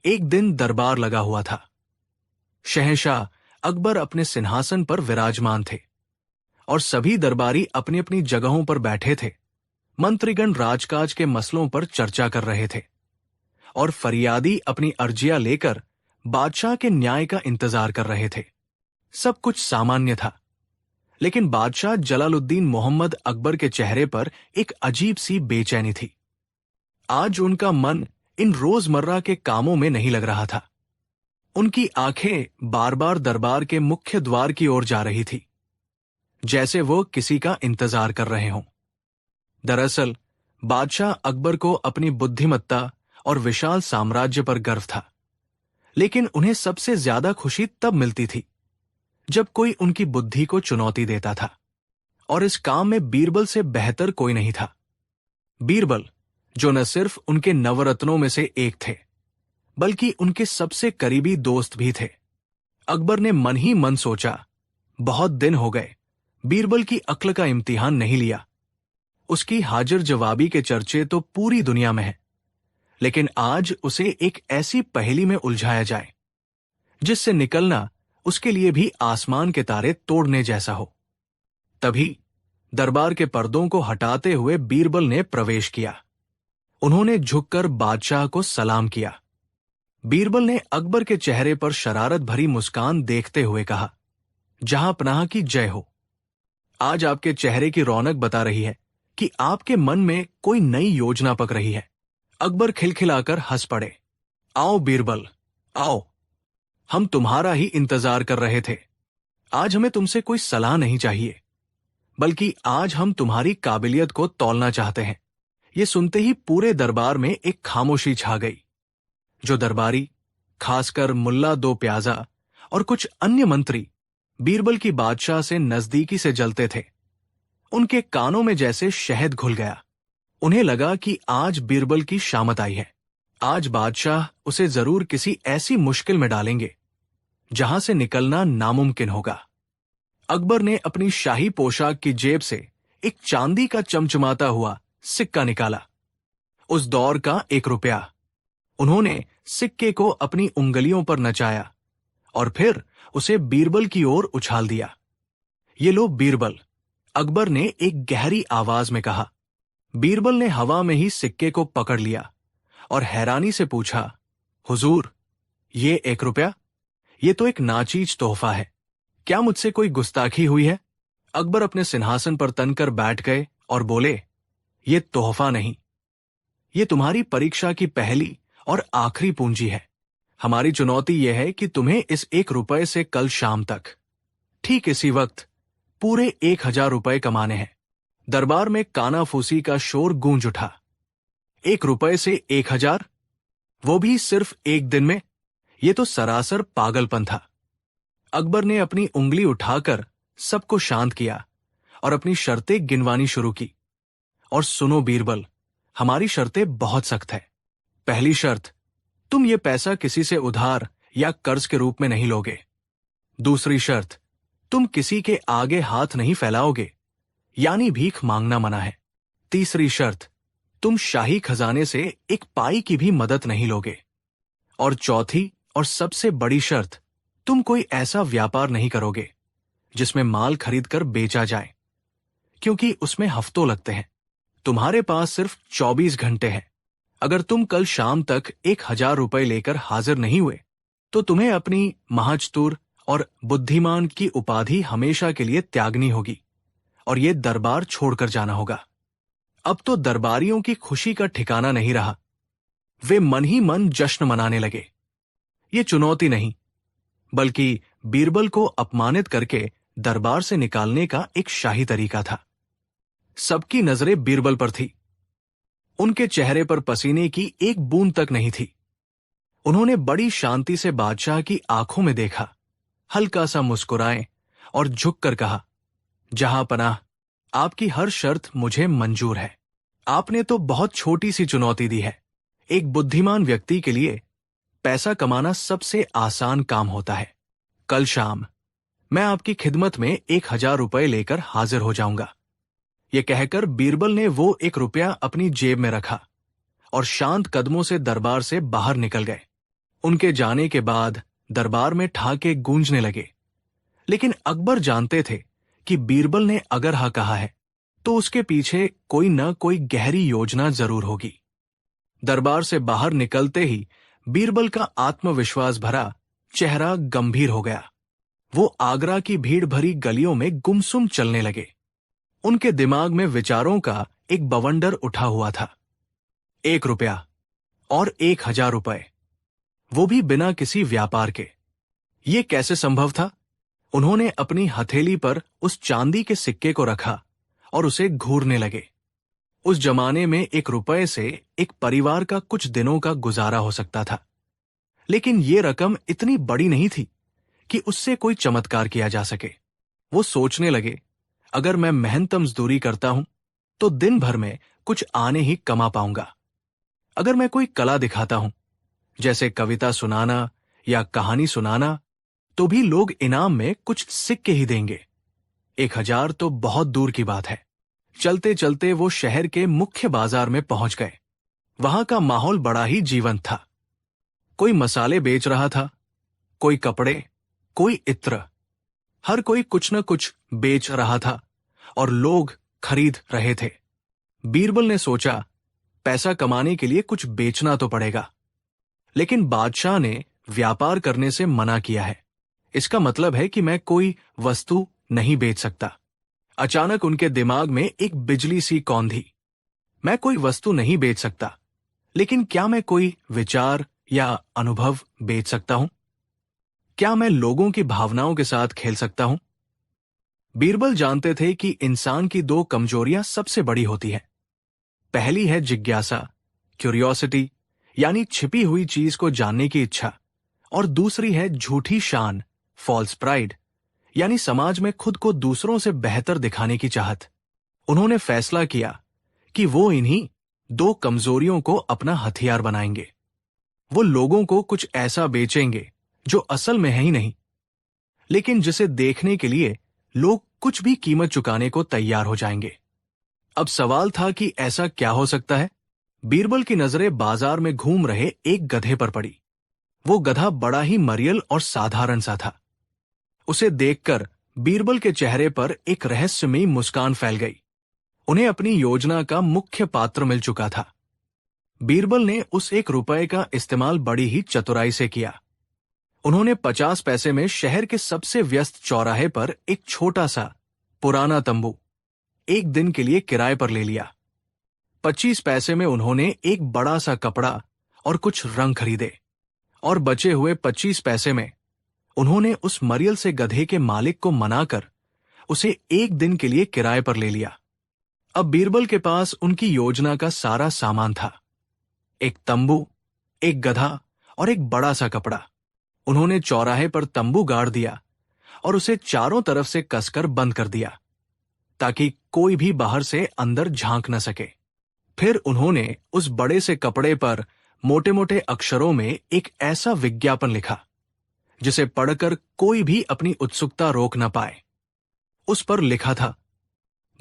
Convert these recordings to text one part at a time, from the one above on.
एक दिन दरबार लगा हुआ था। शहंशाह अकबर अपने सिंहासन पर विराजमान थे और सभी दरबारी अपनी अपनी जगहों पर बैठे थे। मंत्रीगण राजकाज के मसलों पर चर्चा कर रहे थे और फरियादी अपनी अर्जियां लेकर बादशाह के न्याय का इंतजार कर रहे थे। सब कुछ सामान्य था, लेकिन बादशाह जलालुद्दीन मोहम्मद अकबर के चेहरे पर एक अजीब सी बेचैनी थी। आज उनका मन इन रोजमर्रा के कामों में नहीं लग रहा था। उनकी आंखें बार बार दरबार के मुख्य द्वार की ओर जा रही थी, जैसे वो किसी का इंतजार कर रहे हों। दरअसल बादशाह अकबर को अपनी बुद्धिमत्ता और विशाल साम्राज्य पर गर्व था, लेकिन उन्हें सबसे ज्यादा खुशी तब मिलती थी जब कोई उनकी बुद्धि को चुनौती देता था, और इस काम में बीरबल से बेहतर कोई नहीं था। बीरबल, जो न सिर्फ उनके नवरत्नों में से एक थे, बल्कि उनके सबसे करीबी दोस्त भी थे। अकबर ने मन ही मन सोचा, बहुत दिन हो गए बीरबल की अक्ल का इम्तिहान नहीं लिया। उसकी हाजिर जवाबी के चर्चे तो पूरी दुनिया में हैं, लेकिन आज उसे एक ऐसी पहेली में उलझाया जाए जिससे निकलना उसके लिए भी आसमान के तारे तोड़ने जैसा हो। तभी दरबार के पर्दों को हटाते हुए बीरबल ने प्रवेश किया। उन्होंने झुककर बादशाह को सलाम किया। बीरबल ने अकबर के चेहरे पर शरारत भरी मुस्कान देखते हुए कहा, जहां पनाह की जय हो। आज आपके चेहरे की रौनक बता रही है कि आपके मन में कोई नई योजना पक रही है। अकबर खिलखिलाकर हंस पड़े। आओ बीरबल, आओ, हम तुम्हारा ही इंतजार कर रहे थे। आज हमें तुमसे कोई सलाह नहीं चाहिए, बल्कि आज हम तुम्हारी काबिलियत को तौलना चाहते हैं। ये सुनते ही पूरे दरबार में एक खामोशी छा गई। जो दरबारी, खासकर मुल्ला दो प्याजा और कुछ अन्य मंत्री बीरबल की बादशाह से नजदीकी से जलते थे, उनके कानों में जैसे शहद घुल गया। उन्हें लगा कि आज बीरबल की शामत आई है। आज बादशाह उसे जरूर किसी ऐसी मुश्किल में डालेंगे जहां से निकलना नामुमकिन होगा। अकबर ने अपनी शाही पोशाक की जेब से एक चांदी का चमचमाता हुआ सिक्का निकाला। उस दौर का 1 रुपया। उन्होंने सिक्के को अपनी उंगलियों पर नचाया और फिर उसे बीरबल की ओर उछाल दिया। ये लो बीरबल, अकबर ने एक गहरी आवाज में कहा। बीरबल ने हवा में ही सिक्के को पकड़ लिया और हैरानी से पूछा, हुजूर, ये 1 रुपया? ये तो एक नाचीज तोहफा है। क्या मुझसे कोई गुस्ताखी हुई है? अकबर अपने सिंहासन पर तनकर बैठ गए और बोले, ये तोहफा नहीं, ये तुम्हारी परीक्षा की पहली और आखिरी पूंजी है। हमारी चुनौती यह है कि तुम्हें इस 1 रुपए से कल शाम तक ठीक इसी वक्त पूरे 1000 रुपए कमाने हैं। दरबार में कानाफूसी का शोर गूंज उठा। 1 रुपए से 1000, वो भी सिर्फ एक दिन में? ये तो सरासर पागलपन था। अकबर ने अपनी उंगली उठाकर सबको शांत किया और अपनी शर्तें गिनवानी शुरू की। और सुनो बीरबल, हमारी शर्तें बहुत सख्त है। पहली शर्त, तुम ये पैसा किसी से उधार या कर्ज के रूप में नहीं लोगे। दूसरी शर्त, तुम किसी के आगे हाथ नहीं फैलाओगे, यानी भीख मांगना मना है। तीसरी शर्त, तुम शाही खजाने से एक पाई की भी मदद नहीं लोगे। और चौथी और सबसे बड़ी शर्त, तुम कोई ऐसा व्यापार नहीं करोगे जिसमें माल खरीदकर बेचा जाए, क्योंकि उसमें हफ्तों लगते हैं। तुम्हारे पास सिर्फ 24 घंटे हैं। अगर तुम कल शाम तक 1000 रुपए लेकर हाजिर नहीं हुए तो तुम्हें अपनी महाचतुर और बुद्धिमान की उपाधि हमेशा के लिए त्यागनी होगी और ये दरबार छोड़कर जाना होगा। अब तो दरबारियों की खुशी का ठिकाना नहीं रहा। वे मन ही मन जश्न मनाने लगे। ये चुनौती नहीं, बल्कि बीरबल को अपमानित करके दरबार से निकालने का एक शाही तरीका था। सबकी नजरें बीरबल पर थी। उनके चेहरे पर पसीने की एक बूंद तक नहीं थी। उन्होंने बड़ी शांति से बादशाह की आंखों में देखा, हल्का सा मुस्कुराए और झुककर कहा, जहां पनाह, आपकी हर शर्त मुझे मंजूर है। आपने तो बहुत छोटी सी चुनौती दी है। एक बुद्धिमान व्यक्ति के लिए पैसा कमाना सबसे आसान काम होता है। कल शाम मैं आपकी खिदमत में 1000 रुपए लेकर हाजिर हो जाऊंगा। यह कहकर बीरबल ने वो 1 रुपया अपनी जेब में रखा और शांत कदमों से दरबार से बाहर निकल गए। उनके जाने के बाद दरबार में ठाके गूंजने लगे। लेकिन अकबर जानते थे कि बीरबल ने अगर हाँ कहा है तो उसके पीछे कोई न कोई गहरी योजना जरूर होगी। दरबार से बाहर निकलते ही बीरबल का आत्मविश्वास भरा चेहरा गंभीर हो गया। वो आगरा की भीड़ भरी गलियों में गुमसुम चलने लगे। उनके दिमाग में विचारों का एक बवंडर उठा हुआ था। 1 रुपया और 1000 रुपए, वो भी बिना किसी व्यापार के। ये कैसे संभव था? उन्होंने अपनी हथेली पर उस चांदी के सिक्के को रखा और उसे घूरने लगे। उस जमाने में 1 रुपए से एक परिवार का कुछ दिनों का गुजारा हो सकता था। लेकिन ये रकम इतनी बड़ी नहीं थी कि उससे कोई चमत्कार किया जा सके। वो सोचने लगे, अगर मैं मेहनत मजदूरी करता हूं तो दिन भर में कुछ आने ही कमा पाऊंगा। अगर मैं कोई कला दिखाता हूं, जैसे कविता सुनाना या कहानी सुनाना, तो भी लोग इनाम में कुछ सिक्के ही देंगे। 1000 तो बहुत दूर की बात है। चलते चलते वो शहर के मुख्य बाजार में पहुंच गए। वहां का माहौल बड़ा ही जीवंत था। कोई मसाले बेच रहा था, कोई कपड़े, कोई इत्र। हर कोई कुछ न कुछ बेच रहा था और लोग खरीद रहे थे। बीरबल ने सोचा, पैसा कमाने के लिए कुछ बेचना तो पड़ेगा। लेकिन बादशाह ने व्यापार करने से मना किया है। इसका मतलब है कि मैं कोई वस्तु नहीं बेच सकता। अचानक उनके दिमाग में एक बिजली सी कौंधी। मैं कोई वस्तु नहीं बेच सकता, लेकिन क्या मैं कोई विचार या अनुभव बेच सकता हूं? क्या मैं लोगों की भावनाओं के साथ खेल सकता हूं? बीरबल जानते थे कि इंसान की 2 कमजोरियां सबसे बड़ी होती हैं। पहली है जिज्ञासा, क्यूरियोसिटी, यानी छिपी हुई चीज को जानने की इच्छा, और दूसरी है झूठी शान, फॉल्स प्राइड, यानी समाज में खुद को दूसरों से बेहतर दिखाने की चाहत। उन्होंने फैसला किया कि वो इन्हीं 2 कमजोरियों को अपना हथियार बनाएंगे। वो लोगों को कुछ ऐसा बेचेंगे जो असल में है ही नहीं, लेकिन जिसे देखने के लिए लोग कुछ भी कीमत चुकाने को तैयार हो जाएंगे। अब सवाल था कि ऐसा क्या हो सकता है? बीरबल की नजरें बाजार में घूम रहे एक गधे पर पड़ी। वो गधा बड़ा ही मरियल और साधारण सा था। उसे देखकर बीरबल के चेहरे पर एक रहस्यमयी मुस्कान फैल गई। उन्हें अपनी योजना का मुख्य पात्र मिल चुका था। बीरबल ने उस 1 रुपए का इस्तेमाल बड़ी ही चतुराई से किया। उन्होंने 50 पैसे में शहर के सबसे व्यस्त चौराहे पर एक छोटा सा पुराना तंबू 1 दिन के लिए किराए पर ले लिया। 25 पैसे में उन्होंने एक बड़ा सा कपड़ा और कुछ रंग खरीदे, और बचे हुए 25 पैसे में उन्होंने उस मरियल से गधे के मालिक को मनाकर उसे 1 दिन के लिए किराए पर ले लिया। अब बीरबल के पास उनकी योजना का सारा सामान था। एक तंबू, एक गधा और एक बड़ा सा कपड़ा। उन्होंने चौराहे पर तंबू गाड़ दिया और उसे चारों तरफ से कसकर बंद कर दिया, ताकि कोई भी बाहर से अंदर झांक न सके। फिर उन्होंने उस बड़े से कपड़े पर मोटे मोटे अक्षरों में एक ऐसा विज्ञापन लिखा जिसे पढ़कर कोई भी अपनी उत्सुकता रोक न पाए। उस पर लिखा था,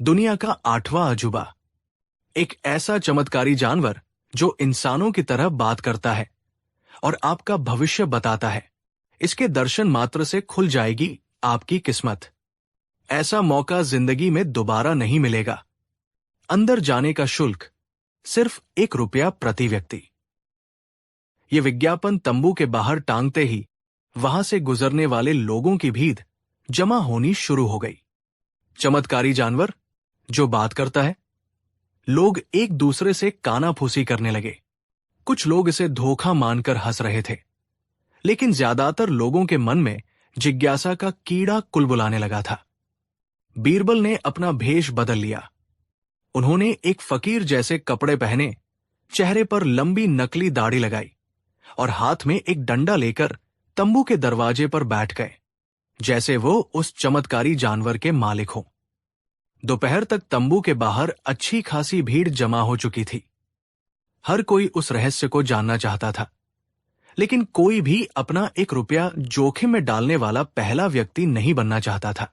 दुनिया का 8वां अजूबा, एक ऐसा चमत्कारी जानवर जो इंसानों की तरह बात करता है और आपका भविष्य बताता है। इसके दर्शन मात्र से खुल जाएगी आपकी किस्मत। ऐसा मौका जिंदगी में दोबारा नहीं मिलेगा। अंदर जाने का शुल्क सिर्फ 1 रुपया प्रति व्यक्ति। ये विज्ञापन तंबू के बाहर टांगते ही वहां से गुजरने वाले लोगों की भीड़ जमा होनी शुरू हो गई। चमत्कारी जानवर जो बात करता है। लोग एक दूसरे से कानाफूसी करने लगे। कुछ लोग इसे धोखा मानकर हंस रहे थे, लेकिन ज्यादातर लोगों के मन में जिज्ञासा का कीड़ा कुलबुलाने लगा था। बीरबल ने अपना भेष बदल लिया। उन्होंने एक फकीर जैसे कपड़े पहने, चेहरे पर लंबी नकली दाढ़ी लगाई और हाथ में एक डंडा लेकर तंबू के दरवाजे पर बैठ गए, जैसे वो उस चमत्कारी जानवर के मालिक हो। दोपहर तक तंबू के बाहर अच्छी खासी भीड़ जमा हो चुकी थी। हर कोई उस रहस्य को जानना चाहता था, लेकिन कोई भी अपना 1 रुपया जोखिम में डालने वाला पहला व्यक्ति नहीं बनना चाहता था।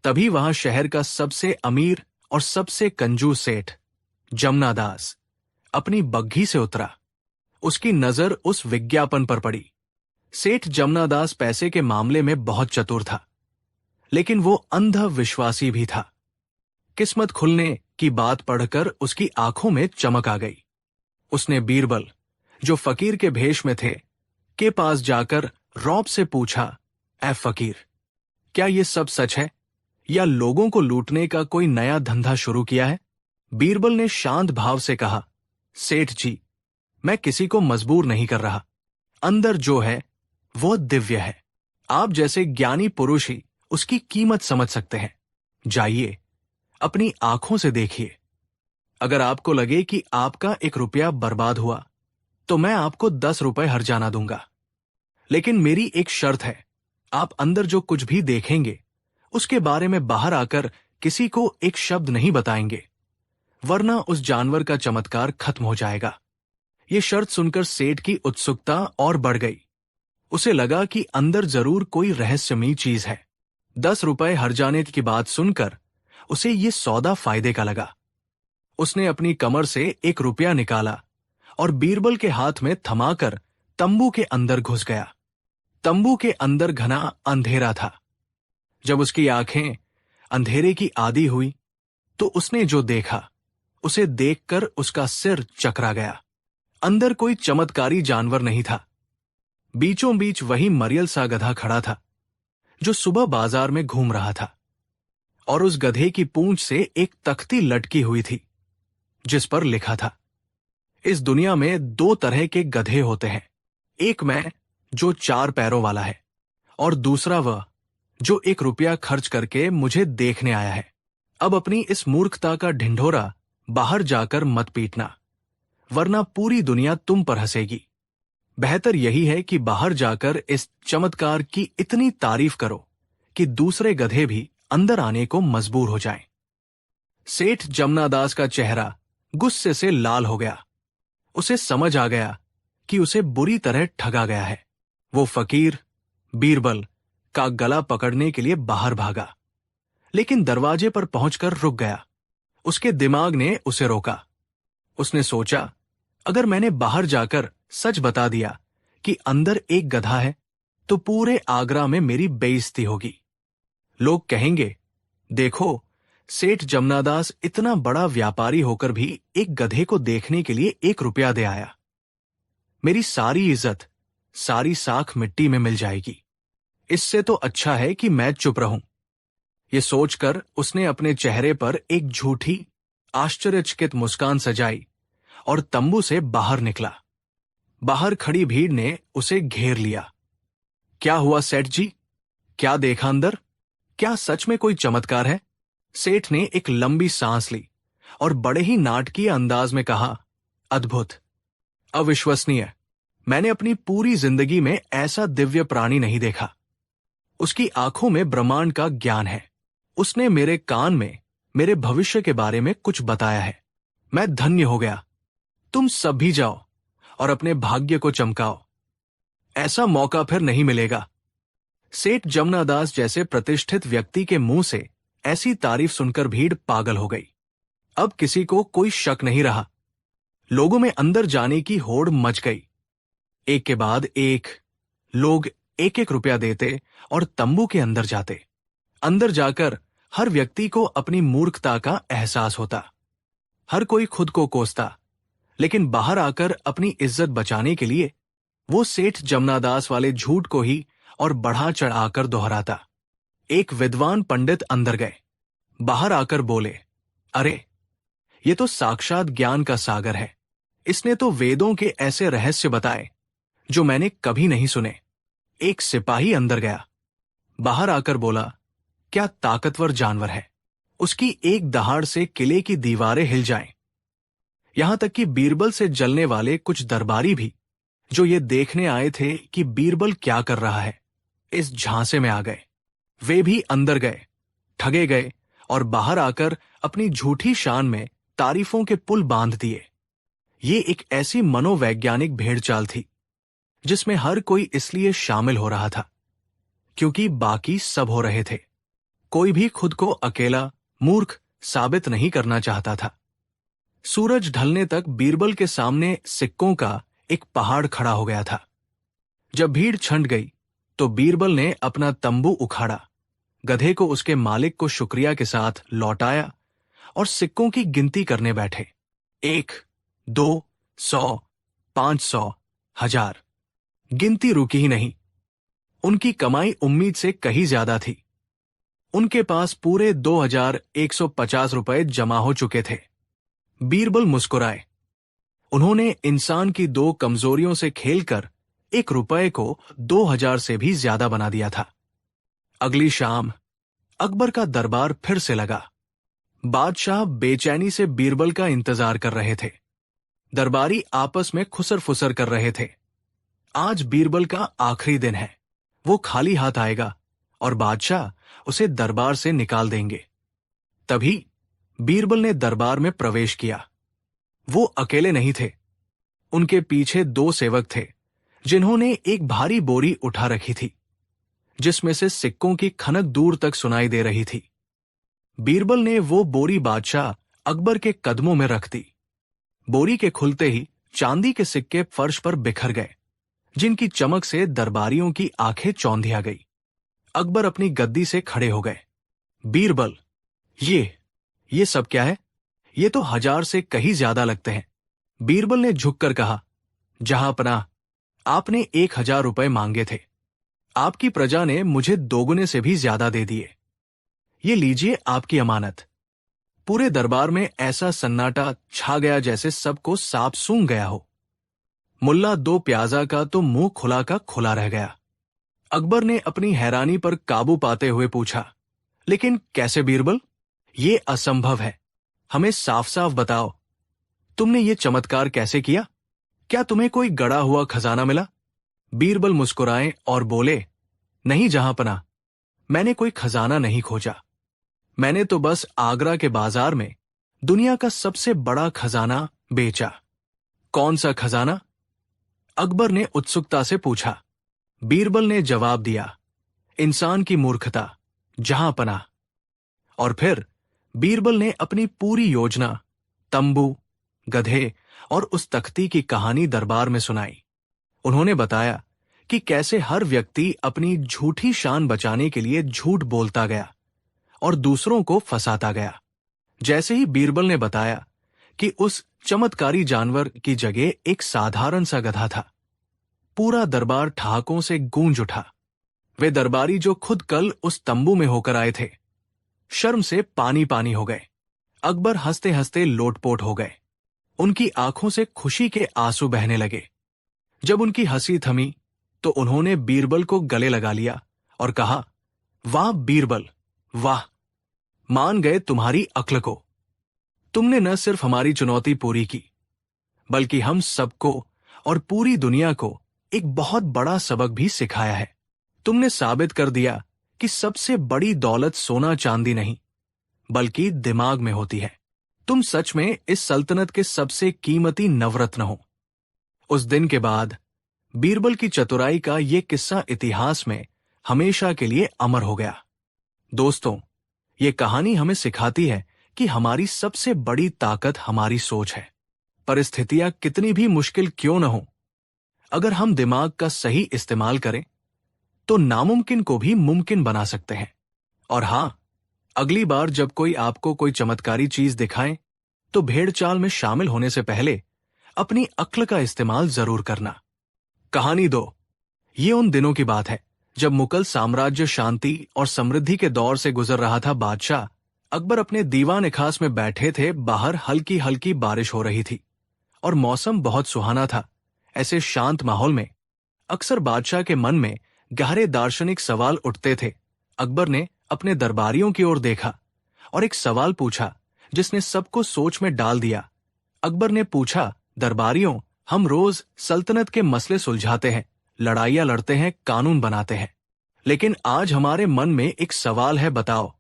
तभी वहां शहर का सबसे अमीर और सबसे कंजूस सेठ जमनादास अपनी बग्घी से उतरा। उसकी नजर उस विज्ञापन पर पड़ी। सेठ जमनादास पैसे के मामले में बहुत चतुर था, लेकिन वो अंधा विश्वासी भी था। किस्मत खुलने की बात पढ़कर उसकी आंखों में चमक आ गई। उसने बीरबल, जो फकीर के भेष में थे, के पास जाकर रौब से पूछा, ऐ फकीर, क्या ये सब सच है या लोगों को लूटने का कोई नया धंधा शुरू किया है? बीरबल ने शांत भाव से कहा, सेठ जी, मैं किसी को मजबूर नहीं कर रहा। अंदर जो है वो दिव्य है। आप जैसे ज्ञानी पुरुष ही उसकी कीमत समझ सकते हैं। जाइए, अपनी आंखों से देखिए। अगर आपको लगे कि आपका 1 रुपया बर्बाद हुआ, तो मैं आपको 10 रुपए हर्जाना दूंगा। लेकिन मेरी एक शर्त है, आप अंदर जो कुछ भी देखेंगे उसके बारे में बाहर आकर किसी को एक शब्द नहीं बताएंगे, वरना उस जानवर का चमत्कार खत्म हो जाएगा। ये शर्त सुनकर सेठ की उत्सुकता और बढ़ गई। उसे लगा कि अंदर जरूर कोई रहस्यमयी चीज है। 10 रुपए हर्जाने की बात सुनकर उसे ये सौदा फायदे का लगा। उसने अपनी कमर से 1 रुपया निकाला और बीरबल के हाथ में थमाकर तंबू के अंदर घुस गया। तंबू के अंदर घना अंधेरा था। जब उसकी आंखें अंधेरे की आदी हुई, तो उसने जो देखा, उसे देखकर उसका सिर चकरा गया। अंदर कोई चमत्कारी जानवर नहीं था। बीचों बीच वही मरियल सा गधा खड़ा था, जो सुबह बाजार में घूम रहा था, और उस गधे की पूंछ से एक तख्ती लटकी हुई थी, जिस पर लिखा था, इस दुनिया में 2 तरह के गधे होते हैं, एक मैं जो 4 पैरों वाला है, और दूसरा वह जो 1 रुपया खर्च करके मुझे देखने आया है। अब अपनी इस मूर्खता का ढिंढोरा बाहर जाकर मत पीटना, वरना पूरी दुनिया तुम पर हंसेगी। बेहतर यही है कि बाहर जाकर इस चमत्कार की इतनी तारीफ करो कि दूसरे गधे भी अंदर आने को मजबूर हो जाएं। सेठ जमनादास का चेहरा गुस्से से लाल हो गया। उसे समझ आ गया कि उसे बुरी तरह ठगा गया है। वो फकीर बीरबल का गला पकड़ने के लिए बाहर भागा, लेकिन दरवाजे पर पहुंचकर रुक गया। उसके दिमाग ने उसे रोका। उसने सोचा, अगर मैंने बाहर जाकर सच बता दिया कि अंदर एक गधा है, तो पूरे आगरा में मेरी बेइज्जती होगी। लोग कहेंगे, देखो, सेठ जमनादास इतना बड़ा व्यापारी होकर भी एक गधे को देखने के लिए 1 रुपया दे आया। मेरी सारी इज्जत, सारी साख मिट्टी में मिल जाएगी। इससे तो अच्छा है कि मैं चुप रहूं। ये सोचकर उसने अपने चेहरे पर एक झूठी, आश्चर्यचकित मुस्कान सजाई और तंबू से बाहर निकला। बाहर खड़ी भीड़ ने उसे घेर लिया। क्या हुआ सेठ जी? क्या देखा अंदर? क्या सच में कोई चमत्कार है? सेठ ने एक लंबी सांस ली और बड़े ही नाटकीय अंदाज में कहा, अद्भुत, अविश्वसनीय। मैंने अपनी पूरी जिंदगी में ऐसा दिव्य प्राणी नहीं देखा। उसकी आंखों में ब्रह्मांड का ज्ञान है। उसने मेरे कान में मेरे भविष्य के बारे में कुछ बताया है। मैं धन्य हो गया। तुम सब भी जाओ और अपने भाग्य को चमकाओ। ऐसा मौका फिर नहीं मिलेगा। सेठ जमनादास जैसे प्रतिष्ठित व्यक्ति के मुंह से ऐसी तारीफ सुनकर भीड़ पागल हो गई। अब किसी को कोई शक नहीं रहा। लोगों में अंदर जाने की होड़ मच गई। एक के बाद एक लोग 1-1 रुपया देते और तंबू के अंदर जाते। अंदर जाकर हर व्यक्ति को अपनी मूर्खता का एहसास होता। हर कोई खुद को कोसता, लेकिन बाहर आकर अपनी इज्जत बचाने के लिए वो सेठ जमनादास वाले झूठ को ही और बढ़ा चढ़ाकर दोहराता। एक विद्वान पंडित अंदर गए। बाहर आकर बोले, अरे, ये तो साक्षात ज्ञान का सागर है। इसने तो वेदों के ऐसे रहस्य बताए जो मैंने कभी नहीं सुने। एक सिपाही अंदर गया। बाहर आकर बोला, क्या ताकतवर जानवर है। उसकी एक दहाड़ से किले की दीवारें हिल जाएं। यहां तक कि बीरबल से जलने वाले कुछ दरबारी भी, जो ये देखने आए थे कि बीरबल क्या कर रहा है, इस झांसे में आ गए। वे भी अंदर गए, ठगे गए और बाहर आकर अपनी झूठी शान में तारीफों के पुल बांध दिए। ये एक ऐसी मनोवैज्ञानिक भेड़चाल थी जिसमें हर कोई इसलिए शामिल हो रहा था क्योंकि बाकी सब हो रहे थे। कोई भी खुद को अकेला मूर्ख साबित नहीं करना चाहता था। सूरज ढलने तक बीरबल के सामने सिक्कों का एक पहाड़ खड़ा हो गया था। जब भीड़ छंट गई तो बीरबल ने अपना तंबू उखाड़ा, गधे को उसके मालिक को शुक्रिया के साथ लौटाया और सिक्कों की गिनती करने बैठे। 1, 2, 100, 500, 1000। गिनती रुकी ही नहीं। उनकी कमाई उम्मीद से कहीं ज्यादा थी। उनके पास पूरे 2150 रुपए जमा हो चुके थे। बीरबल मुस्कुराए। उन्होंने इंसान की 2 कमजोरियों से खेलकर 1 रुपए को 2000 से भी ज्यादा बना दिया था। अगली शाम अकबर का दरबार फिर से लगा। बादशाह बेचैनी से बीरबल का इंतजार कर रहे थे। दरबारी आपस में खुसर फुसर कर रहे थे। आज बीरबल का आखिरी दिन है। वो खाली हाथ आएगा और बादशाह उसे दरबार से निकाल देंगे। तभी बीरबल ने दरबार में प्रवेश किया। वो अकेले नहीं थे। उनके पीछे 2 सेवक थे जिन्होंने एक भारी बोरी उठा रखी थी, जिसमें से सिक्कों की खनक दूर तक सुनाई दे रही थी। बीरबल ने वो बोरी बादशाह अकबर के कदमों में रख दी। बोरी के खुलते ही चांदी के सिक्के फर्श पर बिखर गए, जिनकी चमक से दरबारियों की आंखें चौंधिया गई। अकबर अपनी गद्दी से खड़े हो गए। बीरबल, ये सब क्या है? ये तो 1000 से कहीं ज्यादा लगते हैं। बीरबल ने झुककर कहा, जहांपनाह, आपने 1000 रुपए मांगे थे। आपकी प्रजा ने मुझे 2 गुने से भी ज्यादा दे दिए। ये लीजिए आपकी अमानत। पूरे दरबार में ऐसा सन्नाटा छा गया जैसे सबको सांप सूंघ गया हो। मुल्ला 2 प्याजा का तो मुंह खुला का खुला रह गया। अकबर ने अपनी हैरानी पर काबू पाते हुए पूछा, लेकिन कैसे बीरबल? ये असंभव है। हमें साफ साफ बताओ, तुमने ये चमत्कार कैसे किया? क्या तुम्हें कोई गड़ा हुआ खजाना मिला? बीरबल मुस्कुराए और बोले, नहीं जहांपनाह, मैंने कोई खजाना नहीं खोजा। मैंने तो बस आगरा के बाजार में दुनिया का सबसे बड़ा खजाना बेचा। कौन सा खजाना? अकबर ने उत्सुकता से पूछा। बीरबल ने जवाब दिया, इंसान की मूर्खता, जहांपनाह। और फिर बीरबल ने अपनी पूरी योजना, तंबू, गधे और उस तख्ती की कहानी दरबार में सुनाई। उन्होंने बताया कि कैसे हर व्यक्ति अपनी झूठी शान बचाने के लिए झूठ बोलता गया और दूसरों को फंसाता गया। जैसे ही बीरबल ने बताया कि उस चमत्कारी जानवर की जगह एक साधारण सा गधा था, पूरा दरबार ठहाकों से गूंज उठा। वे दरबारी जो खुद कल उस तंबू में होकर आए थे, शर्म से पानी पानी हो गए। अकबर हंसते हंसते लोटपोट हो गए। उनकी आंखों से खुशी के आंसू बहने लगे। जब उनकी हंसी थमी तो उन्होंने बीरबल को गले लगा लिया और कहा, वाह बीरबल, वाह, मान गए तुम्हारी अक्ल को। तुमने न सिर्फ हमारी चुनौती पूरी की, बल्कि हम सबको और पूरी दुनिया को एक बहुत बड़ा सबक भी सिखाया है। तुमने साबित कर दिया कि सबसे बड़ी दौलत सोना चांदी नहीं, बल्कि दिमाग में होती है। तुम सच में इस सल्तनत के सबसे कीमती नवरत्न हो। उस दिन के बाद बीरबल की चतुराई का ये किस्सा इतिहास में हमेशा के लिए अमर हो गया। दोस्तों, ये कहानी हमें सिखाती है कि हमारी सबसे बड़ी ताकत हमारी सोच है। परिस्थितियां कितनी भी मुश्किल क्यों न हो, अगर हम दिमाग का सही इस्तेमाल करें तो नामुमकिन को भी मुमकिन बना सकते हैं। और हां, अगली बार जब कोई आपको कोई चमत्कारी चीज दिखाए तो भेड़चाल में शामिल होने से पहले अपनी अक्ल का इस्तेमाल जरूर करना। कहानी 2। ये उन दिनों की बात है जब मुगल साम्राज्य शांति और समृद्धि के दौर से गुजर रहा था। बादशाह अकबर अपने दीवान खास में बैठे थे। बाहर हल्की हल्की बारिश हो रही थी और मौसम बहुत सुहाना था। ऐसे शांत माहौल में अक्सर बादशाह के मन में गहरे दार्शनिक सवाल उठते थे। अकबर ने अपने दरबारियों की ओर देखा और एक सवाल पूछा जिसने सबको सोच में डाल दिया। अकबर ने पूछा, दरबारियों, हम रोज सल्तनत के मसले सुलझाते हैं, लड़ाइयां लड़ते हैं, कानून बनाते हैं, लेकिन आज हमारे मन में एक सवाल है। बताओ,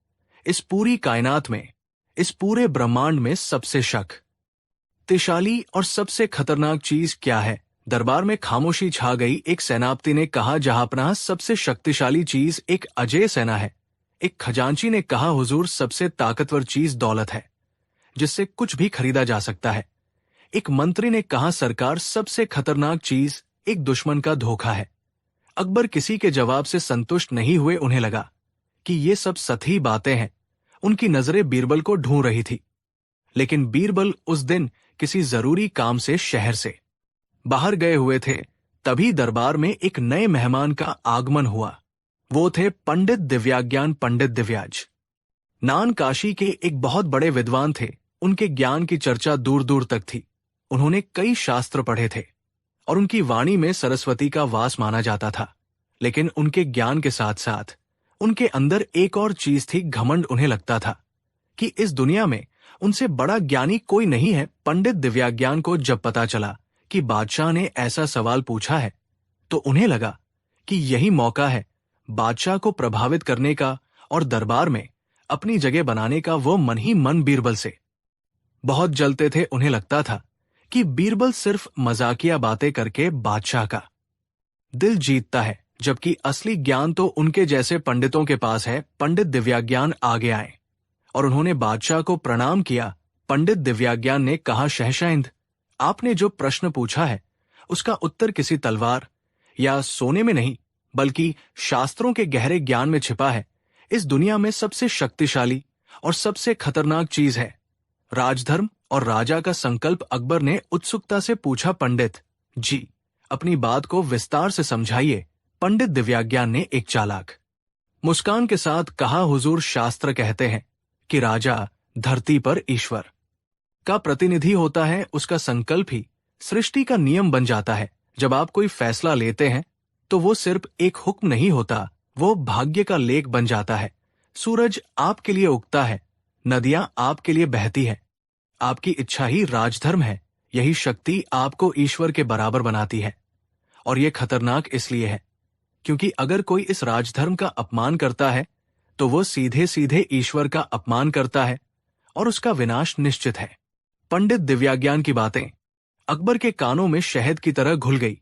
इस पूरी कायनात में, इस पूरे ब्रह्मांड में सबसे शक्तिशाली और सबसे खतरनाक चीज क्या है? दरबार में खामोशी छा गई। एक सेनापति ने कहा, जहांपनाह, सबसे शक्तिशाली चीज एक अजेय सेना है। एक खजांची ने कहा, हुजूर, सबसे ताकतवर चीज दौलत है, जिससे कुछ भी खरीदा जा सकता है। एक मंत्री ने कहा, सरकार, सबसे खतरनाक चीज एक दुश्मन का धोखा है। अकबर किसी के जवाब से संतुष्ट नहीं हुए। उन्हें लगा कि ये सब सतही बातें हैं। उनकी नजरें बीरबल को ढूंढ रही थी, लेकिन बीरबल उस दिन किसी जरूरी काम से शहर से बाहर गए हुए थे। तभी दरबार में एक नए मेहमान का आगमन हुआ। वो थे पंडित दिव्याज्ञान, पंडित दिव्याज। नान काशी के एक बहुत बड़े विद्वान थे। उनके ज्ञान की चर्चा दूर दूर तक थी। उन्होंने कई शास्त्र पढ़े थे और उनकी वाणी में सरस्वती का वास माना जाता था। लेकिन उनके ज्ञान के साथ साथ उनके अंदर एक और चीज थी, घमंड। उन्हें लगता था कि इस दुनिया में उनसे बड़ा ज्ञानी कोई नहीं है। पंडित दिव्याज्ञान को जब पता चला कि बादशाह ने ऐसा सवाल पूछा है, तो उन्हें लगा कि यही मौका है बादशाह को प्रभावित करने का और दरबार में अपनी जगह बनाने का। वो मन ही मन बीरबल से बहुत जलते थे। उन्हें लगता था कि बीरबल सिर्फ मजाकिया बातें करके बादशाह का दिल जीतता है, जबकि असली ज्ञान तो उनके जैसे पंडितों के पास है। पंडित दिव्याज्ञान आगे आए और उन्होंने बादशाह को प्रणाम किया। पंडित दिव्याज्ञान ने कहा, शहंशाह, आपने जो प्रश्न पूछा है उसका उत्तर किसी तलवार या सोने में नहीं, बल्कि शास्त्रों के गहरे ज्ञान में छिपा है। इस दुनिया में सबसे शक्तिशाली और सबसे खतरनाक चीज है राजधर्म और राजा का संकल्प। अकबर ने उत्सुकता से पूछा, पंडित जी, अपनी बात को विस्तार से समझाइए। पंडित दिव्याज्ञान ने एक चालाक मुस्कान के साथ कहा, हुजूर, शास्त्र कहते हैं कि राजा धरती पर ईश्वर का प्रतिनिधि होता है। उसका संकल्प ही सृष्टि का नियम बन जाता है। जब आप कोई फैसला लेते हैं तो वो सिर्फ एक हुक्म नहीं होता, वो भाग्य का लेख बन जाता है। सूरज आपके लिए उगता है, नदियां आपके लिए बहती है। आपकी इच्छा ही राजधर्म है। यही शक्ति आपको ईश्वर के बराबर बनाती है। और ये खतरनाक इसलिए है क्योंकि अगर कोई इस राजधर्म का अपमान करता है तो वो सीधे सीधे ईश्वर का अपमान करता है और उसका विनाश निश्चित है। पंडित दिव्याज्ञान की बातें अकबर के कानों में शहद की तरह घुल गई।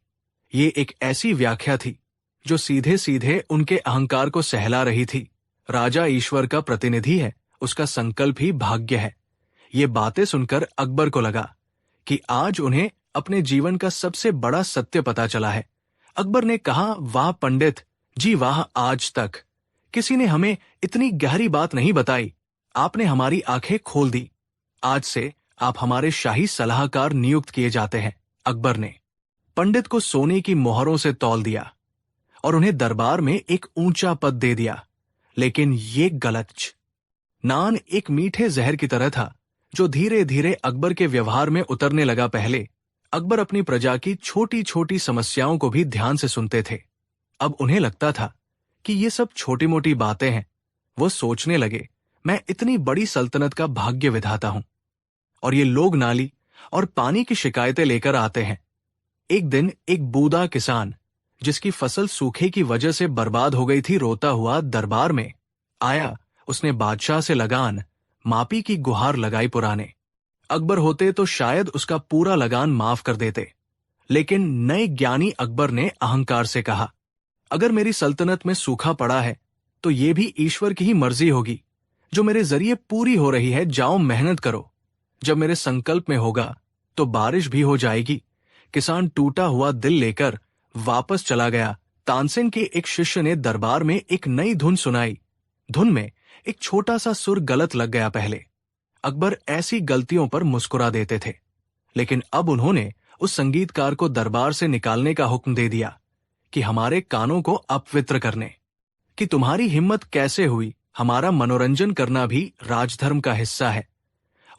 ये एक ऐसी व्याख्या थी जो सीधे सीधे उनके अहंकार को सहला रही थी। राजा ईश्वर का प्रतिनिधि है, उसका संकल्प ही भाग्य है। ये बातें सुनकर अकबर को लगा कि आज उन्हें अपने जीवन का सबसे बड़ा सत्य पता चला है। अकबर ने कहा, वाह पंडित जी वाह, आज तक किसी ने हमें इतनी गहरी बात नहीं बताई। आपने हमारी आंखें खोल दी। आज से आप हमारे शाही सलाहकार नियुक्त किए जाते हैं। अकबर ने पंडित को सोने की मोहरों से तौल दिया और उन्हें दरबार में एक ऊंचा पद दे दिया। लेकिन ये गलत नान एक मीठे जहर की तरह था जो धीरे धीरे अकबर के व्यवहार में उतरने लगा। पहले अकबर अपनी प्रजा की छोटी छोटी समस्याओं को भी ध्यान से सुनते थे। अब उन्हें लगता था कि ये सब छोटी मोटी बातें हैं। वो सोचने लगे, मैं इतनी बड़ी सल्तनत का भाग्य विधाता हूं और ये लोग नाली और पानी की शिकायतें लेकर आते हैं। एक दिन एक बूढ़ा किसान जिसकी फसल सूखे की वजह से बर्बाद हो गई थी, रोता हुआ दरबार में आया। उसने बादशाह से लगान मापी की गुहार लगाई। पुराने अकबर होते तो शायद उसका पूरा लगान माफ कर देते, लेकिन नए ज्ञानी अकबर ने अहंकार से कहा, अगर मेरी सल्तनत में सूखा पड़ा है तो ये भी ईश्वर की ही मर्जी होगी जो मेरे जरिए पूरी हो रही है। जाओ मेहनत करो, जब मेरे संकल्प में होगा तो बारिश भी हो जाएगी। किसान टूटा हुआ दिल लेकर वापस चला गया। तानसेन के एक शिष्य ने दरबार में एक नई धुन सुनाई। धुन में एक छोटा सा सुर गलत लग गया। पहले अकबर ऐसी गलतियों पर मुस्कुरा देते थे, लेकिन अब उन्होंने उस संगीतकार को दरबार से निकालने का हुक्म दे दिया कि हमारे कानों को अपवित्र करने कि तुम्हारी हिम्मत कैसे हुई। हमारा मनोरंजन करना भी राजधर्म का हिस्सा है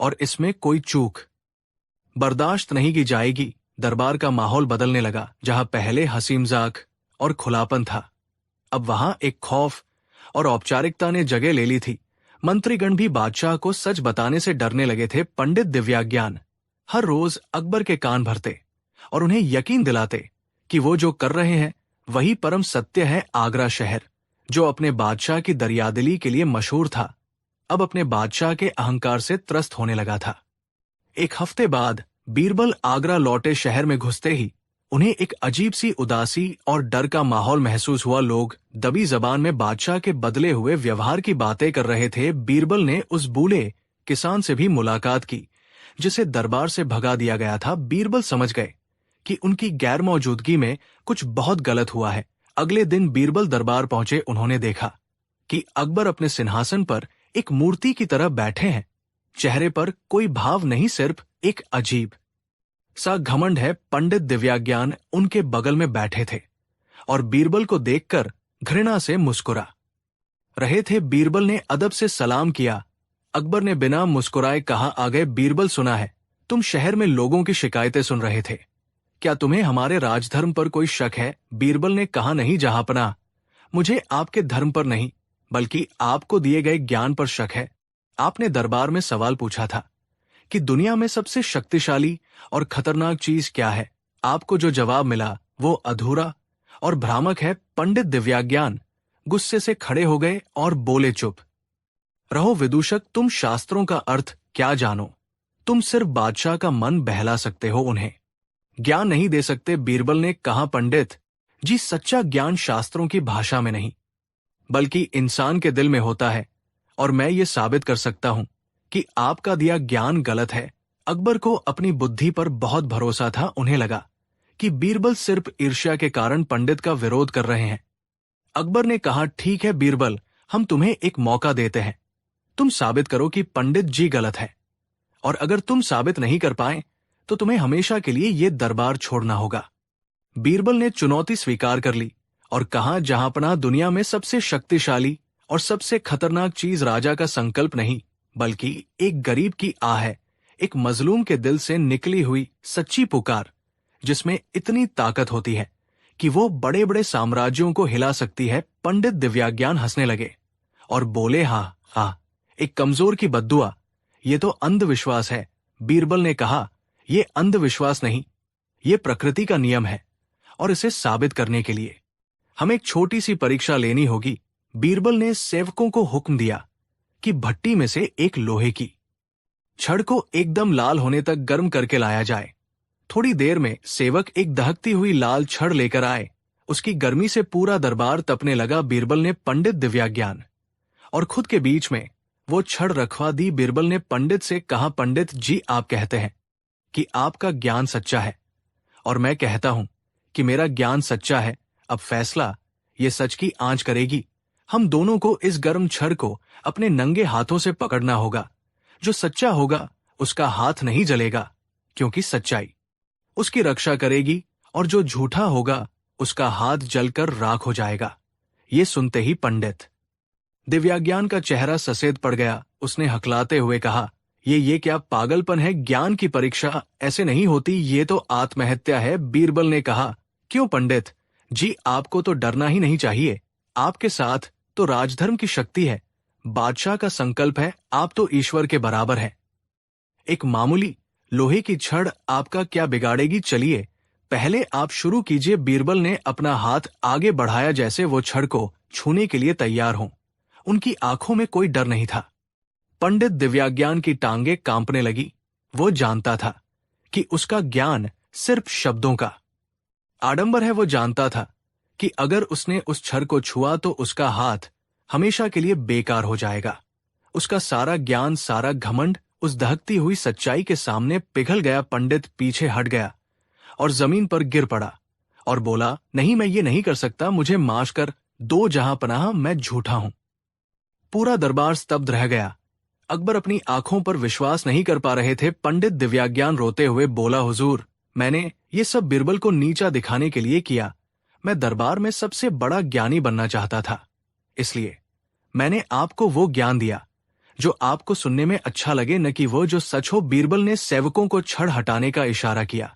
और इसमें कोई चूक बर्दाश्त नहीं की जाएगी। दरबार का माहौल बदलने लगा। जहां पहले हंसी मजाक और खुलापन था, अब वहां एक खौफ और औपचारिकता ने जगह ले ली थी। मंत्रीगण भी बादशाह को सच बताने से डरने लगे थे। पंडित दिव्याज्ञान हर रोज अकबर के कान भरते और उन्हें यकीन दिलाते कि वो जो कर रहे हैं वही परम सत्य है। आगरा शहर जो अपने बादशाह की दरियादिली के लिए मशहूर था, अब अपने बादशाह के अहंकार से त्रस्त होने लगा था। एक हफ्ते बाद बीरबल आगरा लौटे। शहर में घुसते ही उन्हें एक अजीब सी उदासी और डर का माहौल महसूस हुआ। लोग दबी जबान में बादशाह के बदले हुए व्यवहार की बातें कर रहे थे। बीरबल ने उस बूढ़े किसान से भी मुलाकात की जिसे दरबार से भगा दिया गया था, बीरबल समझ गए कि उनकी गैर मौजूदगी में कुछ बहुत गलत हुआ है। अगले दिन बीरबल दरबार पहुंचे। उन्होंने देखा कि अकबर अपने सिंहासन पर एक मूर्ति की तरह बैठे हैं। चेहरे पर कोई भाव नहीं, सिर्फ एक अजीब सा घमंड है। पंडित दिव्याज्ञान उनके बगल में बैठे थे और बीरबल को देखकर घृणा से मुस्कुरा रहे थे। बीरबल ने अदब से सलाम किया। अकबर ने बिना मुस्कुराए कहा, आ गए बीरबल, सुना है तुम शहर में लोगों की शिकायतें सुन रहे थे। क्या तुम्हें हमारे राजधर्म पर कोई शक है? बीरबल ने कहा, नहीं जहांपनाह, मुझे आपके धर्म पर नहीं बल्कि आपको दिए गए ज्ञान पर शक है। आपने दरबार में सवाल पूछा था कि दुनिया में सबसे शक्तिशाली और खतरनाक चीज क्या है। आपको जो जवाब मिला वो अधूरा और भ्रामक है। पंडित दिव्याज्ञान गुस्से से खड़े हो गए और बोले, चुप रहो विदूषक, तुम शास्त्रों का अर्थ क्या जानो? तुम सिर्फ बादशाह का मन बहला सकते हो, उन्हें ज्ञान नहीं दे सकते। बीरबल ने कहा, पंडित जी, सच्चा ज्ञान शास्त्रों की भाषा में नहीं बल्कि इंसान के दिल में होता है, और मैं ये साबित कर सकता हूं कि आपका दिया ज्ञान गलत है। अकबर को अपनी बुद्धि पर बहुत भरोसा था। उन्हें लगा कि बीरबल सिर्फ ईर्ष्या के कारण पंडित का विरोध कर रहे हैं। अकबर ने कहा, ठीक है बीरबल, हम तुम्हें एक मौका देते हैं। तुम साबित करो कि पंडित जी गलत है, और अगर तुम साबित नहीं कर पाए तो तुम्हें हमेशा के लिए ये दरबार छोड़ना होगा। बीरबल ने चुनौती स्वीकार कर ली और कहा, जहांपनाह, दुनिया में सबसे शक्तिशाली और सबसे खतरनाक चीज राजा का संकल्प नहीं बल्कि एक गरीब की आह है, एक मजलूम के दिल से निकली हुई सच्ची पुकार, जिसमें इतनी ताकत होती है कि वो बड़े बड़े साम्राज्यों को हिला सकती है। पंडित दिव्याज्ञान हंसने लगे और बोले, हाँ हाँ, एक कमजोर की बद्दुआ, ये तो अंधविश्वास है। बीरबल ने कहा, ये अंधविश्वास नहीं, ये प्रकृति का नियम है, और इसे साबित करने के लिए हमें एक छोटी सी परीक्षा लेनी होगी। बीरबल ने सेवकों को हुक्म दिया कि भट्टी में से एक लोहे की छड़ को एकदम लाल होने तक गर्म करके लाया जाए। थोड़ी देर में सेवक एक दहकती हुई लाल छड़ लेकर आए। उसकी गर्मी से पूरा दरबार तपने लगा। बीरबल ने पंडित दिव्याज्ञान और खुद के बीच में वो छड़ रखवा दी। बीरबल ने पंडित से कहा, पंडित जी, आप कहते हैं कि आपका ज्ञान सच्चा है और मैं कहता हूं कि मेरा ज्ञान सच्चा है। अब फैसला ये सच की आंच करेगी। हम दोनों को इस गर्म छड़ को अपने नंगे हाथों से पकड़ना होगा। जो सच्चा होगा उसका हाथ नहीं जलेगा, क्योंकि सच्चाई उसकी रक्षा करेगी, और जो झूठा होगा उसका हाथ जलकर राख हो जाएगा। ये सुनते ही पंडित दिव्याज्ञान का चेहरा सफेद पड़ गया। उसने हकलाते हुए कहा, ये क्या पागलपन है? ज्ञान की परीक्षा ऐसे नहीं होती, ये तो आत्महत्या है। बीरबल ने कहा, क्यों पंडित जी, आपको तो डरना ही नहीं चाहिए। आपके साथ तो राजधर्म की शक्ति है, बादशाह का संकल्प है, आप तो ईश्वर के बराबर हैं। एक मामूली लोहे की छड़ आपका क्या बिगाड़ेगी? चलिए पहले आप शुरू कीजिए। बीरबल ने अपना हाथ आगे बढ़ाया जैसे वो छड़ को छूने के लिए तैयार हों। उनकी आंखों में कोई डर नहीं था। पंडित दिव्याज्ञान की टांगें कांपने लगी। वो जानता था कि उसका ज्ञान सिर्फ शब्दों का आडंबर है। वो जानता था कि अगर उसने उस छड़ को छुआ तो उसका हाथ हमेशा के लिए बेकार हो जाएगा। उसका सारा ज्ञान, सारा घमंड उस दहकती हुई सच्चाई के सामने पिघल गया। पंडित पीछे हट गया और जमीन पर गिर पड़ा और बोला, नहीं, मैं ये नहीं कर सकता, मुझे माफ कर दो जहांपनाह, मैं झूठा हूं। पूरा दरबार स्तब्ध रह गया। अकबर अपनी आंखों पर विश्वास नहीं कर पा रहे थे। पंडित दिव्याज्ञान रोते हुए बोला, हुजूर, मैंने ये सब बीरबल को नीचा दिखाने के लिए किया। मैं दरबार में सबसे बड़ा ज्ञानी बनना चाहता था, इसलिए मैंने आपको वो ज्ञान दिया जो आपको सुनने में अच्छा लगे, न कि वो जो सच हो। बीरबल ने सेवकों को छड़ हटाने का इशारा किया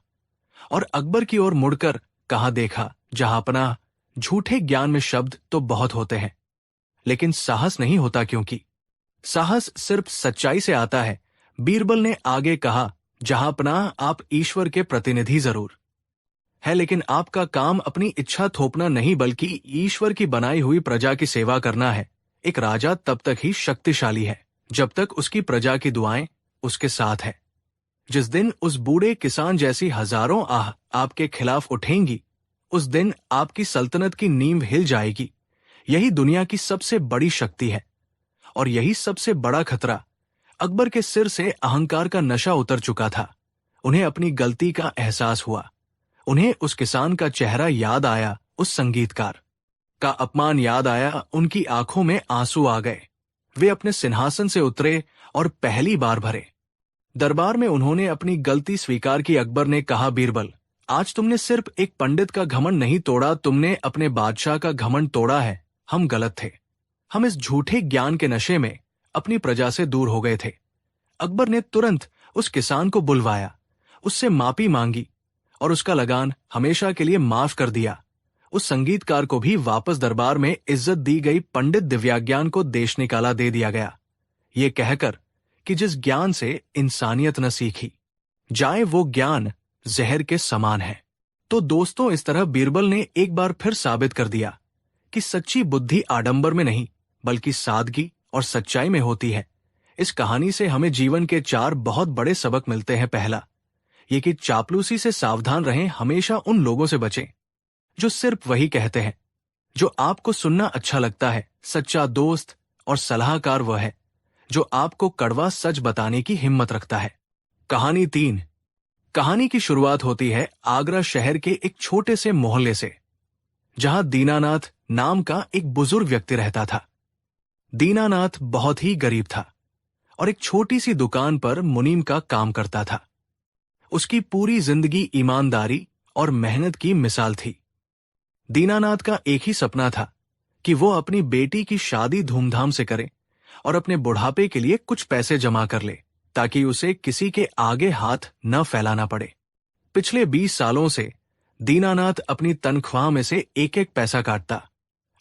और अकबर की ओर मुड़कर कहा, देखा जहांपनाह, झूठे ज्ञान में शब्द तो बहुत होते हैं, लेकिन साहस नहीं होता, क्योंकि साहस सिर्फ सच्चाई से आता है। बीरबल ने आगे कहा, जहांपनाह, आप ईश्वर के प्रतिनिधि जरूर है, लेकिन आपका काम अपनी इच्छा थोपना नहीं बल्कि ईश्वर की बनाई हुई प्रजा की सेवा करना है। एक राजा तब तक ही शक्तिशाली है जब तक उसकी प्रजा की दुआएं उसके साथ है। जिस दिन उस बूढ़े किसान जैसी हजारों आह आपके खिलाफ उठेंगी, उस दिन आपकी सल्तनत की नींव हिल जाएगी। यही दुनिया की सबसे बड़ी शक्ति है और यही सबसे बड़ा खतरा अकबर के सिर से अहंकार का नशा उतर चुका था। उन्हें अपनी गलती का एहसास हुआ। उन्हें उस किसान का चेहरा याद आया, उस संगीतकार का अपमान याद आया। उनकी आंखों में आंसू आ गए। वे अपने सिंहासन से उतरे और पहली बार भरे। दरबार में उन्होंने अपनी गलती स्वीकार की। अकबर ने कहा, बीरबल, आज तुमने सिर्फ एक पंडित का घमंड नहीं तोड़ा, तुमने अपने बादशाह का घमंड तोड़ा है। हम गलत थे। हम इस झूठे ज्ञान के नशे में अपनी प्रजा से दूर हो गए थे। अकबर ने तुरंत उस किसान को बुलवाया, उससे माफी मांगी और उसका लगान हमेशा के लिए माफ कर दिया। उस संगीतकार को भी वापस दरबार में इज्जत दी गई। पंडित दिव्याज्ञान को देश निकाला दे दिया गया, ये कहकर कि जिस ज्ञान से इंसानियत न सीखी जाए वो ज्ञान जहर के समान है। तो दोस्तों, इस तरह बीरबल ने एक बार फिर साबित कर दिया कि सच्ची बुद्धि आडंबर में नहीं बल्कि सादगी और सच्चाई में होती है। इस कहानी से हमें जीवन के 4 बहुत बड़े सबक मिलते हैं। पहला, ये कि चापलूसी से सावधान रहें। हमेशा उन लोगों से बचें जो सिर्फ वही कहते हैं जो आपको सुनना अच्छा लगता है। सच्चा दोस्त और सलाहकार वह है जो आपको कड़वा सच बताने की हिम्मत रखता है। कहानी 3। कहानी की शुरुआत होती है आगरा शहर के एक छोटे से मोहल्ले से, जहां दीनानाथ नाम का एक बुजुर्ग व्यक्ति रहता था। दीनानाथ बहुत ही गरीब था और एक छोटी सी दुकान पर मुनीम का काम करता था। उसकी पूरी जिंदगी ईमानदारी और मेहनत की मिसाल थी। दीनानाथ का एक ही सपना था कि वो अपनी बेटी की शादी धूमधाम से करे और अपने बुढ़ापे के लिए कुछ पैसे जमा कर ले, ताकि उसे किसी के आगे हाथ न फैलाना पड़े। पिछले 20 सालों से दीनानाथ अपनी तनख्वाह में से एक एक पैसा काटता,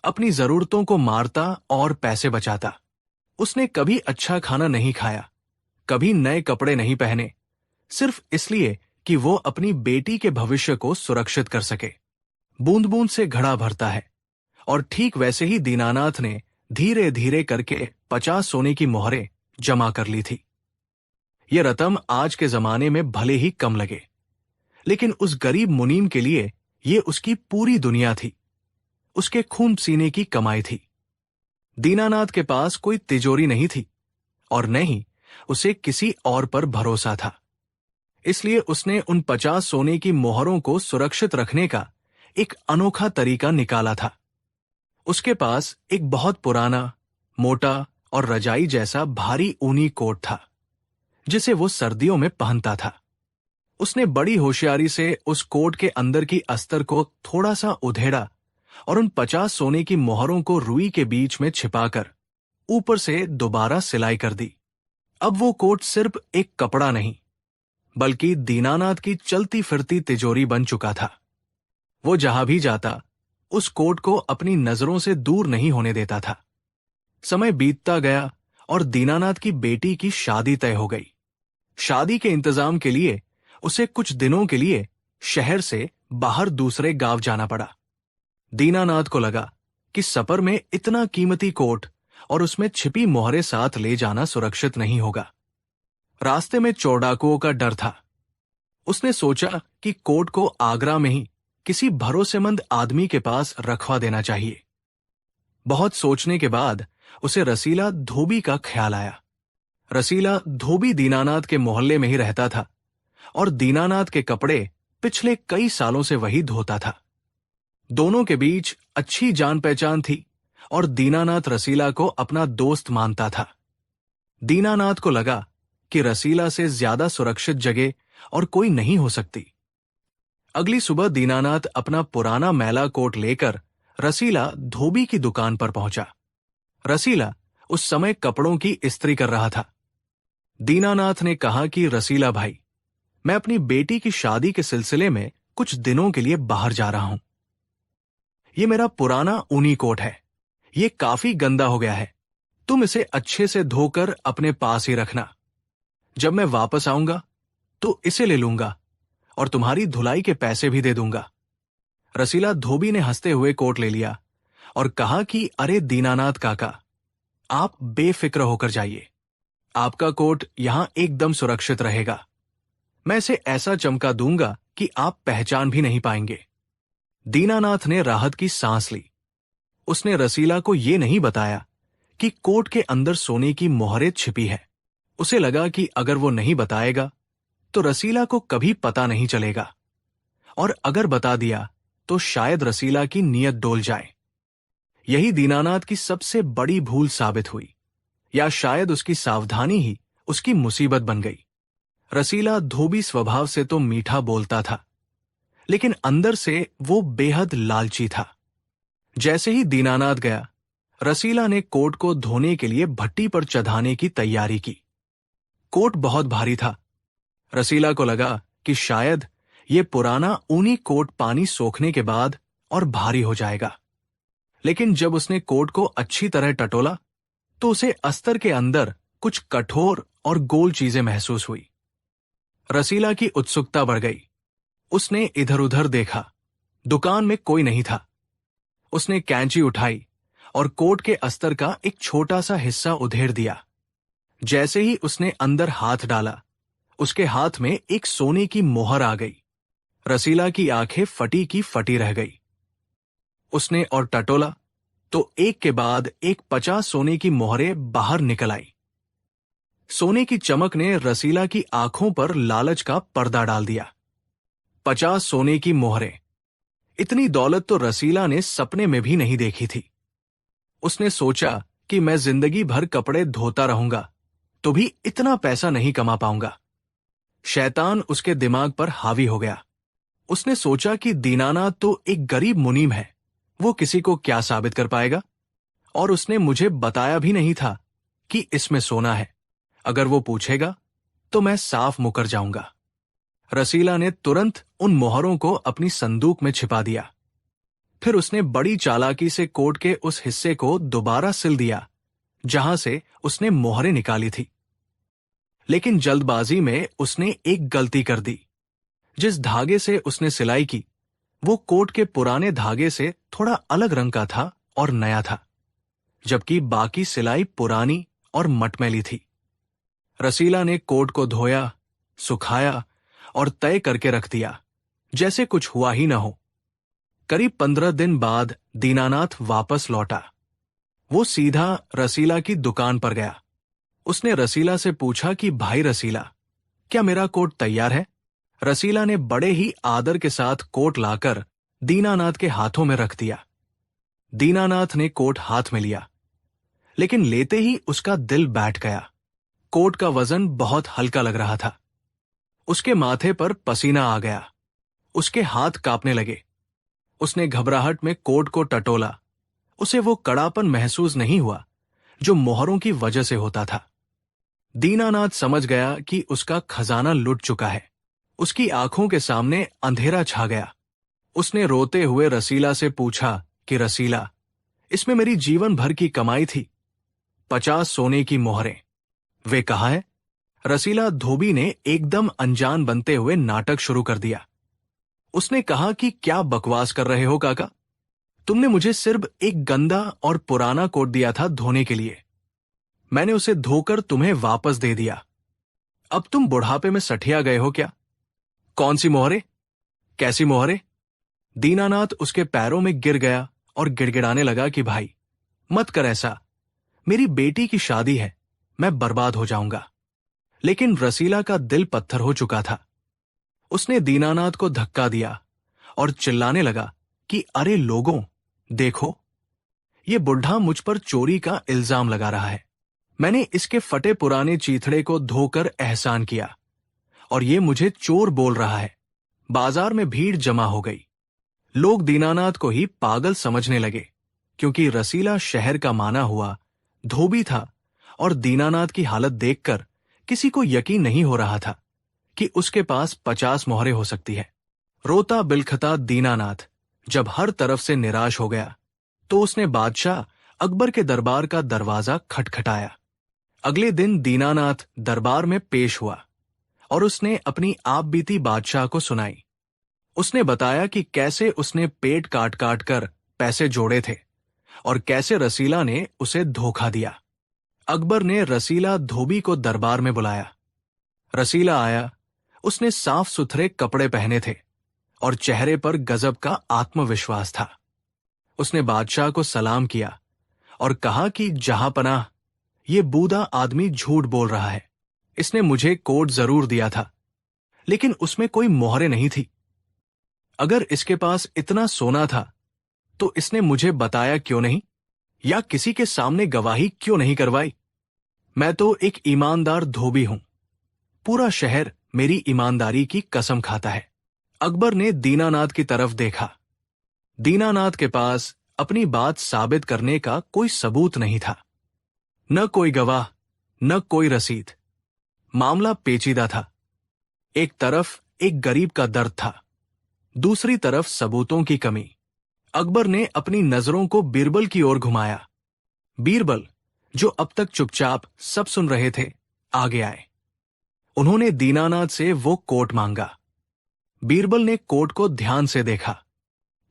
अपनी जरूरतों को मारता और पैसे बचाता। उसने कभी अच्छा खाना नहीं खाया, कभी नए कपड़े नहीं पहने, सिर्फ इसलिए कि वो अपनी बेटी के भविष्य को सुरक्षित कर सके। बूंद बूंद से घड़ा भरता है, और ठीक वैसे ही दीनानाथ ने धीरे धीरे करके 50 सोने की मोहरें जमा कर ली थी। यह रकम आज के जमाने में भले ही कम लगे, लेकिन उस गरीब मुनीम के लिए ये उसकी पूरी दुनिया थी, उसके खून पसीने की कमाई थी। दीनानाथ के पास कोई तिजोरी नहीं थी और न ही उसे किसी और पर भरोसा था। इसलिए उसने उन 50 सोने की मोहरों को सुरक्षित रखने का एक अनोखा तरीका निकाला था। उसके पास एक बहुत पुराना, मोटा और रजाई जैसा भारी ऊनी कोट था, जिसे वो सर्दियों में पहनता था। उसने बड़ी होशियारी से उस कोट के अंदर की अस्तर को थोड़ा सा उधेड़ा और उन 50 सोने की मोहरों को रुई के बीच में छिपाकर ऊपर से दोबारा सिलाई कर दी। अब वो कोट सिर्फ एक कपड़ा नहीं, बल्कि दीनानाथ की चलती फिरती तिजोरी बन चुका था। वो जहां भी जाता, उस कोट को अपनी नजरों से दूर नहीं होने देता था। समय बीतता गया और दीनानाथ की बेटी की शादी तय हो गई। शादी के इंतजाम के लिए उसे कुछ दिनों के लिए शहर से बाहर दूसरे गांव जाना पड़ा। दीनानाथ को लगा कि सफर में इतना कीमती कोट और उसमें छिपी मोहरें साथ ले जाना सुरक्षित नहीं होगा। रास्ते में चोर डाकुओं का डर था। उसने सोचा कि कोट को आगरा में ही किसी भरोसेमंद आदमी के पास रखवा देना चाहिए। बहुत सोचने के बाद उसे रसीला धोबी का ख्याल आया। रसीला धोबी दीनानाथ के मोहल्ले में ही रहता था और दीनानाथ के कपड़े पिछले कई सालों से वही धोता था। दोनों के बीच अच्छी जान पहचान थी और दीनानाथ रसीला को अपना दोस्त मानता था। दीनानाथ को लगा कि रसीला से ज्यादा सुरक्षित जगह और कोई नहीं हो सकती। अगली सुबह दीनानाथ अपना पुराना मैला कोट लेकर रसीला धोबी की दुकान पर पहुंचा। रसीला उस समय कपड़ों की इस्त्री कर रहा था। दीनानाथ ने कहा कि रसीला भाई, मैं अपनी बेटी की शादी के सिलसिले में कुछ दिनों के लिए बाहर जा रहा हूं। ये मेरा पुराना ऊनी कोट है, ये काफी गंदा हो गया है। तुम इसे अच्छे से धोकर अपने पास ही रखना। जब मैं वापस आऊंगा तो इसे ले लूंगा और तुम्हारी धुलाई के पैसे भी दे दूंगा। रसीला धोबी ने हंसते हुए कोट ले लिया और कहा कि अरे दीनानाथ काका, आप बेफिक्र होकर जाइए, आपका कोट यहां एकदम सुरक्षित रहेगा। मैं इसे ऐसा चमका दूंगा कि आप पहचान भी नहीं पाएंगे। दीनानाथ ने राहत की सांस ली। उसने रसीला को यह नहीं बताया कि कोट के अंदर सोने की मोहरें छिपी है। उसे लगा कि अगर वो नहीं बताएगा तो रसीला को कभी पता नहीं चलेगा, और अगर बता दिया तो शायद रसीला की नीयत डोल जाए। यही दीनानाथ की सबसे बड़ी भूल साबित हुई, या शायद उसकी सावधानी ही उसकी मुसीबत बन गई। रसीला धोबी स्वभाव से तो मीठा बोलता था, लेकिन अंदर से वो बेहद लालची था। जैसे ही दीनानाथ गया, रसीला ने कोट को धोने के लिए भट्टी पर चढ़ाने की तैयारी की। कोट बहुत भारी था। रसीला को लगा कि शायद ये पुराना ऊनी कोट पानी सोखने के बाद और भारी हो जाएगा, लेकिन जब उसने कोट को अच्छी तरह टटोला तो उसे अस्तर के अंदर कुछ कठोर और गोल चीजें महसूस हुई। रसीला की उत्सुकता बढ़ गई। उसने इधर उधर देखा, दुकान में कोई नहीं था। उसने कैंची उठाई और कोट के अस्तर का एक छोटा सा हिस्सा उधेड़ दिया। जैसे ही उसने अंदर हाथ डाला, उसके हाथ में एक सोने की मोहर आ गई। रसीला की आंखें फटी की फटी रह गई। उसने और टटोला तो एक के बाद एक 50 सोने की मोहरें बाहर निकल आई। सोने की चमक ने रसीला की आंखों पर लालच का पर्दा डाल दिया। 50 सोने की मोहरें, इतनी दौलत तो रसीला ने सपने में भी नहीं देखी थी। उसने सोचा कि मैं जिंदगी भर कपड़े धोता रहूंगा तो भी इतना पैसा नहीं कमा पाऊंगा। शैतान उसके दिमाग पर हावी हो गया। उसने सोचा कि दीनानाथ तो एक गरीब मुनीम है, वो किसी को क्या साबित कर पाएगा, और उसने मुझे बताया भी नहीं था कि इसमें सोना है। अगर वो पूछेगा तो मैं साफ मुकर जाऊंगा। रसीला ने तुरंत उन मोहरों को अपनी संदूक में छिपा दिया। फिर उसने बड़ी चालाकी से कोट के उस हिस्से को दोबारा सिल दिया जहां से उसने मोहरें निकाली थी। लेकिन जल्दबाजी में उसने एक गलती कर दी। जिस धागे से उसने सिलाई की वो कोट के पुराने धागे से थोड़ा अलग रंग का था और नया था, जबकि बाकी सिलाई पुरानी और मटमैली थी। रसीला ने कोट को धोया, सुखाया और तय करके रख दिया जैसे कुछ हुआ ही न हो। करीब 15 दिन बाद दीनानाथ वापस लौटा। वो सीधा रसीला की दुकान पर गया। उसने रसीला से पूछा कि भाई रसीला, क्या मेरा कोट तैयार है? रसीला ने बड़े ही आदर के साथ कोट लाकर दीनानाथ के हाथों में रख दिया। दीनानाथ ने कोट हाथ में लिया, लेकिन लेते ही उसका दिल बैठ गया। कोट का वजन बहुत हल्का लग रहा था। उसके माथे पर पसीना आ गया। उसके हाथ कांपने लगे। उसने घबराहट में कोट को टटोला। उसे वो कड़ापन महसूस नहीं हुआ जो मोहरों की वजह से होता था। दीनानाथ समझ गया कि उसका खजाना लुट चुका है। उसकी आंखों के सामने अंधेरा छा गया। उसने रोते हुए रसीला से पूछा कि रसीला, इसमें मेरी जीवन भर की कमाई थी, 50 सोने की मोहरें, वे कहाँ हैं? रसीला धोबी ने एकदम अनजान बनते हुए नाटक शुरू कर दिया। उसने कहा कि क्या बकवास कर रहे हो काका? तुमने मुझे सिर्फ एक गंदा और पुराना कोट दिया था धोने के लिए। मैंने उसे धोकर तुम्हें वापस दे दिया। अब तुम बुढ़ापे में सठिया गए हो क्या? कौन सी मोहरें? कैसी मोहरें? दीनानाथ उसके पैरों में गिर गया और गिड़गिड़ाने लगा कि भाई मत कर ऐसा, मेरी बेटी की शादी है, मैं बर्बाद हो जाऊंगा। लेकिन रसीला का दिल पत्थर हो चुका था। उसने दीनानाथ को धक्का दिया और चिल्लाने लगा कि अरे लोगों, देखो, ये बुढ़ा मुझ पर चोरी का इल्जाम लगा रहा है। मैंने इसके फटे पुराने चीथड़े को धोकर एहसान किया और ये मुझे चोर बोल रहा है। बाजार में भीड़ जमा हो गई। लोग दीनानाथ को ही पागल समझने लगे, क्योंकि रसीला शहर का माना हुआ धोबी था और दीनानाथ की हालत देखकर किसी को यकीन नहीं हो रहा था कि उसके पास 50 मोहरें हो सकती है। रोता बिलखता दीनानाथ जब हर तरफ से निराश हो गया तो उसने बादशाह अकबर के दरबार का दरवाजा खटखटाया। अगले दिन दीनानाथ दरबार में पेश हुआ और उसने अपनी आप बीती बादशाह को सुनाई। उसने बताया कि कैसे उसने पेट काट काट कर पैसे जोड़े थे और कैसे रसीला ने उसे धोखा दिया। अकबर ने रसीला धोबी को दरबार में बुलाया। रसीला आया। उसने साफ सुथरे कपड़े पहने थे और चेहरे पर गजब का आत्मविश्वास था। उसने बादशाह को सलाम किया और कहा कि जहां पनाह, ये बूढ़ा आदमी झूठ बोल रहा है। इसने मुझे कोट जरूर दिया था, लेकिन उसमें कोई मोहरें नहीं थी। अगर इसके पास इतना सोना था तो इसने मुझे बताया क्यों नहीं, या किसी के सामने गवाही क्यों नहीं करवाई? मैं तो एक ईमानदार धोबी हूं। पूरा शहर मेरी ईमानदारी की कसम खाता है। अकबर ने दीनानाथ की तरफ देखा। दीनानाथ के पास अपनी बात साबित करने का कोई सबूत नहीं था। न कोई गवाह, न कोई रसीद। मामला पेचीदा था। एक तरफ एक गरीब का दर्द था, दूसरी तरफ सबूतों की कमी। अकबर ने अपनी नजरों को बीरबल की ओर घुमाया। बीरबल, जो अब तक चुपचाप सब सुन रहे थे, आगे आए। उन्होंने दीनानाथ से वो कोट मांगा। बीरबल ने कोट को ध्यान से देखा।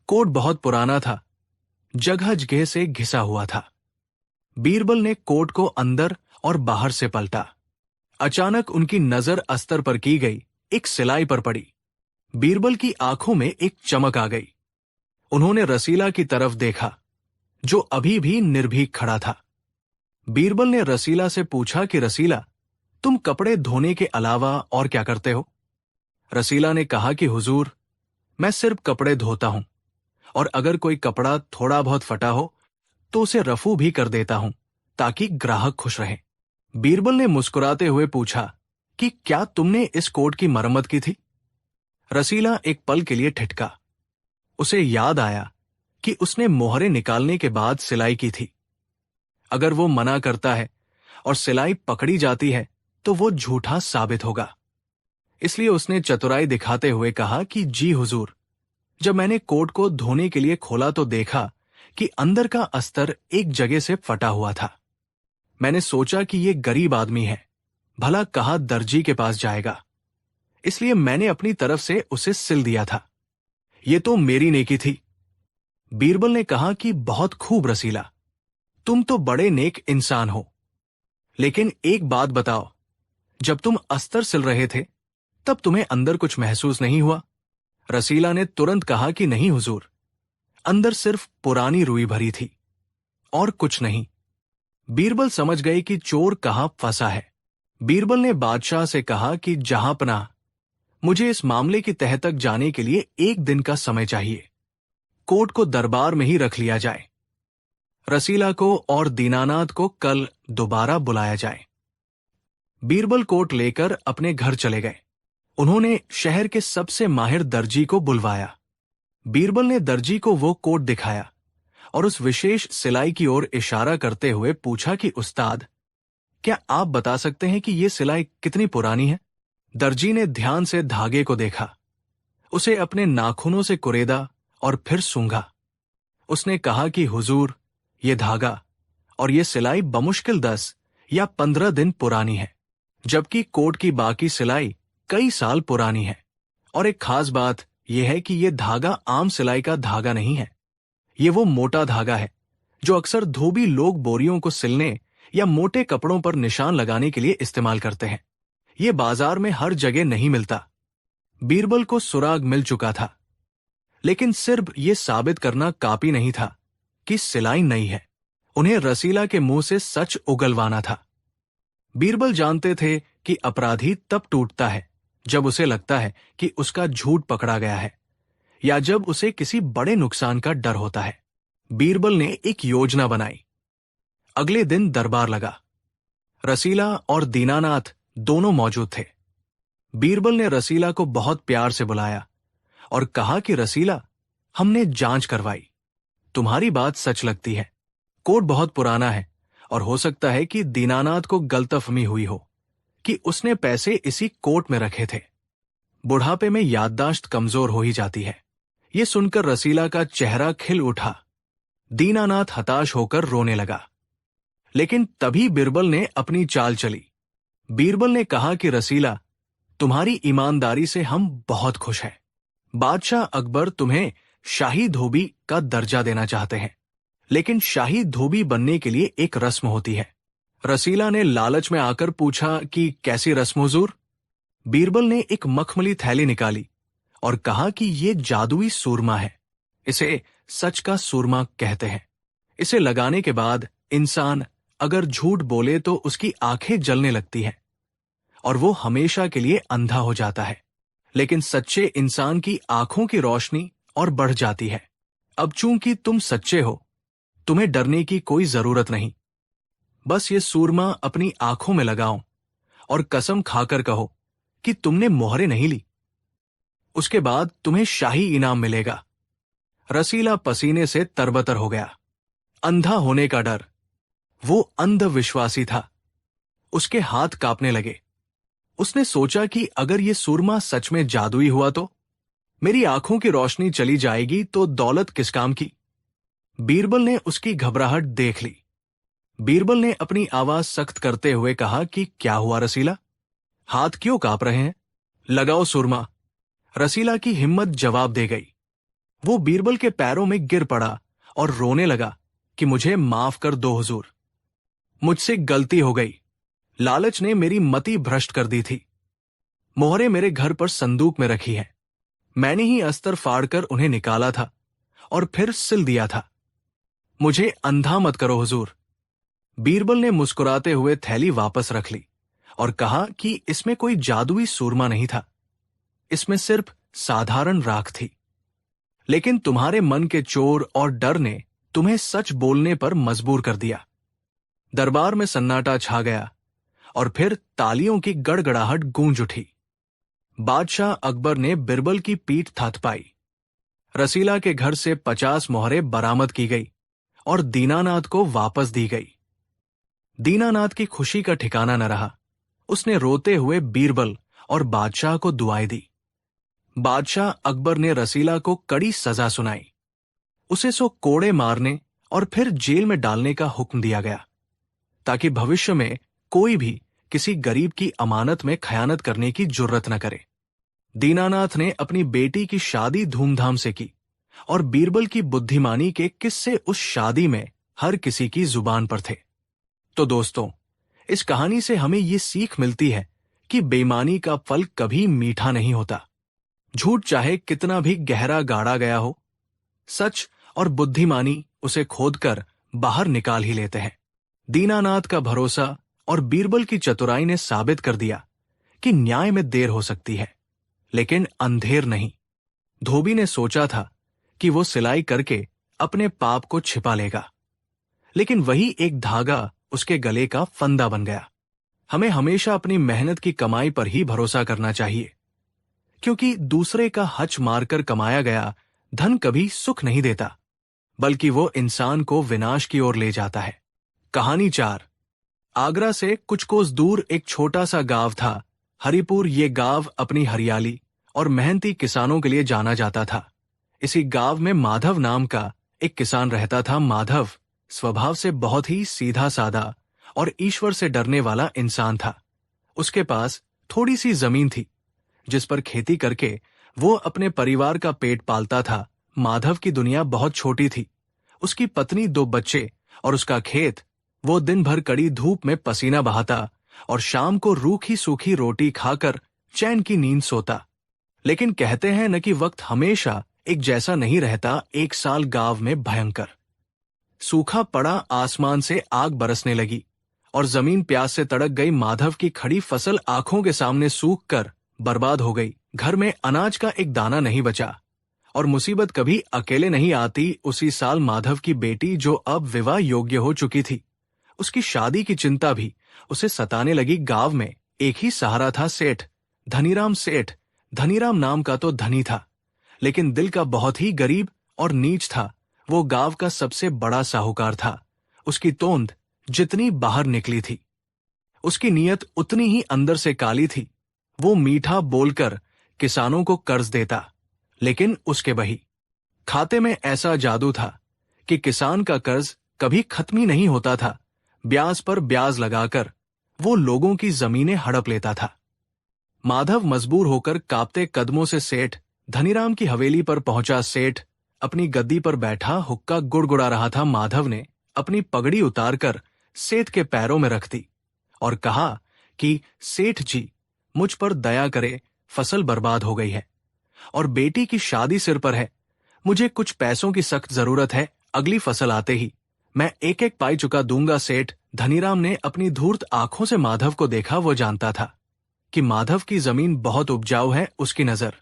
कोट बहुत पुराना था, जगह जगह से घिसा हुआ था। बीरबल ने कोट को अंदर और बाहर से पलटा। अचानक उनकी नजर अस्तर पर की गई एक सिलाई पर पड़ी। बीरबल की आंखों में एक चमक आ गई। उन्होंने रसीला की तरफ देखा, जो अभी भी निर्भीक खड़ा था। बीरबल ने रसीला से पूछा कि रसीला, तुम कपड़े धोने के अलावा और क्या करते हो? रसीला ने कहा कि हुजूर, मैं सिर्फ कपड़े धोता हूं, और अगर कोई कपड़ा थोड़ा बहुत फटा हो तो उसे रफू भी कर देता हूं, ताकि ग्राहक खुश रहे। बीरबल ने मुस्कुराते हुए पूछा कि क्या तुमने इस कोट की मरम्मत की थी? रसीला एक पल के लिए ठिठका। उसे याद आया कि उसने मोहरें निकालने के बाद सिलाई की थी। अगर वो मना करता है और सिलाई पकड़ी जाती है तो वो झूठा साबित होगा। इसलिए उसने चतुराई दिखाते हुए कहा कि जी हुजूर, जब मैंने कोट को धोने के लिए खोला तो देखा कि अंदर का अस्तर एक जगह से फटा हुआ था। मैंने सोचा कि ये गरीब आदमी है, भला कहा दर्जी के पास जाएगा, इसलिए मैंने अपनी तरफ से उसे सिल दिया था। ये तो मेरी नेकी थी। बीरबल ने कहा कि बहुत खूब रसीला, तुम तो बड़े नेक इंसान हो। लेकिन एक बात बताओ, जब तुम अस्तर सिल रहे थे तब तुम्हें अंदर कुछ महसूस नहीं हुआ? रसीला ने तुरंत कहा कि नहीं हुजूर, अंदर सिर्फ पुरानी रुई भरी थी और कुछ नहीं। बीरबल समझ गए कि चोर कहां फंसा है। बीरबल ने बादशाह से कहा कि जहांपनाह, मुझे इस मामले की तह तक जाने के लिए 1 दिन का समय चाहिए। कोर्ट को दरबार में ही रख लिया जाए। रसीला को और दीनानाथ को कल दोबारा बुलाया जाए। बीरबल कोट लेकर अपने घर चले गए। उन्होंने शहर के सबसे माहिर दर्जी को बुलवाया। बीरबल ने दर्जी को वो कोट दिखाया और उस विशेष सिलाई की ओर इशारा करते हुए पूछा कि उस्ताद, क्या आप बता सकते हैं कि ये सिलाई कितनी पुरानी है? दर्जी ने ध्यान से धागे को देखा, उसे अपने नाखूनों से कुरेदा और फिर सूंघा। उसने कहा कि हुजूर, ये धागा और ये सिलाई बमुश्किल 10 या 15 दिन पुरानी है, जबकि कोट की बाकी सिलाई कई साल पुरानी है। और एक खास बात यह है कि यह धागा आम सिलाई का धागा नहीं है। ये वो मोटा धागा है जो अक्सर धोबी लोग बोरियों को सिलने या मोटे कपड़ों पर निशान लगाने के लिए इस्तेमाल करते हैं। ये बाजार में हर जगह नहीं मिलता। बीरबल को सुराग मिल चुका था, लेकिन सिर्फ ये साबित करना काफी नहीं था कि सिलाई नई है। उन्हें रसीला के मुंह से सच उगलवाना था। बीरबल जानते थे कि अपराधी तब टूटता है जब उसे लगता है कि उसका झूठ पकड़ा गया है, या जब उसे किसी बड़े नुकसान का डर होता है। बीरबल ने एक योजना बनाई। अगले दिन दरबार लगा। रसीला और दीनानाथ दोनों मौजूद थे। बीरबल ने रसीला को बहुत प्यार से बुलाया और कहा कि रसीला, हमने जांच करवाई, तुम्हारी बात सच लगती है। कोट बहुत पुराना है और हो सकता है कि दीनानाथ को गलतफहमी हुई हो कि उसने पैसे इसी कोट में रखे थे। बुढ़ापे में याददाश्त कमजोर हो ही जाती है। ये सुनकर रसीला का चेहरा खिल उठा। दीनानाथ हताश होकर रोने लगा। लेकिन तभी बीरबल ने अपनी चाल चली। बीरबल ने कहा कि रसीला, तुम्हारी ईमानदारी से हम बहुत खुश हैं। बादशाह अकबर तुम्हें शाही धोबी का दर्जा देना चाहते हैं, लेकिन शाही धोबी बनने के लिए एक रस्म होती है। रसीला ने लालच में आकर पूछा कि कैसी रस्म हुजूर? बीरबल ने एक मखमली थैली निकाली और कहा कि ये जादुई सूरमा है। इसे सच का सूरमा कहते हैं। इसे लगाने के बाद इंसान अगर झूठ बोले तो उसकी आंखें जलने लगती हैं और वो हमेशा के लिए अंधा हो जाता है। लेकिन सच्चे इंसान की आंखों की रोशनी और बढ़ जाती है। अब चूंकि तुम सच्चे हो, तुम्हें डरने की कोई जरूरत नहीं। बस ये सूरमा अपनी आंखों में लगाओ और कसम खाकर कहो कि तुमने मोहरे नहीं ली। उसके बाद तुम्हें शाही इनाम मिलेगा। रसीला पसीने से तरबतर हो गया। अंधा होने का डर, वो अंधविश्वासी था। उसके हाथ कांपने लगे। उसने सोचा कि अगर ये सूरमा सच में जादुई हुआ तो मेरी आंखों की रोशनी चली जाएगी तो दौलत किस काम की। बीरबल ने उसकी घबराहट देख ली। बीरबल ने अपनी आवाज सख्त करते हुए कहा कि क्या हुआ रसीला, हाथ क्यों कांप रहे हैं? लगाओ सुरमा। रसीला की हिम्मत जवाब दे गई। वो बीरबल के पैरों में गिर पड़ा और रोने लगा कि मुझे माफ कर दो हुजूर, मुझसे गलती हो गई। लालच ने मेरी मति भ्रष्ट कर दी थी। मोहरे मेरे घर पर संदूक में रखी है। मैंने ही अस्तर फाड़कर उन्हें निकाला था और फिर सिल दिया था। मुझे अंधा मत करो हुजूर। बीरबल ने मुस्कुराते हुए थैली वापस रख ली और कहा कि इसमें कोई जादुई सूरमा नहीं था, इसमें सिर्फ साधारण राख थी। लेकिन तुम्हारे मन के चोर और डर ने तुम्हें सच बोलने पर मजबूर कर दिया। दरबार में सन्नाटा छा गया और फिर तालियों की गड़गड़ाहट गूंज उठी। बादशाह अकबर ने बिरबल की पीठ थपथपाई। रसीला के घर से 50 मोहरे बरामद की गई और दीनानाथ को वापस दी गई। दीनानाथ की खुशी का ठिकाना न रहा। उसने रोते हुए बीरबल और बादशाह को दुआएं दी। बादशाह अकबर ने रसीला को कड़ी सजा सुनाई। उसे 100 कोड़े मारने और फिर जेल में डालने का हुक्म दिया गया, ताकि भविष्य में कोई भी किसी गरीब की अमानत में खयानत करने की जुर्रत न करे। दीनानाथ ने अपनी बेटी की शादी धूमधाम से की और बीरबल की बुद्धिमानी के किस्से उस शादी में हर किसी की जुबान पर थे। तो दोस्तों, इस कहानी से हमें ये सीख मिलती है कि बेईमानी का फल कभी मीठा नहीं होता। झूठ चाहे कितना भी गहरा गाड़ा गया हो, सच और बुद्धिमानी उसे खोदकर बाहर निकाल ही लेते हैं। दीनानाथ का भरोसा और बीरबल की चतुराई ने साबित कर दिया कि न्याय में देर हो सकती है, लेकिन अंधेर नहीं। धोबी ने सोचा था कि वो सिलाई करके अपने पाप को छिपा लेगा, लेकिन वही एक धागा उसके गले का फंदा बन गया। हमें हमेशा अपनी मेहनत की कमाई पर ही भरोसा करना चाहिए, क्योंकि दूसरे का हच मारकर कमाया गया धन कभी सुख नहीं देता, बल्कि वो इंसान को विनाश की ओर ले जाता है। कहानी 4। आगरा से कुछ कोस दूर एक छोटा सा गांव था, हरिपुर। ये गांव अपनी हरियाली और मेहनती किसानों के लिए जाना जाता था। इसी गांव में माधव नाम का एक किसान रहता था। माधव स्वभाव से बहुत ही सीधा साधा और ईश्वर से डरने वाला इंसान था। उसके पास थोड़ी सी जमीन थी, जिस पर खेती करके वो अपने परिवार का पेट पालता था। माधव की दुनिया बहुत छोटी थी। उसकी पत्नी, 2 बच्चे और उसका खेत। वो दिन भर कड़ी धूप में पसीना बहाता और शाम को रूखी सूखी रोटी खाकर चैन की नींद सोता। लेकिन कहते हैं न कि वक्त हमेशा एक जैसा नहीं रहता। एक साल गांव में भयंकर सूखा पड़ा, आसमान से आग बरसने लगी और जमीन प्यास से तड़क गई। माधव की खड़ी फसल आंखों के सामने सूख कर बर्बाद हो गई। घर में अनाज का एक दाना नहीं बचा। और मुसीबत कभी अकेले नहीं आती। उसी साल माधव की बेटी, जो अब विवाह योग्य हो चुकी थी, उसकी शादी की चिंता भी उसे सताने लगी। गांव में एक ही सहारा था, सेठ धनीराम। सेठ धनीराम नाम का तो धनी था, लेकिन दिल का बहुत ही गरीब और नीच था। वो गांव का सबसे बड़ा साहूकार था। उसकी तोंद जितनी बाहर निकली थी, उसकी नीयत उतनी ही अंदर से काली थी। वो मीठा बोलकर किसानों को कर्ज देता, लेकिन उसके बही खाते में ऐसा जादू था कि किसान का कर्ज कभी खत्म ही नहीं होता था। ब्याज पर ब्याज लगाकर वो लोगों की जमीनें हड़प लेता था। माधव मजबूर होकर कांपते कदमों से सेठ धनीराम की हवेली पर पहुंचा। सेठ अपनी गद्दी पर बैठा हुक्का गुड़गुड़ा रहा था। माधव ने अपनी पगड़ी उतारकर सेठ के पैरों में रख दी और कहा कि सेठ जी, मुझ पर दया करे, फसल बर्बाद हो गई है और बेटी की शादी सिर पर है। मुझे कुछ पैसों की सख्त जरूरत है। अगली फसल आते ही मैं एक एक पाई चुका दूंगा। सेठ धनीराम ने अपनी धूर्त आंखों से माधव को देखा। वो जानता था कि माधव की जमीन बहुत उपजाऊ है। उसकी नजर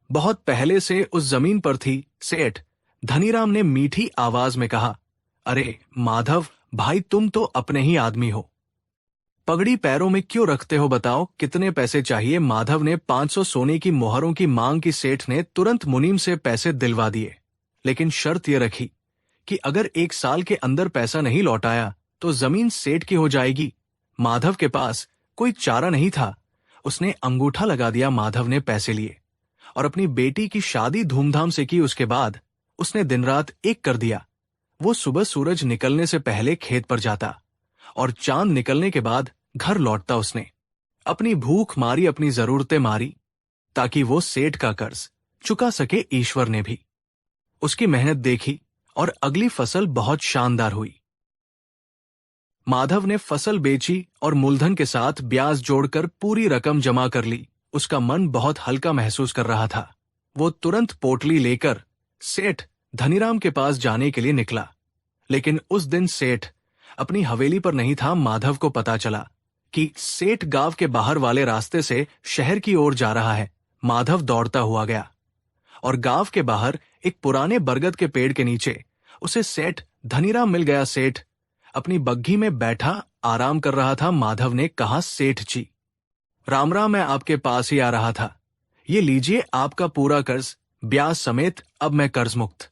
बहुत पहले से उस जमीन पर थी। सेठ धनीराम ने मीठी आवाज में कहा, अरे माधव भाई, तुम तो अपने ही आदमी हो। पगड़ी पैरों में क्यों रखते हो, बताओ कितने पैसे चाहिए। माधव ने 500 सोने की मोहरों की मांग की। सेठ ने तुरंत मुनीम से पैसे दिलवा दिए, लेकिन शर्त यह रखी कि अगर 1 साल के अंदर पैसा नहीं लौटाया तो जमीन सेठ की हो जाएगी। माधव के पास कोई चारा नहीं था। उसने अंगूठा लगा दिया। माधव ने पैसे लिए और अपनी बेटी की शादी धूमधाम से की। उसके बाद उसने दिन रात एक कर दिया। वो सुबह सूरज निकलने से पहले खेत पर जाता और चांद निकलने के बाद घर लौटता। उसने अपनी भूख मारी, अपनी जरूरतें मारी, ताकि वो सेठ का कर्ज चुका सके। ईश्वर ने भी उसकी मेहनत देखी और अगली फसल बहुत शानदार हुई। माधव ने फसल बेची और मूलधन के साथ ब्याज जोड़कर पूरी रकम जमा कर ली। उसका मन बहुत हल्का महसूस कर रहा था। वो तुरंत पोटली लेकर सेठ धनीराम के पास जाने के लिए निकला। लेकिन उस दिन सेठ अपनी हवेली पर नहीं था। माधव को पता चला कि सेठ गांव के बाहर वाले रास्ते से शहर की ओर जा रहा है। माधव दौड़ता हुआ गया और गांव के बाहर एक पुराने बरगद के पेड़ के नीचे उसे सेठ धनीराम मिल गया। सेठ अपनी बग्घी में बैठा आराम कर रहा था। माधव ने कहा, सेठ जी राम राम, मैं आपके पास ही आ रहा था। ये लीजिए आपका पूरा कर्ज, ब्याज समेत। अब मैं कर्ज मुक्त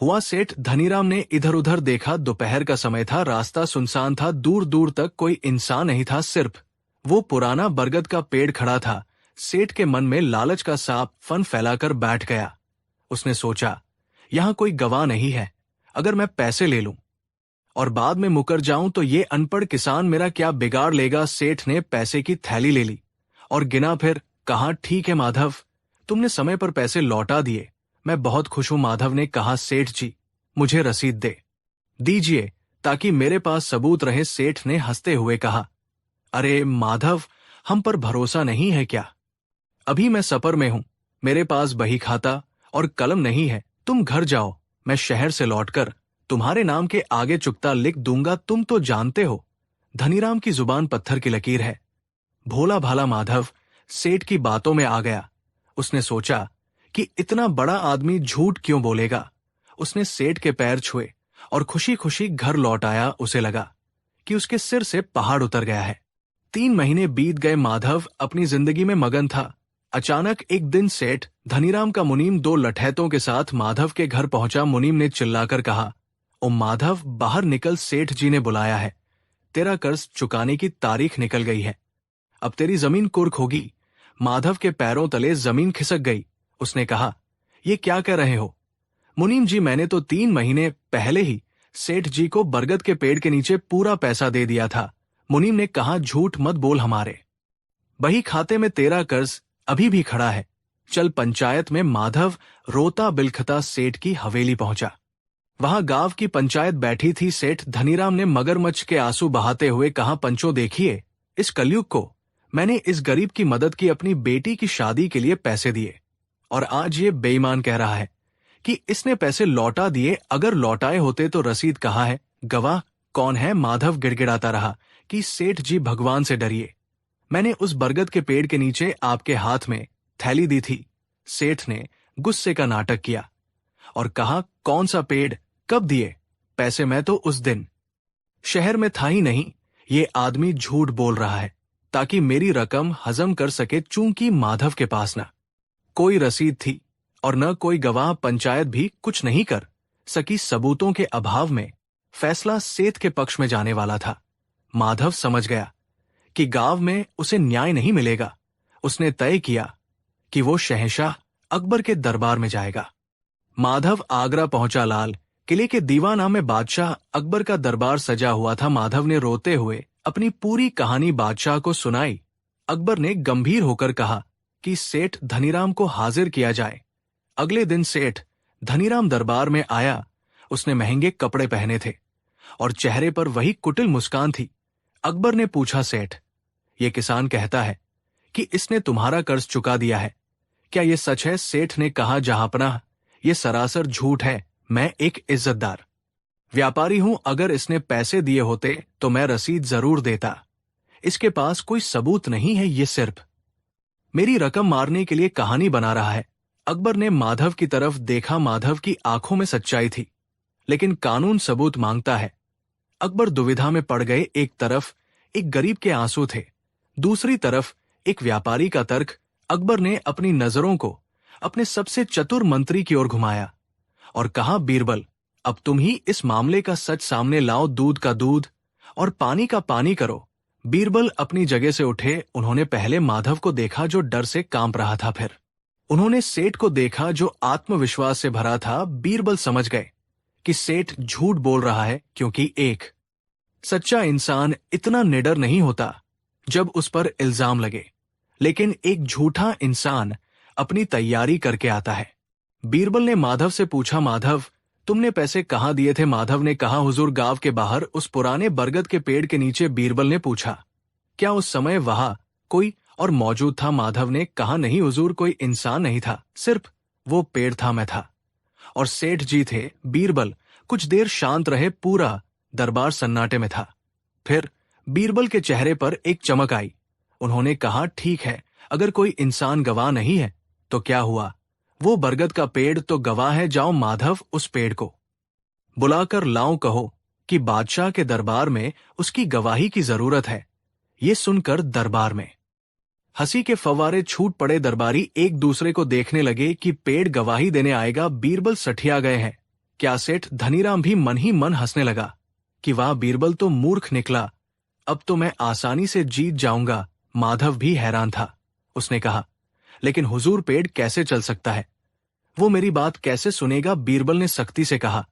हुआ। सेठ धनीराम ने इधर उधर देखा। दोपहर का समय था। रास्ता सुनसान था। दूर दूर तक कोई इंसान नहीं था, सिर्फ वो पुराना बरगद का पेड़ खड़ा था। सेठ के मन में लालच का सांप फन फैलाकर बैठ गया। उसने सोचा, यहां कोई गवाह नहीं है। अगर मैं पैसे ले लूं और बाद में मुकर जाऊं तो ये अनपढ़ किसान मेरा क्या बिगाड़ लेगा। सेठ ने पैसे की थैली ले ली और गिना, फिर कहा, ठीक है माधव, तुमने समय पर पैसे लौटा दिए, मैं बहुत खुश हूं। माधव ने कहा, सेठ जी मुझे रसीद दीजिए ताकि मेरे पास सबूत रहे। सेठ ने हंसते हुए कहा, अरे माधव, हम पर भरोसा नहीं है क्या? अभी मैं सफर में हूं, मेरे पास बही खाता और कलम नहीं है। तुम घर जाओ, मैं शहर से लौटकर तुम्हारे नाम के आगे चुकता लिख दूंगा। तुम तो जानते हो धनीराम की जुबान पत्थर की लकीर है। भोला भाला माधव सेठ की बातों में आ गया। उसने सोचा कि इतना बड़ा आदमी झूठ क्यों बोलेगा। उसने सेठ के पैर छुए और खुशी खुशी घर लौट आया। उसे लगा कि उसके सिर से पहाड़ उतर गया है। 3 महीने बीत गए। माधव अपनी जिंदगी में मगन था। अचानक एक दिन सेठ धनीराम का मुनीम 2 लठैतों के साथ माधव के घर पहुंचा। मुनीम ने चिल्लाकर कहा, ओ माधव, बाहर निकल, सेठ जी ने बुलाया है। तेरा कर्ज चुकाने की तारीख निकल गई है। अब तेरी जमीन कुर्क होगी। माधव के पैरों तले जमीन खिसक गई। उसने कहा, ये क्या कह रहे हो मुनीम जी? मैंने तो 3 महीने पहले ही सेठ जी को बरगद के पेड़ के नीचे पूरा पैसा दे दिया था। मुनीम ने कहा, झूठ मत बोल, हमारे बही खाते में तेरा कर्ज अभी भी खड़ा है। चल पंचायत में। माधव रोता बिलखता सेठ की हवेली पहुंचा। वहां गांव की पंचायत बैठी थी। सेठ धनीराम ने मगरमच्छ के आंसू बहाते हुए कहा, पंचो देखिए, इस कलयुग को मैंने इस गरीब की मदद की, अपनी बेटी की शादी के लिए पैसे दिए, और आज ये बेईमान कह रहा है कि इसने पैसे लौटा दिए। अगर लौटाए होते तो रसीद कहाँ है? गवाह कौन है? माधव गिड़गिड़ाता रहा कि सेठ जी भगवान से डरिए। मैंने उस बरगद के पेड़ के नीचे आपके हाथ में थैली दी थी। सेठ ने गुस्से का नाटक किया और कहा, कौन सा पेड़, कब दिए पैसे? मैं तो उस दिन शहर में था ही नहीं। ये आदमी झूठ बोल रहा है ताकि मेरी रकम हजम कर सके। चूंकि माधव के पास न कोई रसीद थी और न कोई गवाह, पंचायत भी कुछ नहीं कर सकी। सबूतों के अभाव में फैसला सेठ के पक्ष में जाने वाला था। माधव समझ गया कि गांव में उसे न्याय नहीं मिलेगा। उसने तय किया कि वो शहंशाह अकबर के दरबार में जाएगा। माधव आगरा पहुंचा। लाल किले के दीवाना में बादशाह अकबर का दरबार सजा हुआ था। माधव ने रोते हुए अपनी पूरी कहानी बादशाह को सुनाई। अकबर ने गंभीर होकर कहा कि सेठ धनीराम को हाजिर किया जाए। अगले दिन सेठ धनीराम दरबार में आया। उसने महंगे कपड़े पहने थे और चेहरे पर वही कुटिल मुस्कान थी। अकबर ने पूछा, सेठ, ये किसान कहता है कि इसने तुम्हारा कर्ज चुका दिया है, क्या ये सच है? सेठ ने कहा, जहांपनाह, ये सरासर झूठ है। मैं एक इज्जतदार व्यापारी हूं। अगर इसने पैसे दिए होते तो मैं रसीद जरूर देता। इसके पास कोई सबूत नहीं है, ये सिर्फ मेरी रकम मारने के लिए कहानी बना रहा है। अकबर ने माधव की तरफ देखा। माधव की आंखों में सच्चाई थी, लेकिन कानून सबूत मांगता है। अकबर दुविधा में पड़ गए। एक तरफ एक गरीब के आंसू थे, दूसरी तरफ एक व्यापारी का तर्क। अकबर ने अपनी नजरों को अपने सबसे चतुर मंत्री की ओर घुमाया और कहा, बीरबल, अब तुम ही इस मामले का सच सामने लाओ। दूध का दूध और पानी का पानी करो। बीरबल अपनी जगह से उठे। उन्होंने पहले माधव को देखा जो डर से कांप रहा था, फिर उन्होंने सेठ को देखा जो आत्मविश्वास से भरा था। बीरबल समझ गए कि सेठ झूठ बोल रहा है, क्योंकि एक सच्चा इंसान इतना निडर नहीं होता जब उस पर इल्जाम लगे, लेकिन एक झूठा इंसान अपनी तैयारी करके आता है। बीरबल ने माधव से पूछा, माधव, तुमने पैसे कहाँ दिए थे? माधव ने कहा, हुजूर, गांव के बाहर उस पुराने बरगद के पेड़ के नीचे। बीरबल ने पूछा, क्या उस समय वहां कोई और मौजूद था? माधव ने कहा, नहीं हुजूर, कोई इंसान नहीं था, सिर्फ वो पेड़ था, मैं था और सेठ जी थे। बीरबल कुछ देर शांत रहे। पूरा दरबार सन्नाटे में था। फिर बीरबल के चेहरे पर एक चमक आई। उन्होंने कहा, ठीक है, अगर कोई इंसान गवाह नहीं है तो क्या हुआ? वो बरगद का पेड़ तो गवाह है। जाओ माधव, उस पेड़ को बुलाकर लाओ, कहो कि बादशाह के दरबार में उसकी गवाही की जरूरत है। ये सुनकर दरबार में हंसी के फव्वारे छूट पड़े। दरबारी एक दूसरे को देखने लगे कि पेड़ गवाही देने आएगा। बीरबल सठिया गए हैं क्या? सेठ धनीराम भी मन ही मन हंसने लगा कि वाह, बीरबल तो मूर्ख निकला, अब तो मैं आसानी से जीत जाऊंगा। माधव भी हैरान था। उसने कहा, लेकिन हुजूर, पेड़ कैसे चल सकता है? वो मेरी बात कैसे सुनेगा? बीरबल ने सख्ती से कहा,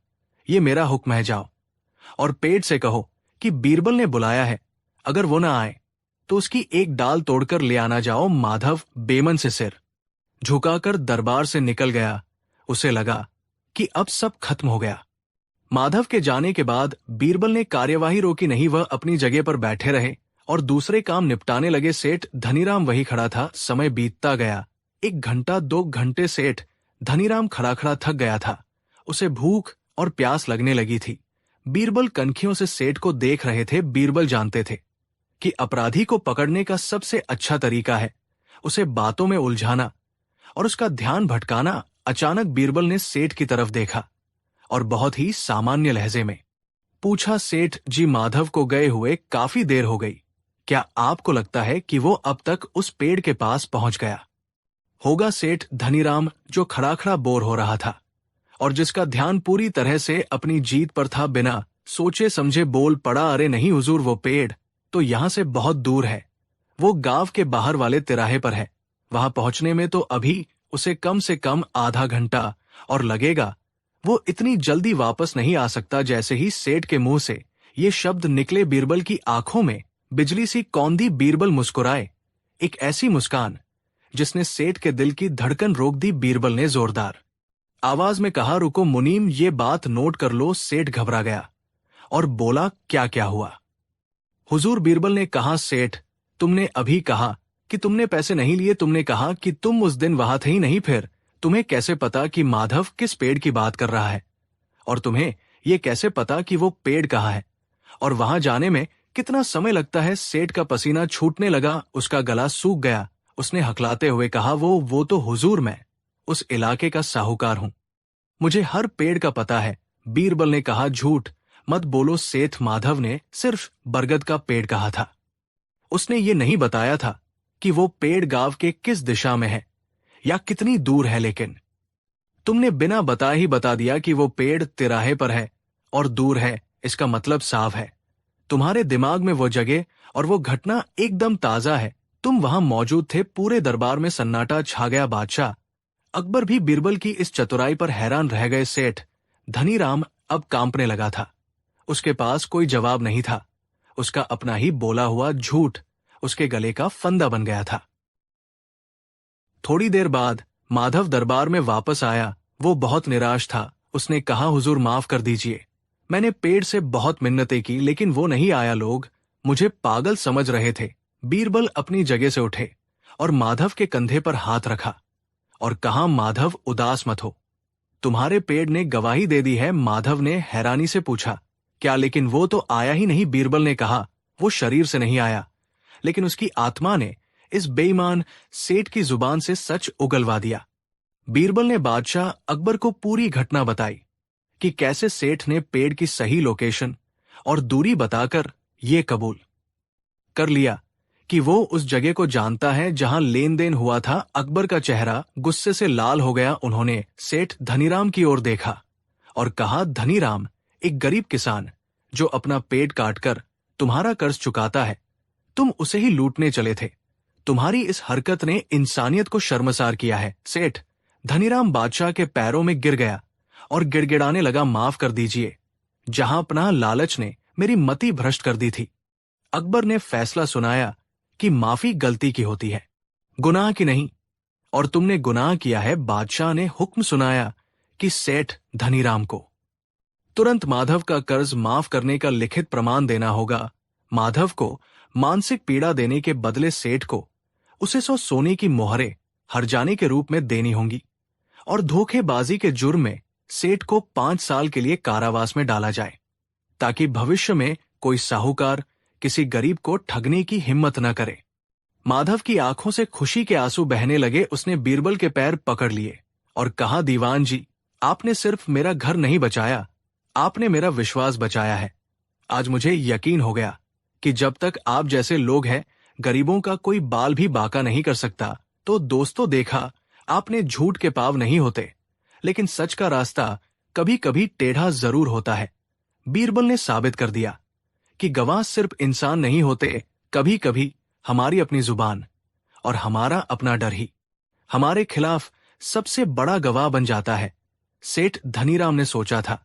ये मेरा हुक्म है, जाओ और पेड़ से कहो कि बीरबल ने बुलाया है। अगर वो ना आए तो उसकी एक डाल तोड़कर ले आना। जाओ। माधव बेमन से सिर झुकाकर दरबार से निकल गया। उसे लगा कि अब सब खत्म हो गया। माधव के जाने के बाद बीरबल ने कार्यवाही रोकी नहीं। वह अपनी जगह पर बैठे रहे और दूसरे काम निपटाने लगे। सेठ धनीराम वही खड़ा था। समय बीतता गया। 1 घंटा, 2 घंटे। सेठ धनीराम खड़ा खड़ा थक गया था। उसे भूख और प्यास लगने लगी थी। बीरबल कनखियों से सेठ को देख रहे थे। बीरबल जानते थे कि अपराधी को पकड़ने का सबसे अच्छा तरीका है उसे बातों में उलझाना और उसका ध्यान भटकाना। अचानक बीरबल ने सेठ की तरफ देखा और बहुत ही सामान्य लहजे में पूछा, सेठ जी, माधव को गए हुए काफी देर हो गई, क्या आपको लगता है कि वो अब तक उस पेड़ के पास पहुंच गया होगा? सेठ धनीराम, जो खड़ा खड़ा बोर हो रहा था और जिसका ध्यान पूरी तरह से अपनी जीत पर था, बिना सोचे समझे बोल पड़ा, अरे नहीं हुजूर, वो पेड़ तो यहां से बहुत दूर है। वो गांव के बाहर वाले तिराहे पर है। वहां पहुंचने में तो अभी उसे कम से कम आधा घंटा और लगेगा। वो इतनी जल्दी वापस नहीं आ सकता। जैसे ही सेठ के मुंह से ये शब्द निकले, बीरबल की आंखों में बिजली सी कौंधी। बीरबल मुस्कुराए, एक ऐसी मुस्कान जिसने सेठ के दिल की धड़कन रोक दी। बीरबल ने जोरदार आवाज में कहा, रुको मुनीम, ये बात नोट कर लो। सेठ घबरा गया और बोला, क्या क्या हुआ हुजूर? बीरबल ने कहा, सेठ, तुमने अभी कहा कि तुमने पैसे नहीं लिए। तुमने कहा कि तुम उस दिन वहां थे ही नहीं। फिर तुम्हें कैसे पता कि माधव किस पेड़ की बात कर रहा है? और तुम्हें यह कैसे पता कि वो पेड़ कहाँ है और वहां जाने में कितना समय लगता है? सेठ का पसीना छूटने लगा, उसका गला सूख गया। उसने हकलाते हुए कहा, वो तो हुजूर, मैं उस इलाके का साहूकार हूं, मुझे हर पेड़ का पता है। बीरबल ने कहा, झूठ मत बोलो सेठ। माधव ने सिर्फ बरगद का पेड़ कहा था। उसने ये नहीं बताया था कि वो पेड़ गांव के किस दिशा में है या कितनी दूर है, लेकिन तुमने बिना बताए ही बता दिया कि वो पेड़ तिराहे पर है और दूर है। इसका मतलब साफ है, तुम्हारे दिमाग में वो जगह और वो घटना एकदम ताजा है। तुम वहां मौजूद थे। पूरे दरबार में सन्नाटा छा गया। बादशाह अकबर भी बीरबल की इस चतुराई पर हैरान रह गए। सेठ धनीराम अब कांपने लगा था। उसके पास कोई जवाब नहीं था। उसका अपना ही बोला हुआ झूठ उसके गले का फंदा बन गया था। थोड़ी देर बाद माधव दरबार में वापस आया। वो बहुत निराश था। उसने कहा, हुजूर, माफ कर दीजिए, मैंने पेड़ से बहुत मिन्नतें की, लेकिन वो नहीं आया। लोग मुझे पागल समझ रहे थे। बीरबल अपनी जगह से उठे और माधव के कंधे पर हाथ रखा और कहा, माधव, उदास मत हो, तुम्हारे पेड़ ने गवाही दे दी है। माधव ने हैरानी से पूछा, क्या? लेकिन वो तो आया ही नहीं। बीरबल ने कहा, वो शरीर से नहीं आया, लेकिन उसकी आत्मा ने इस बेईमान सेठ की जुबान से सच उगलवा दिया। बीरबल ने बादशाह अकबर को पूरी घटना बताई कि कैसे सेठ ने पेड़ की सही लोकेशन और दूरी बताकर ये कबूल कर लिया कि वो उस जगह को जानता है जहां लेन देन हुआ था। अकबर का चेहरा गुस्से से लाल हो गया। उन्होंने सेठ धनीराम की ओर देखा और कहा, धनीराम, एक गरीब किसान जो अपना पेट काटकर तुम्हारा कर्ज चुकाता है, तुम उसे ही लूटने चले थे। तुम्हारी इस हरकत ने इंसानियत को शर्मसार किया है। सेठ धनीराम बादशाह के पैरों में गिर गया और गिड़गिड़ाने लगा, माफ कर दीजिए, जहां अपना लालच ने मेरी मति भ्रष्ट कर दी थी। अकबर ने फैसला सुनाया कि माफी गलती की होती है, गुनाह की नहीं, और तुमने गुनाह किया है। बादशाह ने हुक्म सुनाया कि सेठ धनीराम को तुरंत माधव का कर्ज माफ करने का लिखित प्रमाण देना होगा। माधव को मानसिक पीड़ा देने के बदले सेठ को उसे 100 सोने की मोहरें हर्जाने के रूप में देनी होंगी और धोखेबाजी के जुर्म में सेठ को 5 साल के लिए कारावास में डाला जाए, ताकि भविष्य में कोई साहूकार किसी गरीब को ठगने की हिम्मत न करे। माधव की आंखों से खुशी के आंसू बहने लगे। उसने बीरबल के पैर पकड़ लिए और कहा, दीवान जी, आपने सिर्फ मेरा घर नहीं बचाया, आपने मेरा विश्वास बचाया है। आज मुझे यकीन हो गया कि जब तक आप जैसे लोग हैं, गरीबों का कोई बाल भी बाका नहीं कर सकता। तो दोस्तों, देखा आपने, झूठ के पाव नहीं होते, लेकिन सच का रास्ता कभी कभी टेढ़ा जरूर होता है। बीरबल ने साबित कर दिया कि गवाह सिर्फ इंसान नहीं होते, कभी कभी हमारी अपनी जुबान और हमारा अपना डर ही हमारे खिलाफ सबसे बड़ा गवाह बन जाता है। सेठ धनीराम ने सोचा था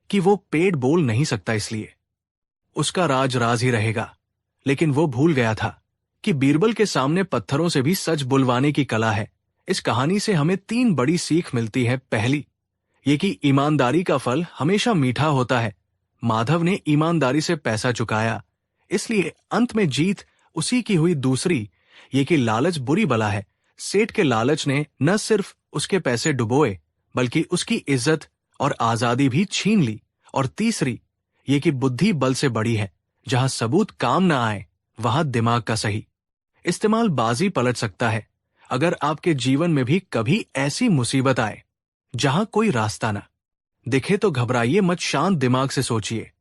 कि वो पेड़ बोल नहीं सकता, इसलिए उसका राज राज ही रहेगा, लेकिन वो भूल गया था कि बीरबल के सामने पत्थरों से भी सच बुलवाने की कला है। इस कहानी से हमें 3 बड़ी सीख मिलती है। पहली, ये कि ईमानदारी का फल हमेशा मीठा होता है। माधव ने ईमानदारी से पैसा चुकाया, इसलिए अंत में जीत उसी की हुई। दूसरी, ये कि लालच बुरी बला है। सेठ के लालच ने न सिर्फ उसके पैसे डुबोए, बल्कि उसकी इज्जत और आजादी भी छीन ली। और तीसरी, ये कि बुद्धि बल से बड़ी है। जहां सबूत काम न आए, वहां दिमाग का सही इस्तेमाल बाजी पलट सकता है। अगर आपके जीवन में भी कभी ऐसी मुसीबत आए जहां कोई रास्ता ना दिखे, तो घबराइए मत, शांत दिमाग से सोचिए,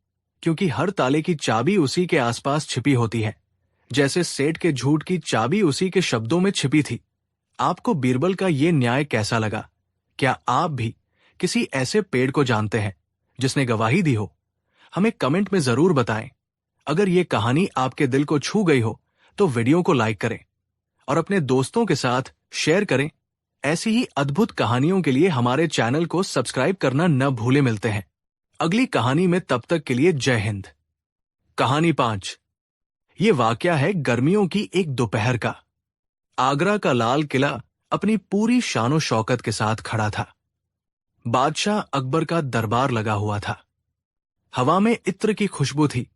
क्योंकि हर ताले की चाबी उसी के आसपास छिपी होती है, जैसे सेठ के झूठ की चाबी उसी के शब्दों में छिपी थी। आपको बीरबल का ये न्याय कैसा लगा? क्या आप भी किसी ऐसे पेड़ को जानते हैं जिसने गवाही दी हो? हमें कमेंट में जरूर बताएं। अगर ये कहानी आपके दिल को छू गई हो तो वीडियो को लाइक करें और अपने दोस्तों के साथ शेयर करें। ऐसी ही अद्भुत कहानियों के लिए हमारे चैनल को सब्सक्राइब करना न भूले। मिलते हैं अगली कहानी में, तब तक के लिए जय हिंद। कहानी 5। ये वाकया है गर्मियों की एक दोपहर का। आगरा का लाल किला अपनी पूरी शानो शौकत के साथ खड़ा था। बादशाह अकबर का दरबार लगा हुआ था। हवा में इत्र की खुशबू थी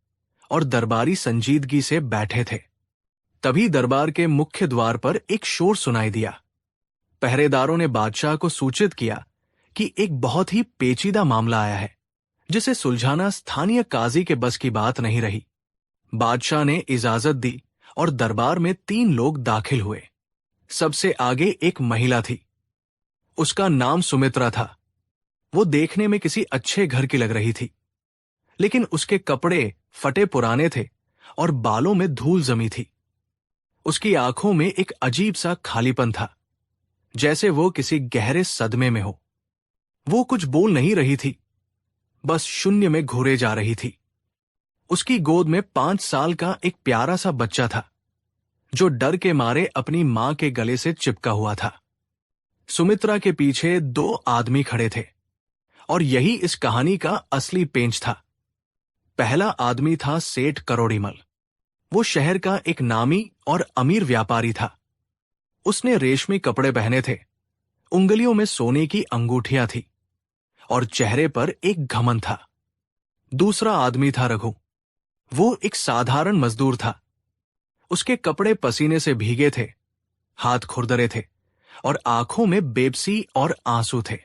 और दरबारी संजीदगी से बैठे थे। तभी दरबार के मुख्य द्वार पर एक शोर सुनाई दिया। पहरेदारों ने बादशाह को सूचित किया कि एक बहुत ही पेचीदा मामला आया है, जिसे सुलझाना स्थानीय काजी के बस की बात नहीं रही। बादशाह ने इजाजत दी और दरबार में 3 लोग दाखिल हुए। सबसे आगे एक महिला थी। उसका नाम सुमित्रा था। वो देखने में किसी अच्छे घर की लग रही थी, लेकिन उसके कपड़े फटे पुराने थे और बालों में धूल जमी थी। उसकी आंखों में एक अजीब सा खालीपन था, जैसे वो किसी गहरे सदमे में हो। वो कुछ बोल नहीं रही थी, बस शून्य में घूरे जा रही थी। उसकी गोद में 5 साल का एक प्यारा सा बच्चा था, जो डर के मारे अपनी मां के गले से चिपका हुआ था। सुमित्रा के पीछे 2 आदमी खड़े थे, और यही इस कहानी का असली पेंच था। पहला आदमी था सेठ करोड़ीमल। वो शहर का एक नामी और अमीर व्यापारी था। उसने रेशमी कपड़े पहने थे, उंगलियों में सोने की अंगूठियां थी और चेहरे पर एक घमंड था। दूसरा आदमी था रघु। वो एक साधारण मजदूर था। उसके कपड़े पसीने से भीगे थे, हाथ खुरदरे थे और आंखों में बेबसी और आंसू थे।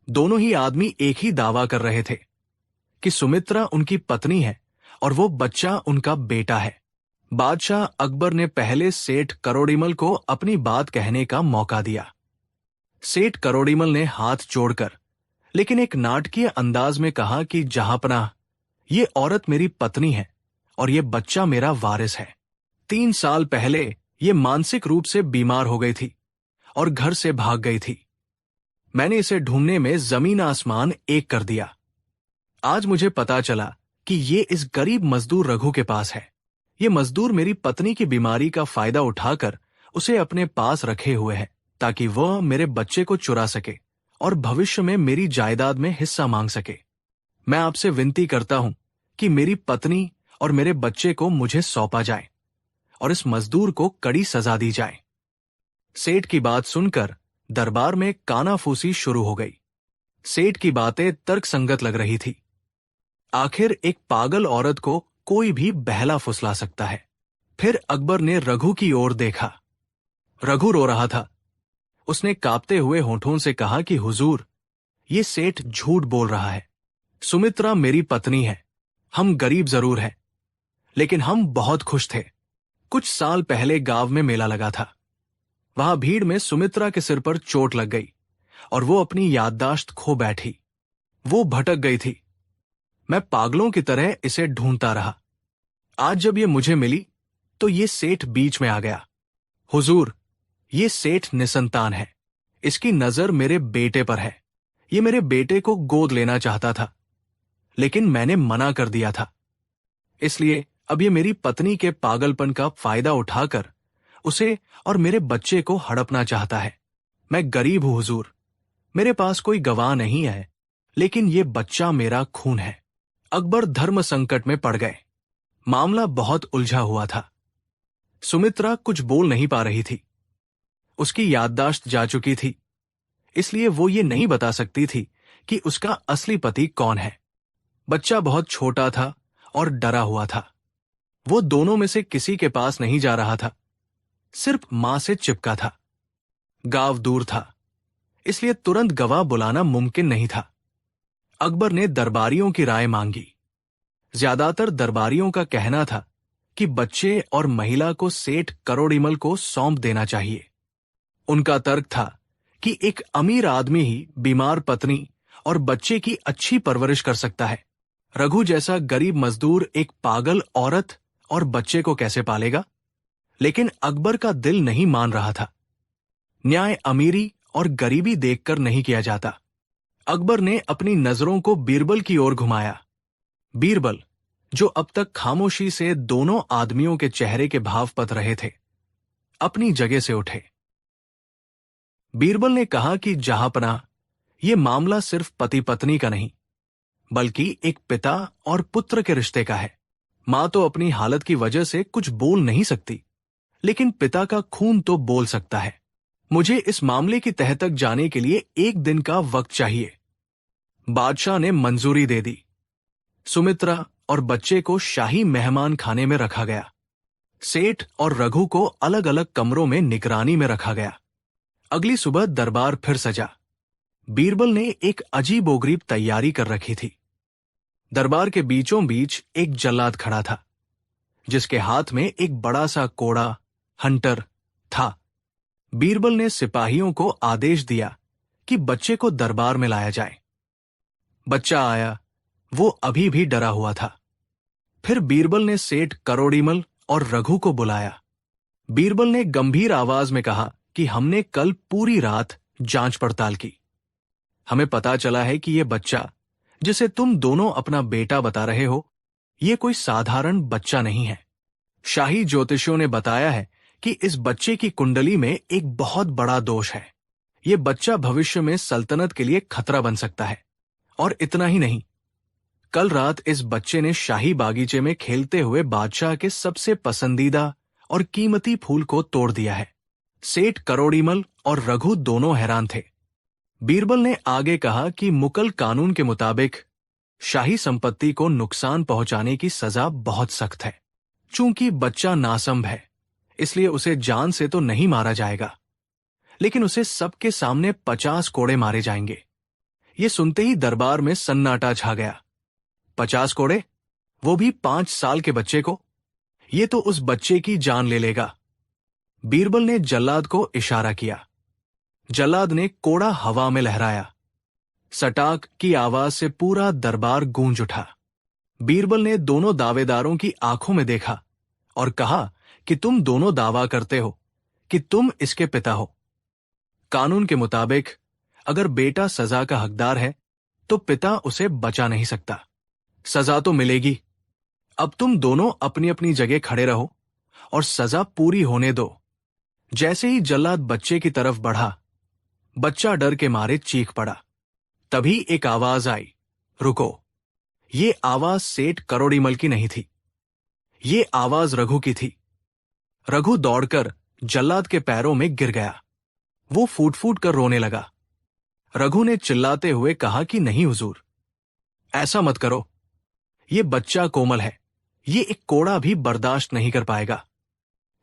दोनों ही आदमी एक ही दावा कर रहे थे कि सुमित्रा उनकी पत्नी है और वो बच्चा उनका बेटा है। बादशाह अकबर ने पहले सेठ करोड़ीमल को अपनी बात कहने का मौका दिया। सेठ करोड़ीमल ने हाथ जोड़कर लेकिन एक नाटकीय अंदाज में कहा कि जहांपनाह, ये औरत मेरी पत्नी है और ये बच्चा मेरा वारिस है। 3 साल पहले ये मानसिक रूप से बीमार हो गई थी और घर से भाग गई थी। मैंने इसे ढूंढने में जमीन आसमान एक कर दिया। आज मुझे पता चला कि ये इस गरीब मजदूर रघु के पास है। ये मजदूर मेरी पत्नी की बीमारी का फायदा उठाकर उसे अपने पास रखे हुए है ताकि वह मेरे बच्चे को चुरा सके और भविष्य में मेरी जायदाद में हिस्सा मांग सके। मैं आपसे विनती करता हूं कि मेरी पत्नी और मेरे बच्चे को मुझे सौंपा जाए और इस मजदूर को कड़ी सजा दी जाए। सेठ की बात सुनकर दरबार में कानाफूसी शुरू हो गई। सेठ की बातें तर्कसंगत लग रही थी। आखिर एक पागल औरत को कोई भी बहला फुसला सकता है। फिर अकबर ने रघु की ओर देखा। रघु रो रहा था। उसने कांपते हुए होठों से कहा कि हुजूर, ये सेठ झूठ बोल रहा है। सुमित्रा मेरी पत्नी है। हम गरीब जरूर हैं, लेकिन हम बहुत खुश थे। कुछ साल पहले गांव में मेला लगा था। वहां भीड़ में सुमित्रा के सिर पर चोट लग गई और वो अपनी याददाश्त खो बैठी। वो भटक गई थी। मैं पागलों की तरह इसे ढूंढता रहा। आज जब ये मुझे मिली तो ये सेठ बीच में आ गया। हुजूर, ये सेठ निसंतान है। इसकी नजर मेरे बेटे पर है। ये मेरे बेटे को गोद लेना चाहता था, लेकिन मैंने मना कर दिया था। इसलिए अब ये मेरी पत्नी के पागलपन का फायदा उठाकर उसे और मेरे बच्चे को हड़पना चाहता है। मैं गरीब हूं हुजूर, मेरे पास कोई गवाह नहीं है, लेकिन ये बच्चा मेरा खून है। अकबर धर्म संकट में पड़ गए। मामला बहुत उलझा हुआ था। सुमित्रा कुछ बोल नहीं पा रही थी। उसकी याददाश्त जा चुकी थी, इसलिए वो ये नहीं बता सकती थी कि उसका असली पति कौन है। बच्चा बहुत छोटा था और डरा हुआ था। वो दोनों में से किसी के पास नहीं जा रहा था, सिर्फ मां से चिपका था। गांव दूर था, इसलिए तुरंत गवाह बुलाना मुमकिन नहीं था। अकबर ने दरबारियों की राय मांगी। ज्यादातर दरबारियों का कहना था कि बच्चे और महिला को सेठ करोड़ीमल को सौंप देना चाहिए। उनका तर्क था कि एक अमीर आदमी ही बीमार पत्नी और बच्चे की अच्छी परवरिश कर सकता है। रघु जैसा गरीब मजदूर एक पागल औरत और बच्चे को कैसे पालेगा? लेकिन अकबर का दिल नहीं मान रहा था। न्याय अमीरी और गरीबी देखकर नहीं किया जाता। अकबर ने अपनी नजरों को बीरबल की ओर घुमाया। बीरबल, जो अब तक खामोशी से दोनों आदमियों के चेहरे के भाव पत रहे थे, अपनी जगह से उठे। बीरबल ने कहा कि जहांपनाह, यह मामला सिर्फ पति पत्नी का नहीं, बल्कि एक पिता और पुत्र के रिश्ते का है। मां तो अपनी हालत की वजह से कुछ बोल नहीं सकती, लेकिन पिता का खून तो बोल सकता है। मुझे इस मामले की तह तक जाने के लिए 1 दिन का वक्त चाहिए। बादशाह ने मंजूरी दे दी। सुमित्रा और बच्चे को शाही मेहमान खाने में रखा गया। सेठ और रघु को अलग अलग कमरों में निगरानी में रखा गया। अगली सुबह दरबार फिर सजा। बीरबल ने एक अजीबोगरीब तैयारी कर रखी थी। दरबार के बीचों बीच एक जल्लाद खड़ा था, जिसके हाथ में एक बड़ा सा कोड़ा हंटर था। बीरबल ने सिपाहियों को आदेश दिया कि बच्चे को दरबार में लाया जाए। बच्चा आया। वो अभी भी डरा हुआ था। फिर बीरबल ने सेठ करोड़ीमल और रघु को बुलाया। बीरबल ने गंभीर आवाज में कहा कि हमने कल पूरी रात जांच पड़ताल की। हमें पता चला है कि यह बच्चा, जिसे तुम दोनों अपना बेटा बता रहे हो, यह कोई साधारण बच्चा नहीं है। शाही ज्योतिषियों ने बताया है कि इस बच्चे की कुंडली में एक बहुत बड़ा दोष है। यह बच्चा भविष्य में सल्तनत के लिए खतरा बन सकता है। और इतना ही नहीं, कल रात इस बच्चे ने शाही बागीचे में खेलते हुए बादशाह के सबसे पसंदीदा और कीमती फूल को तोड़ दिया है। सेठ करोड़ीमल और रघु दोनों हैरान थे। बीरबल ने आगे कहा कि मुकल कानून के मुताबिक शाही संपत्ति को नुकसान पहुंचाने की सजा बहुत सख्त है। चूंकि बच्चा नासंभ है, इसलिए उसे जान से तो नहीं मारा जाएगा, लेकिन उसे सबके सामने 50 कोड़े मारे जाएंगे। ये सुनते ही दरबार में सन्नाटा छा गया। 50 कोड़े, वो भी 5 साल के बच्चे को? ये तो उस बच्चे की जान ले लेगा। बीरबल ने जल्लाद को इशारा किया। जल्लाद ने कोड़ा हवा में लहराया। सटाक की आवाज से पूरा दरबार गूंज उठा। बीरबल ने दोनों दावेदारों की आंखों में देखा और कहा कि तुम दोनों दावा करते हो कि तुम इसके पिता हो। कानून के मुताबिक अगर बेटा सजा का हकदार है तो पिता उसे बचा नहीं सकता। सजा तो मिलेगी। अब तुम दोनों अपनी अपनी जगह खड़े रहो और सजा पूरी होने दो। जैसे ही जल्लाद बच्चे की तरफ बढ़ा, बच्चा डर के मारे चीख पड़ा। तभी एक आवाज आई, रुको। ये आवाज सेठ करोड़ीमल की नहीं थी। ये आवाज रघु की थी। रघु दौड़कर जल्लाद के पैरों में गिर गया। वो फूट फूट कर रोने लगा। रघु ने चिल्लाते हुए कहा कि नहीं हुजूर, ऐसा मत करो। ये बच्चा कोमल है। ये एक कोड़ा भी बर्दाश्त नहीं कर पाएगा।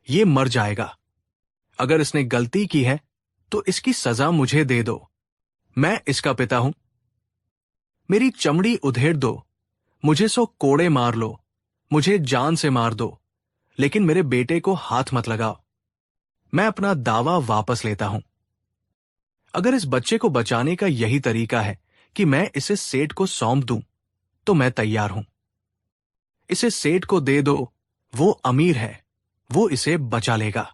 ये मर जाएगा। अगर इसने गलती की है तो इसकी सजा मुझे दे दो। मैं इसका पिता हूं। मेरी चमड़ी उधेड़ दो। मुझे सो कोड़े मार लो। मुझे जान से मार दो, लेकिन मेरे बेटे को हाथ मत लगाओ। मैं अपना दावा वापस लेता हूं। अगर इस बच्चे को बचाने का यही तरीका है कि मैं इसे सेठ को सौंप दूं, तो मैं तैयार हूं। इसे सेठ को दे दो। वो अमीर है। वो इसे बचा लेगा।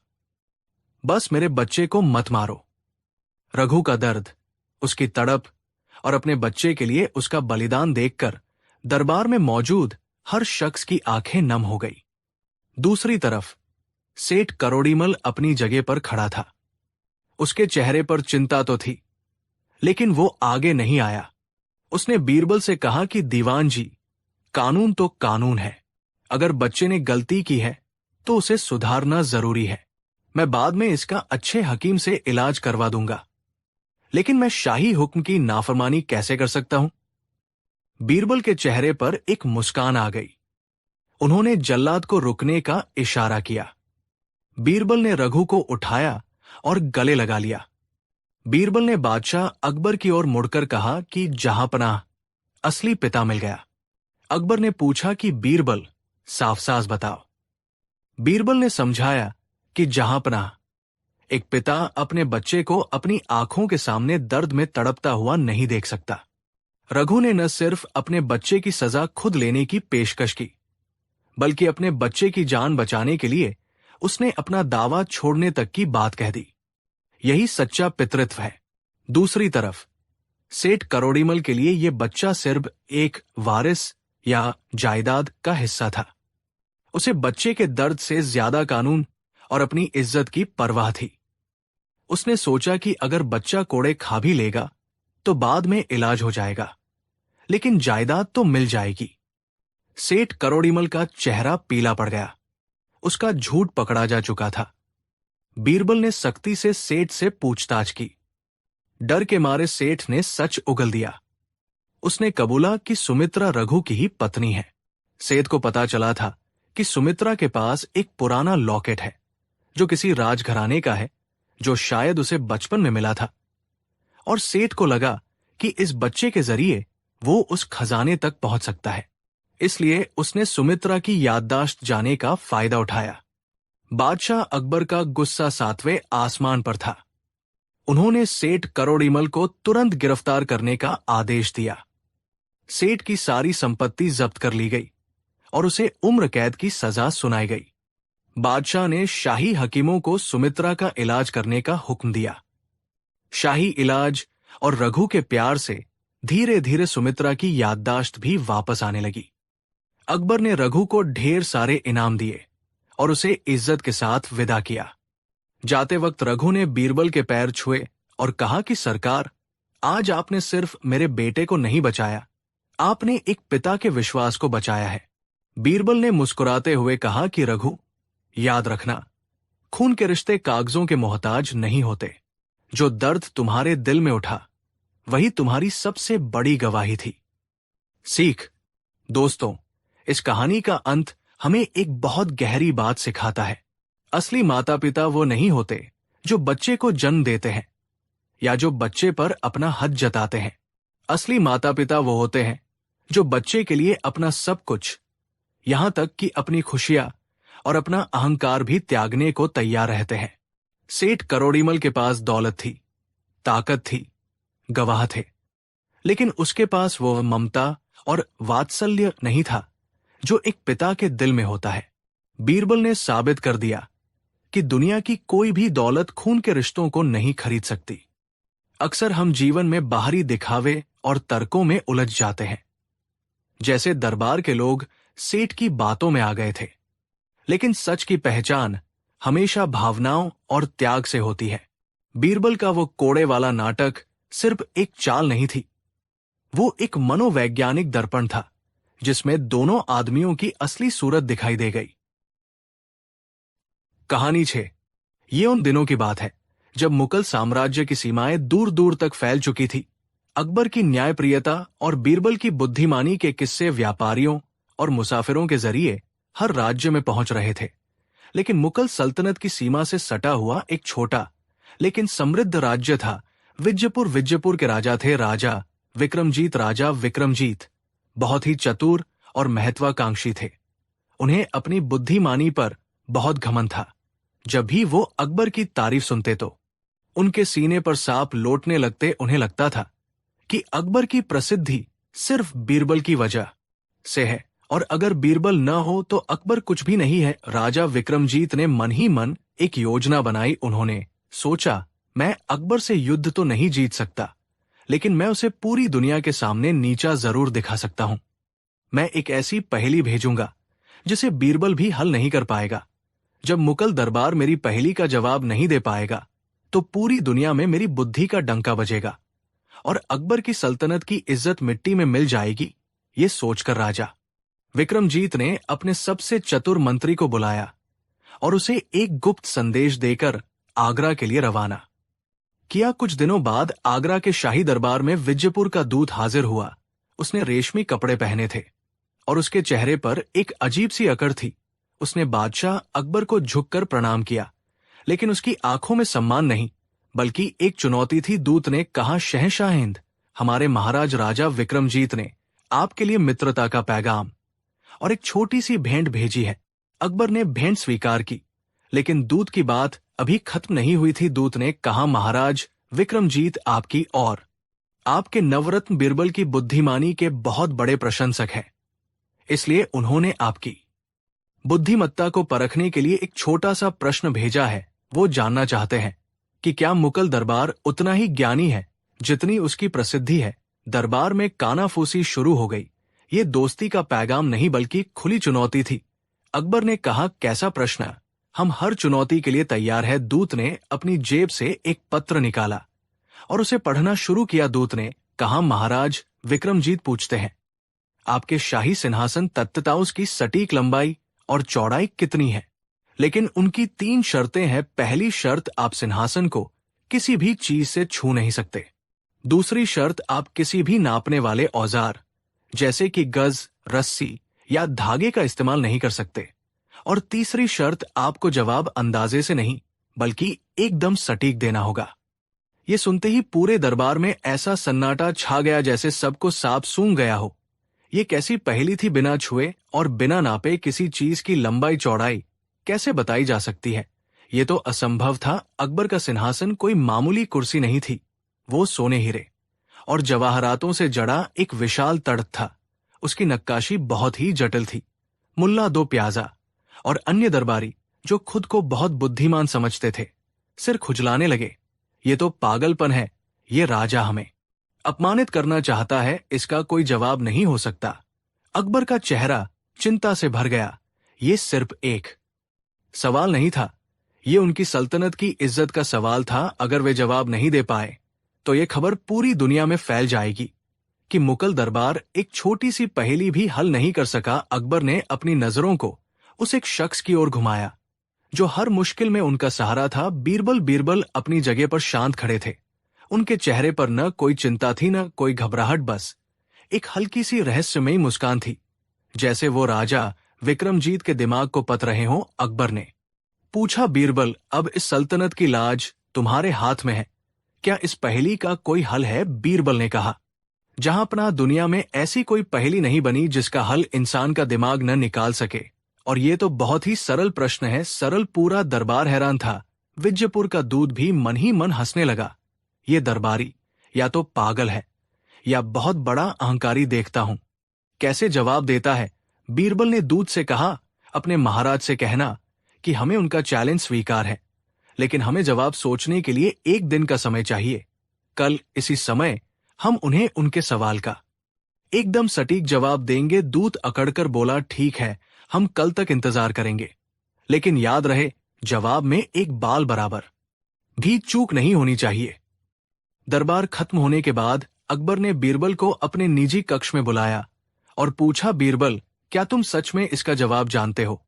बस मेरे बच्चे को मत मारो। रघु का दर्द, उसकी तड़प और अपने बच्चे के लिए उसका बलिदान देखकर दरबार में मौजूद हर शख्स की आंखें नम हो गई। दूसरी तरफ सेठ करोड़ीमल अपनी जगह पर खड़ा था। उसके चेहरे पर चिंता तो थी, लेकिन वो आगे नहीं आया। उसने बीरबल से कहा कि दीवान जी, कानून तो कानून है। अगर बच्चे ने गलती की है तो उसे सुधारना जरूरी है। मैं बाद में इसका अच्छे हकीम से इलाज करवा दूंगा, लेकिन मैं शाही हुक्म की नाफरमानी कैसे कर सकता हूं? बीरबल के चेहरे पर एक मुस्कान आ गई। उन्होंने जल्लाद को रुकने का इशारा किया। बीरबल ने रघु को उठाया और गले लगा लिया। बीरबल ने बादशाह अकबर की ओर मुड़कर कहा कि जहांपनाह, असली पिता मिल गया। अकबर ने पूछा कि बीरबल, साफ साफ बताओ। बीरबल ने समझाया कि जहांपनाह, एक पिता अपने बच्चे को अपनी आंखों के सामने दर्द में तड़पता हुआ नहीं देख सकता। रघु ने न सिर्फ अपने बच्चे की सजा खुद लेने की पेशकश की, बल्कि अपने बच्चे की जान बचाने के लिए उसने अपना दावा छोड़ने तक की बात कह दी। यही सच्चा पितृत्व है। दूसरी तरफ सेठ करोड़ीमल के लिए यह बच्चा सिर्फ एक वारिस या जायदाद का हिस्सा था। उसे बच्चे के दर्द से ज्यादा कानून और अपनी इज्जत की परवाह थी। उसने सोचा कि अगर बच्चा कोड़े खा भी लेगा तो बाद में इलाज हो जाएगा, लेकिन जायदाद तो मिल जाएगी। सेठ करोड़ीमल का चेहरा पीला पड़ गया। उसका झूठ पकड़ा जा चुका था। बीरबल ने सख्ती से सेठ से पूछताछ की। डर के मारे सेठ ने सच उगल दिया। उसने कबूला कि सुमित्रा रघु की ही पत्नी है। सेठ को पता चला था कि सुमित्रा के पास एक पुराना लॉकेट है जो किसी राजघराने का है, जो शायद उसे बचपन में मिला था। और सेठ को लगा कि इस बच्चे के जरिए वो उस खजाने तक पहुंच सकता है। इसलिए उसने सुमित्रा की याददाश्त जाने का फायदा उठाया। बादशाह अकबर का गुस्सा 7वें आसमान पर था। उन्होंने सेठ करोड़ीमल को तुरंत गिरफ्तार करने का आदेश दिया। सेठ की सारी संपत्ति जब्त कर ली गई और उसे उम्र कैद की सजा सुनाई गई। बादशाह ने शाही हकीमों को सुमित्रा का इलाज करने का हुक्म दिया। शाही इलाज और रघु के प्यार से धीरे धीरे सुमित्रा की याददाश्त भी वापस आने लगी। अकबर ने रघु को ढेर सारे इनाम दिए और उसे इज्जत के साथ विदा किया। जाते वक्त रघु ने बीरबल के पैर छुए और कहा कि सरकार, आज आपने सिर्फ मेरे बेटे को नहीं बचाया, आपने एक पिता के विश्वास को बचाया है। बीरबल ने मुस्कुराते हुए कहा कि रघु, याद रखना, खून के रिश्ते कागजों के मोहताज नहीं होते। जो दर्द तुम्हारे दिल में उठा वही तुम्हारी सबसे बड़ी गवाही थी। सीख। दोस्तों, इस कहानी का अंत हमें एक बहुत गहरी बात सिखाता है। असली माता पिता वो नहीं होते जो बच्चे को जन्म देते हैं या जो बच्चे पर अपना हक जताते हैं। असली माता पिता वो होते हैं जो बच्चे के लिए अपना सब कुछ, यहां तक कि अपनी खुशियां और अपना अहंकार भी त्यागने को तैयार रहते हैं। सेठ करोड़ीमल के पास दौलत थी, ताकत थी, गवाह थे, लेकिन उसके पास वो ममता और वात्सल्य नहीं था जो एक पिता के दिल में होता है। बीरबल ने साबित कर दिया कि दुनिया की कोई भी दौलत खून के रिश्तों को नहीं खरीद सकती। अक्सर हम जीवन में बाहरी दिखावे और तर्कों में उलझ जाते हैं। जैसे दरबार के लोग सेठ की बातों में आ गए थे, लेकिन सच की पहचान हमेशा भावनाओं और त्याग से होती है। बीरबल का वो कोड़े वाला नाटक सिर्फ एक चाल नहीं थी, वो एक मनोवैज्ञानिक दर्पण था जिसमें दोनों आदमियों की असली सूरत दिखाई दे गई। कहानी 6। ये उन दिनों की बात है जब मुगल साम्राज्य की सीमाएं दूर दूर तक फैल चुकी थी। अकबर की न्यायप्रियता और बीरबल की बुद्धिमानी के किस्से व्यापारियों और मुसाफिरों के जरिए हर राज्य में पहुंच रहे थे। लेकिन मुगल सल्तनत की सीमा से सटा हुआ एक छोटा लेकिन समृद्ध राज्य था विजयपुर। विजयपुर के राजा थे राजा विक्रमजीत। राजा विक्रमजीत बहुत ही चतुर और महत्वाकांक्षी थे। उन्हें अपनी बुद्धिमानी पर बहुत घमंड था। जब भी वो अकबर की तारीफ सुनते तो उनके सीने पर सांप लौटने लगते। उन्हें लगता था कि अकबर की प्रसिद्धि सिर्फ बीरबल की वजह से है, और अगर बीरबल न हो तो अकबर कुछ भी नहीं है। राजा विक्रमजीत ने मन ही मन एक योजना बनाई। उन्होंने सोचा, मैं अकबर से युद्ध तो नहीं जीत सकता, लेकिन मैं उसे पूरी दुनिया के सामने नीचा जरूर दिखा सकता हूं। मैं एक ऐसी पहेली भेजूंगा जिसे बीरबल भी हल नहीं कर पाएगा। जब मुगल दरबार मेरी पहेली का जवाब नहीं दे पाएगा तो पूरी दुनिया में मेरी बुद्धि का डंका बजेगा और अकबर की सल्तनत की इज्जत मिट्टी में मिल जाएगी। ये सोचकर राजा विक्रमजीत ने अपने सबसे चतुर मंत्री को बुलाया और उसे एक गुप्त संदेश देकर आगरा के लिए रवाना किया। कुछ दिनों बाद आगरा के शाही दरबार में विजयपुर का दूत हाजिर हुआ। उसने रेशमी कपड़े पहने थे और उसके चेहरे पर एक अजीब सी अकड़ थी। उसने बादशाह अकबर को झुककर प्रणाम किया, लेकिन उसकी आंखों में सम्मान नहीं बल्कि एक चुनौती थी। दूत ने कहा, शहंशाह हिंद, हमारे महाराज राजा विक्रमजीत ने आपके लिए मित्रता का पैगाम और एक छोटी सी भेंट भेजी है। अकबर ने भेंट स्वीकार की, लेकिन दूत की बात अभी खत्म नहीं हुई थी। दूत ने कहा, महाराज विक्रमजीत आपकी और आपके नवरत्न बीरबल की बुद्धिमानी के बहुत बड़े प्रशंसक हैं, इसलिए उन्होंने आपकी बुद्धिमत्ता को परखने के लिए एक छोटा सा प्रश्न भेजा है। वो जानना चाहते हैं कि क्या मुगल दरबार उतना ही ज्ञानी है जितनी उसकी प्रसिद्धि है। दरबार में कानाफूसी शुरू हो गई। ये दोस्ती का पैगाम नहीं बल्कि खुली चुनौती थी। अकबर ने कहा, कैसा प्रश्न, हम हर चुनौती के लिए तैयार है। दूत ने अपनी जेब से एक पत्र निकाला और उसे पढ़ना शुरू किया। दूत ने कहा, महाराज विक्रमजीत पूछते हैं, आपके शाही सिंहासन तख्ता उसकी सटीक लंबाई और चौड़ाई कितनी है, लेकिन उनकी 3 शर्तें हैं। पहली शर्त, आप सिंहासन को किसी भी चीज से छू नहीं सकते। दूसरी शर्त, आप किसी भी नापने वाले औजार जैसे कि गज, रस्सी या धागे का इस्तेमाल नहीं कर सकते। और तीसरी शर्त, आपको जवाब अंदाजे से नहीं बल्कि एकदम सटीक देना होगा। ये सुनते ही पूरे दरबार में ऐसा सन्नाटा छा गया जैसे सबको सांप सूंघ गया हो। ये कैसी पहेली थी, बिना छुए और बिना नापे किसी चीज की लंबाई चौड़ाई कैसे बताई जा सकती है। ये तो असंभव था। अकबर का सिंहासन कोई मामूली कुर्सी नहीं थी, वो सोने हीरे और जवाहरातों से जड़ा एक विशाल तख्त था। उसकी नक्काशी बहुत ही जटिल थी। मुल्ला दो प्याजा और अन्य दरबारी जो खुद को बहुत बुद्धिमान समझते थे, सिर खुजलाने लगे। ये तो पागलपन है, ये राजा हमें अपमानित करना चाहता है, इसका कोई जवाब नहीं हो सकता। अकबर का चेहरा चिंता से भर गया। ये सिर्फ एक सवाल नहीं था, ये उनकी सल्तनत की इज्जत का सवाल था। अगर वे जवाब नहीं दे पाए तो ये खबर पूरी दुनिया में फैल जाएगी कि मुगल दरबार एक छोटी सी पहेली भी हल नहीं कर सका। अकबर ने अपनी नजरों को उस एक शख्स की ओर घुमाया जो हर मुश्किल में उनका सहारा था। बीरबल। बीरबल अपनी जगह पर शांत खड़े थे। उनके चेहरे पर न कोई चिंता थी न कोई घबराहट, बस एक हल्की सी रहस्यमयी मुस्कान थी, जैसे वो राजा विक्रमजीत के दिमाग को पत रहे हों। अकबर ने पूछा, बीरबल, अब इस सल्तनत की लाज तुम्हारे हाथ में है, क्या इस पहेली का कोई हल है? बीरबल ने कहा, जहां अपना दुनिया में ऐसी कोई पहेली नहीं बनी जिसका हल इंसान का दिमाग न निकाल सके और ये तो बहुत ही सरल प्रश्न है, सरल। पूरा दरबार हैरान था। विजयपुर का दूत भी मन ही मन हंसने लगा। ये दरबारी या तो पागल है या बहुत बड़ा अहंकारी, देखता हूं कैसे जवाब देता है। बीरबल ने दूत से कहा, अपने महाराज से कहना कि हमें उनका चैलेंज स्वीकार है, लेकिन हमें जवाब सोचने के लिए 1 दिन का समय चाहिए। कल इसी समय हम उन्हें उनके सवाल का एकदम सटीक जवाब देंगे। दूत अकड़कर बोला, ठीक है, हम कल तक इंतजार करेंगे, लेकिन याद रहे जवाब में एक बाल बराबर भी चूक नहीं होनी चाहिए। दरबार खत्म होने के बाद अकबर ने बीरबल को अपने निजी कक्ष में बुलाया और पूछा, बीरबल, क्या तुम सच में इसका जवाब जानते हो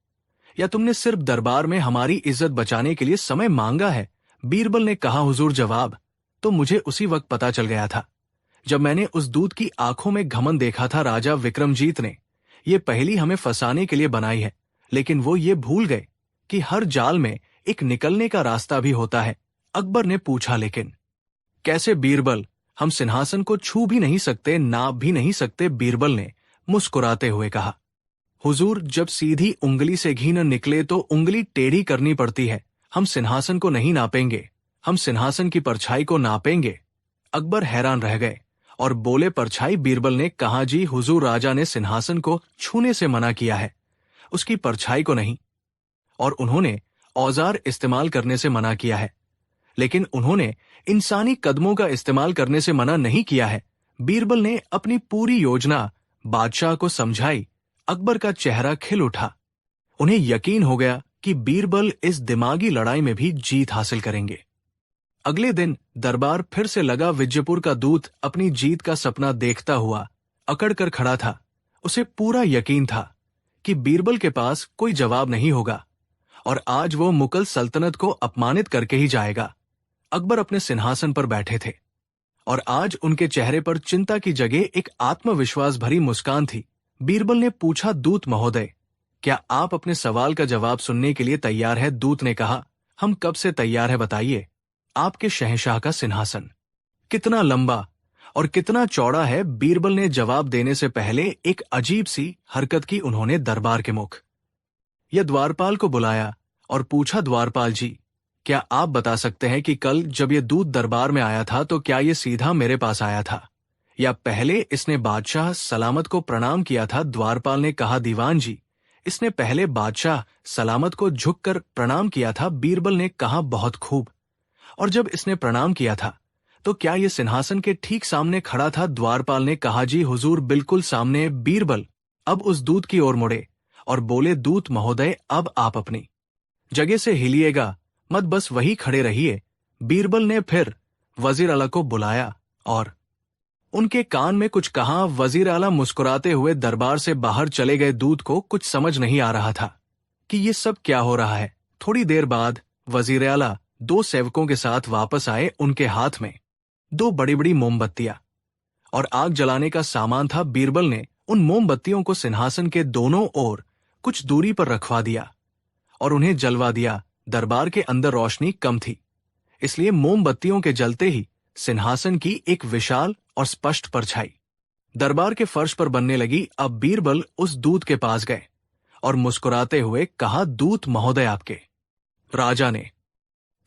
या तुमने सिर्फ दरबार में हमारी इज्जत बचाने के लिए समय मांगा है? बीरबल ने कहा, हुजूर, जवाब तो मुझे उसी वक्त पता चल गया था जब मैंने उस दूत की आंखों में घमंड देखा था। राजा विक्रमजीत ने ये पहेली हमें फंसाने के लिए बनाई है, लेकिन वो ये भूल गए कि हर जाल में एक निकलने का रास्ता भी होता है। अकबर ने पूछा, लेकिन कैसे? बीरबल, हम सिंहासन को छू भी नहीं सकते, नाप भी नहीं सकते। बीरबल ने मुस्कुराते हुए कहा, हुजूर, जब सीधी उंगली से घी न निकले तो उंगली टेढ़ी करनी पड़ती है। हम सिंहासन को नहीं नापेंगे, हम सिंहासन की परछाई को नापेंगे। अकबर हैरान रह गए और बोले, परछाई? बीरबल ने कहा, जी हुजूर, राजा ने सिंहासन को छूने से मना किया है, उसकी परछाई को नहीं। और उन्होंने औजार इस्तेमाल करने से मना किया है, लेकिन उन्होंने इंसानी कदमों का इस्तेमाल करने से मना नहीं किया है। बीरबल ने अपनी पूरी योजना बादशाह को समझाई। अकबर का चेहरा खिल उठा। उन्हें यकीन हो गया कि बीरबल इस दिमागी लड़ाई में भी जीत हासिल करेंगे। अगले दिन दरबार फिर से लगा। विजयपुर का दूत अपनी जीत का सपना देखता हुआ अकड़ कर खड़ा था। उसे पूरा यकीन था कि बीरबल के पास कोई जवाब नहीं होगा और आज वो मुगल सल्तनत को अपमानित करके ही जाएगा। अकबर अपने सिंहासन पर बैठे थे और आज उनके चेहरे पर चिंता की जगह एक आत्मविश्वास भरी मुस्कान थी। बीरबल ने पूछा, दूत महोदय, क्या आप अपने सवाल का जवाब सुनने के लिए तैयार है? दूत ने कहा, हम कब से तैयार है, बताइए। आपके शहंशाह का सिंहासन कितना लंबा और कितना चौड़ा है? बीरबल ने जवाब देने से पहले एक अजीब सी हरकत की। उन्होंने दरबार के मुख या द्वारपाल को बुलाया और पूछा, द्वारपाल जी, क्या आप बता सकते हैं कि कल जब ये दूत दरबार में आया था तो क्या ये सीधा मेरे पास आया था या पहले इसने बादशाह सलामत को प्रणाम किया था? द्वारपाल ने कहा, दीवान जी, इसने पहले बादशाह सलामत को झुककर प्रणाम किया था। बीरबल ने कहा, बहुत खूब। और जब इसने प्रणाम किया था तो क्या ये सिंहासन के ठीक सामने खड़ा था? द्वारपाल ने कहा, जी हुजूर, बिल्कुल सामने। बीरबल अब उस दूत की ओर मुड़े और बोले, दूत महोदय, अब आप अपनी जगह से हिलिएगा मत, बस वही खड़े रहिए। बीरबल ने फिर वजीर आला को बुलाया और उनके कान में कुछ कहा। वजीर आला मुस्कुराते हुए दरबार से बाहर चले गए। दूत को कुछ समझ नहीं आ रहा था कि ये सब क्या हो रहा है। थोड़ी देर बाद वजीर आला 2 सेवकों के साथ वापस आए। उनके हाथ में 2 बड़ी बड़ी मोमबत्तियां और आग जलाने का सामान था। बीरबल ने उन मोमबत्तियों को सिंहासन के दोनों ओर कुछ दूरी पर रखवा दिया और उन्हें जलवा दिया। दरबार के अंदर रोशनी कम थी, इसलिए मोमबत्तियों के जलते ही सिंहासन की एक विशाल और स्पष्ट परछाई दरबार के फर्श पर बनने लगी। अब बीरबल उस दूत के पास गए और मुस्कुराते हुए कहा, दूत महोदय, आपके राजा ने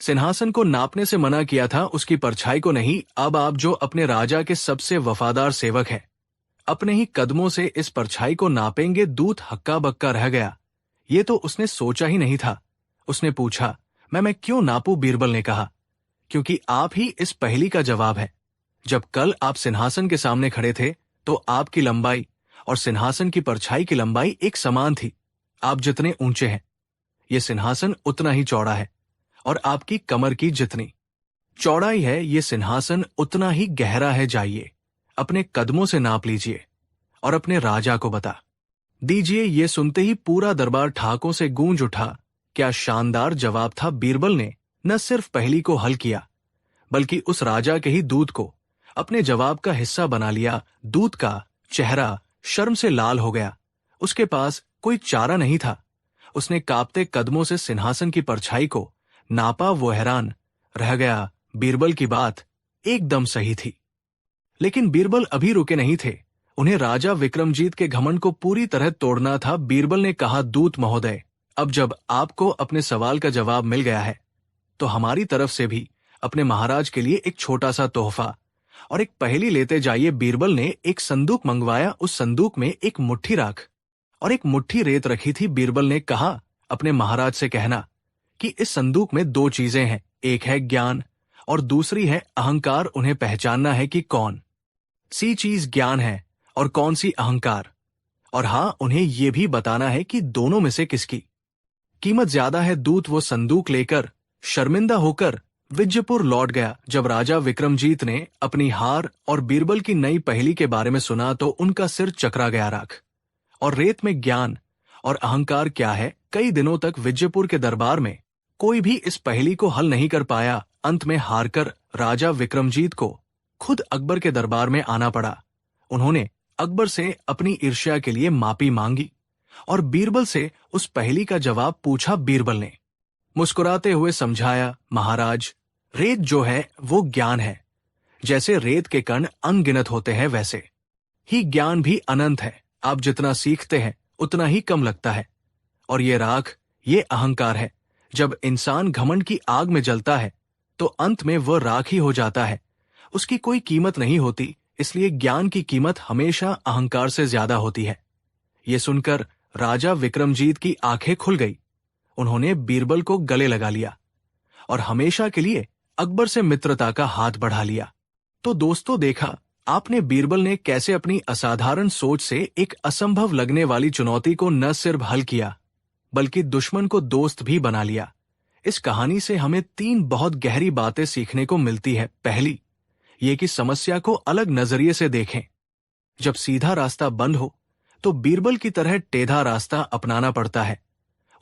सिंहासन को नापने से मना किया था, उसकी परछाई को नहीं। अब आप जो अपने राजा के सबसे वफादार सेवक हैं, अपने ही कदमों से इस परछाई को नापेंगे। दूत हक्का बक्का रह गया। ये तो उसने सोचा ही नहीं था। उसने पूछा, मैं क्यों नापूं? बीरबल ने कहा, क्योंकि आप ही इस पहेली का जवाब है। जब कल आप सिंहासन के सामने खड़े थे तो आपकी लंबाई और सिंहासन की परछाई की लंबाई एक समान थी। आप जितने ऊंचे हैं, ये सिंहासन उतना ही चौड़ा है, और आपकी कमर की जितनी चौड़ाई है, ये सिंहासन उतना ही गहरा है। जाइए, अपने कदमों से नाप लीजिए और अपने राजा को बता दीजिए। ये सुनते ही पूरा दरबार ठाकों से गूंज उठा। क्या शानदार जवाब था! बीरबल ने न सिर्फ पहेली को हल किया, बल्कि उस राजा के ही दूत को अपने जवाब का हिस्सा बना लिया। दूत का चेहरा शर्म से लाल हो गया। उसके पास कोई चारा नहीं था। उसने कांपते कदमों से सिंहासन की परछाई को नापा। वो हैरान रह गया। बीरबल की बात एकदम सही थी। लेकिन बीरबल अभी रुके नहीं थे। उन्हें राजा विक्रमजीत के घमंड को पूरी तरह तोड़ना था। बीरबल ने कहा, दूत महोदय, अब जब आपको अपने सवाल का जवाब मिल गया है तो हमारी तरफ से भी अपने महाराज के लिए एक छोटा सा तोहफा और एक पहेली लेते जाइए। बीरबल ने एक संदूक मंगवाया। उस संदूक में एक मुट्ठी राख और एक मुट्ठी रेत रखी थी। बीरबल ने कहा, अपने महाराज से कहना कि इस संदूक में दो चीजें हैं, एक है ज्ञान और दूसरी है अहंकार। उन्हें पहचानना है कि कौन सी चीज ज्ञान है और कौन सी अहंकार, और हाँ, उन्हें यह भी बताना है कि दोनों में से किसकी कीमत ज्यादा है। दूत वो संदूक लेकर शर्मिंदा होकर विजयपुर लौट गया। जब राजा विक्रमजीत ने अपनी हार और बीरबल की नई पहेली के बारे में सुना तो उनका सिर चकरा गया। राख और रेत में ज्ञान और अहंकार क्या है? कई दिनों तक विजयपुर के दरबार में कोई भी इस पहेली को हल नहीं कर पाया। अंत में हारकर राजा विक्रमजीत को खुद अकबर के दरबार में आना पड़ा। उन्होंने अकबर से अपनी ईर्ष्या के लिए माफी मांगी और बीरबल से उस पहेली का जवाब पूछा। बीरबल ने मुस्कुराते हुए समझाया, महाराज, रेत जो है वो ज्ञान है। जैसे रेत के कण अनगिनत होते हैं वैसे ही ज्ञान भी अनंत है। आप जितना सीखते हैं उतना ही कम लगता है। और ये राख, ये अहंकार है। जब इंसान घमंड की आग में जलता है तो अंत में वह राख ही हो जाता है, उसकी कोई कीमत नहीं होती। इसलिए ज्ञान की कीमत हमेशा अहंकार से ज्यादा होती है। ये सुनकर राजा विक्रमजीत की आंखें खुल गई। उन्होंने बीरबल को गले लगा लिया और हमेशा के लिए अकबर से मित्रता का हाथ बढ़ा लिया। तो दोस्तों, देखा आपने बीरबल ने कैसे अपनी असाधारण सोच से एक असंभव लगने वाली चुनौती को न सिर्फ हल किया बल्कि दुश्मन को दोस्त भी बना लिया। इस कहानी से हमें 3 बहुत गहरी बातें सीखने को मिलती है। पहली, ये कि समस्या को अलग नजरिए से देखें। जब सीधा रास्ता बंद हो तो बीरबल की तरह टेढ़ा रास्ता अपनाना पड़ता है।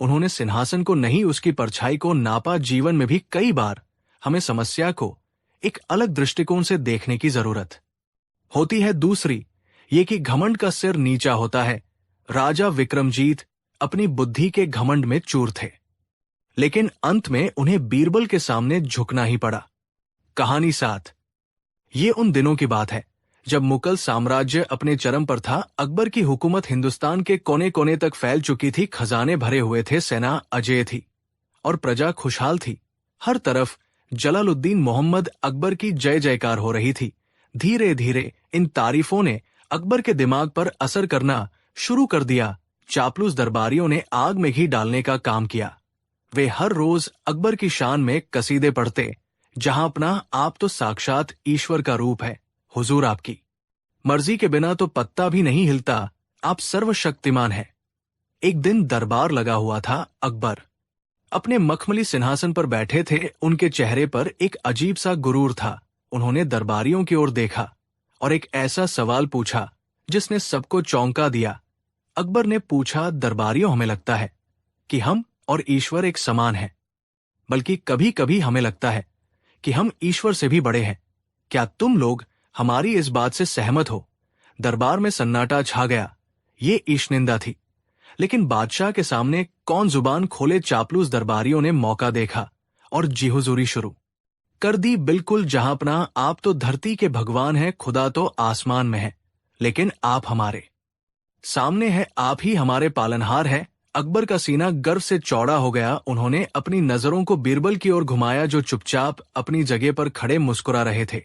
उन्होंने सिंहासन को नहीं, उसकी परछाई को नापा। जीवन में भी कई बार हमें समस्या को एक अलग दृष्टिकोण से देखने की जरूरत होती है। दूसरी, ये कि घमंड का सिर नीचा होता है। राजा विक्रमजीत अपनी बुद्धि के घमंड में चूर थे, लेकिन अंत में उन्हें बीरबल के सामने झुकना ही पड़ा। कहानी 7। ये उन दिनों की बात है जब मुगल साम्राज्य अपने चरम पर था। अकबर की हुकूमत हिंदुस्तान के कोने कोने तक फैल चुकी थी। खजाने भरे हुए थे, सेना अजेय थी और प्रजा खुशहाल थी। हर तरफ जलालुद्दीन मोहम्मद अकबर की जय जयकार हो रही थी। धीरे धीरे इन तारीफों ने अकबर के दिमाग पर असर करना शुरू कर दिया। चापलूस दरबारियों ने आग में घी डालने का काम किया। वे हर रोज अकबर की शान में कसीदे पढ़ते, जहां अपना आप तो साक्षात ईश्वर का रूप है, हुजूर आपकी मर्जी के बिना तो पत्ता भी नहीं हिलता, आप सर्वशक्तिमान हैं। एक दिन दरबार लगा हुआ था। अकबर अपने मखमली सिंहासन पर बैठे थे। उनके चेहरे पर एक अजीब सा गुरूर था। उन्होंने दरबारियों की ओर देखा और एक ऐसा सवाल पूछा जिसने सबको चौंका दिया। अकबर ने पूछा, दरबारियों, हमें लगता है कि हम और ईश्वर एक समान हैं, बल्कि कभी कभी हमें लगता है कि हम ईश्वर से भी बड़े हैं। क्या तुम लोग हमारी इस बात से सहमत हो? दरबार में सन्नाटा छा गया। ये ईशनिंदा थी, लेकिन बादशाह के सामने कौन जुबान खोले? चापलूस दरबारियों ने मौका देखा और जी हुजूरी शुरू कर दी। बिल्कुल, जहां अपना आप तो धरती के भगवान है, खुदा तो आसमान में है, लेकिन आप हमारे सामने है, आप ही हमारे पालनहार है। अकबर का सीना गर्व से चौड़ा हो गया। उन्होंने अपनी नजरों को बीरबल की ओर घुमाया, जो चुपचाप अपनी जगह पर खड़े मुस्कुरा रहे थे।